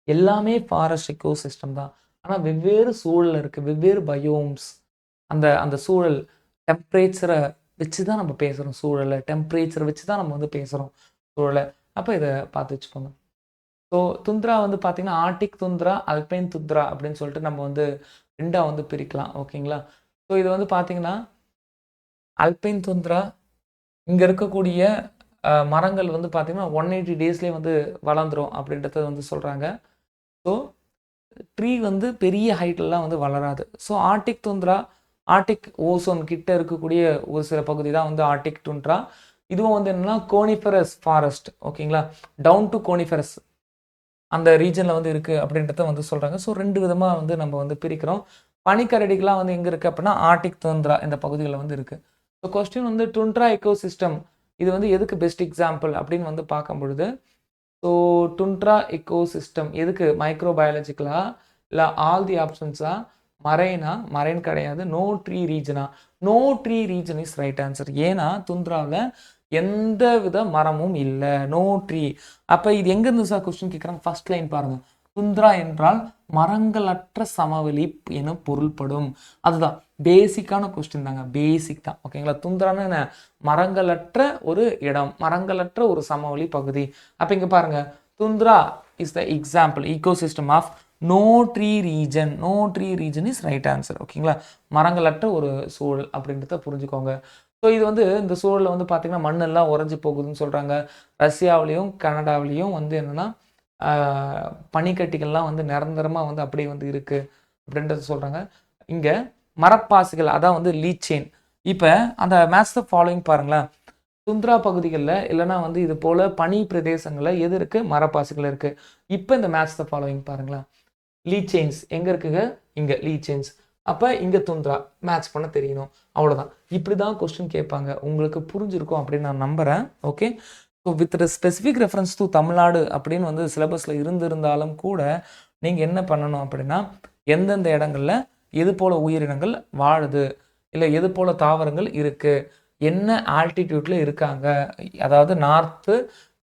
எல்லாமே ஃபாரஸ்ட் எக்கோ சிஸ்டம் தான். ஆனால் வெவ்வேறு சூழல் இருக்குது, வெவ்வேறு பயோம்ஸ். அந்த சூழல் டெம்பரேச்சரை வச்சு தான் நம்ம பேசுகிறோம். சூழலை டெம்பரேச்சரை வச்சு தான் நம்ம வந்து பேசுகிறோம் சூழலை. அப்போ இதை பார்த்து வச்சுக்கோங்க. ஸோ துந்த்ரா வந்து பார்த்தீங்கன்னா ஆர்டிக் துந்த்ரா, அல்பைன் துந்த்ரா அப்படின்னு சொல்லிட்டு நம்ம வந்து 2ஆ வந்து பிரிக்கலாம். ஓகேங்களா? ஸோ இது வந்து பார்த்தீங்கன்னா அல்பைன் துந்த்ரா இங்க இருக்கக்கூடிய மரங்கள் வந்து பார்த்தீங்கன்னா 180 டேஸ்லயே வந்து வளர்ந்துரும் அப்படின்றத வந்து சொல்றாங்க. ஸோ ட்ரீ வந்து பெரிய ஹைட்லலாம் வந்து வளராது. ஸோ ஆர்டிக் துந்த்ரா, ஆர்டிக் ஓசோன் கிட்ட இருக்கக்கூடிய ஒரு சில பகுதி தான் வந்து ஆர்டிக் டுண்ட்ரா. இதுவும் வந்து என்னன்னா கோனிஃபரஸ் ஃபாரஸ்ட். ஓகேங்களா? டவுன் டு கோனிஃபரஸ் அந்த ரீஜன்ல வந்து இருக்கு அப்படின்றத வந்து சொல்றாங்க. ஸோ 2 விதமா வந்து நம்ம வந்து பிரிக்கிறோம். பனிக்கரடிகள்லாம் வந்து எங்க இருக்கு அப்படின்னா ஆர்டிக் துந்த்ரா இந்த பகுதிகள்ல வந்து இருக்கு. ஸோ கொஸ்டின் வந்து டுண்ட்ரா எக்கோசிஸ்டம் இது வந்து எதுக்கு பெஸ்ட் எக்ஸாம்பிள் அப்படின்னு வந்து பார்க்கும் பொழுது, ஸோ டுண்ட்ரா எக்கோசிஸ்டம் எதுக்கு மைக்ரோபயாலஜிக்கலா இல்லை ஆல் தி ஆப்ஷன்ஸா மரைனா மரைன் கிடையாது நோ ட்ரீ ரீஜனா no tree region is right answer. ஏன்னா துந்த்ராவில் எந்த வித மரமும் இல்லை நோ ட்ரீ. அப்போ இது எங்கேருந்து சார் கொஸ்டின் கேட்குறாங்க? ஃபர்ஸ்ட் லைன் பாருங்க. துந்த்ரா என்றால் மரங்களற்ற சமவெளி என பொருள்படும். அதுதான் பேசிக்கான கொஸ்டின் தாங்க, பேசிக் தான். ஓகேங்களா? துந்த்ரான்னு என்ன? மரங்களற்ற ஒரு இடம், மரங்களற்ற ஒரு சமவெளி பகுதி. அப்போ இங்கே பாருங்க, tundra is the example ecosystem of no tree region. No tree region is right answer. ஓகேங்களா? மரங்களற்ற ஒரு சூழல் அப்படின்றத புரிஞ்சுக்கோங்க. ஸோ இது வந்து இந்த சூழலில் வந்து பார்த்தீங்கன்னா மண்ணெல்லாம் உறைஞ்சி போகுதுன்னு சொல்கிறாங்க. ரஷ்யாவிலையும் கனடாவிலையும் வந்து என்னென்னா பனிக்கட்டிகள்லாம் வந்து நிரந்தரமாக வந்து அப்படியே வந்து இருக்குது அப்படின்றத சொல்கிறாங்க. இங்கே மரப்பாசிகள் அதான் வந்து லீச்செயின். இப்போ அந்த மேட்ச் த ஃபாலோயிங் பாருங்களேன். துந்த்ரா பகுதிகளில் இல்லைனா வந்து இது போல் பனி பிரதேசங்களில் எது இருக்குது? மரப்பாசிகள் இருக்குது. இப்போ இந்த மேட்ச் த ஃபாலோயிங் பாருங்களேன். லீச்செயின்ஸ் எங்கே இருக்குங்க? இங்கே லீச்செயின்ஸ். அப்போ இங்கே துந்த்ரா மேட்ச் பண்ண தெரியணும். அவ்வளோதான். இப்படி தான் கொஸ்டின் கேட்பாங்க. உங்களுக்கு புரிஞ்சிருக்கும் அப்படின்னு நான் நம்புகிறேன். Okay. So with specific reference to Tamil Nadu அப்படின்னு வந்து சிலபஸில் இருந்திருந்தாலும் கூட நீங்கள் என்ன பண்ணணும் அப்படின்னா எந்தெந்த இடங்களில் எது போல் உயிரினங்கள் வாழுது, இல்லை எது போல் தாவரங்கள் இருக்குது, என்ன ஆல்டிடியூட்டில் இருக்காங்க, அதாவது நார்த்து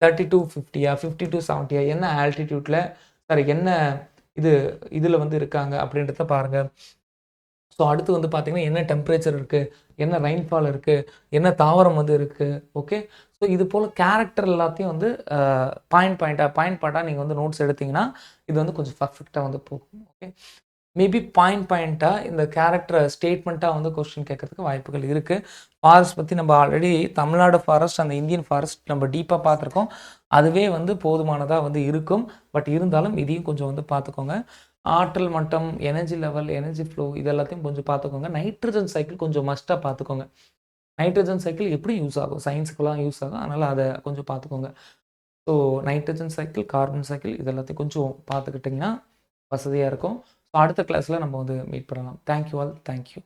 30 to 50யா 50 to 70யா என்ன ஆல்டிடியூட்டில் சார் என்ன இதில் வந்து இருக்காங்க அப்படின்றத பாருங்கள். ஸோ அடுத்து வந்து பார்த்தீங்கன்னா என்ன டெம்பரேச்சர் இருக்குது, என்ன ரெயின்ஃபால் இருக்குது, என்ன தாவரம் வந்து இருக்குது. ஓகே. ஸோ இது போல் கேரக்டர் எல்லாத்தையும் வந்து பாயிண்ட்டாக நீங்கள் வந்து நோட்ஸ் எடுத்திங்கன்னா இது வந்து கொஞ்சம் பர்ஃபெக்டாக வந்து போகும். ஓகே. மேபி பாயிண்ட்டாக இந்த கேரக்டர் ஸ்டேட்மெண்ட்டாக வந்து கொஸ்டின் கேட்கறதுக்கு வாய்ப்புகள் இருக்குது. ஃபாரஸ்ட் பற்றி நம்ம ஆல்ரெடி தமிழ்நாடு ஃபாரஸ்ட் அந்த இந்தியன் ஃபாரஸ்ட் நம்ம டீப்பாக பார்த்துருக்கோம். அதுவே வந்து போதுமானதாக வந்து இருக்கும். பட் இருந்தாலும் இதையும் கொஞ்சம் வந்து பார்த்துக்கோங்க. ஆற்றல் மட்டம், எனர்ஜி லெவல், எனர்ஜி ஃப்ளோ இது எல்லாத்தையும் கொஞ்சம் பார்த்துக்கோங்க. நைட்ரஜன் சைக்கிள் கொஞ்சம் மஸ்ட்டாக பார்த்துக்கோங்க. நைட்ரஜன் சைக்கிள் எப்படி யூஸ் ஆகும்? சயின்ஸுக்கெல்லாம் யூஸ் ஆகும். அதனால் அதை கொஞ்சம் பார்த்துக்கோங்க. So nitrogen cycle, carbon cycle இது எல்லாத்தையும் கொஞ்சம் பார்த்துக்கிட்டிங்கன்னா வசதியாக இருக்கும். ஸோ அடுத்த கிளாஸில் நம்ம வந்து மீட் பண்ணலாம். Thank you all. தேங்க்யூ.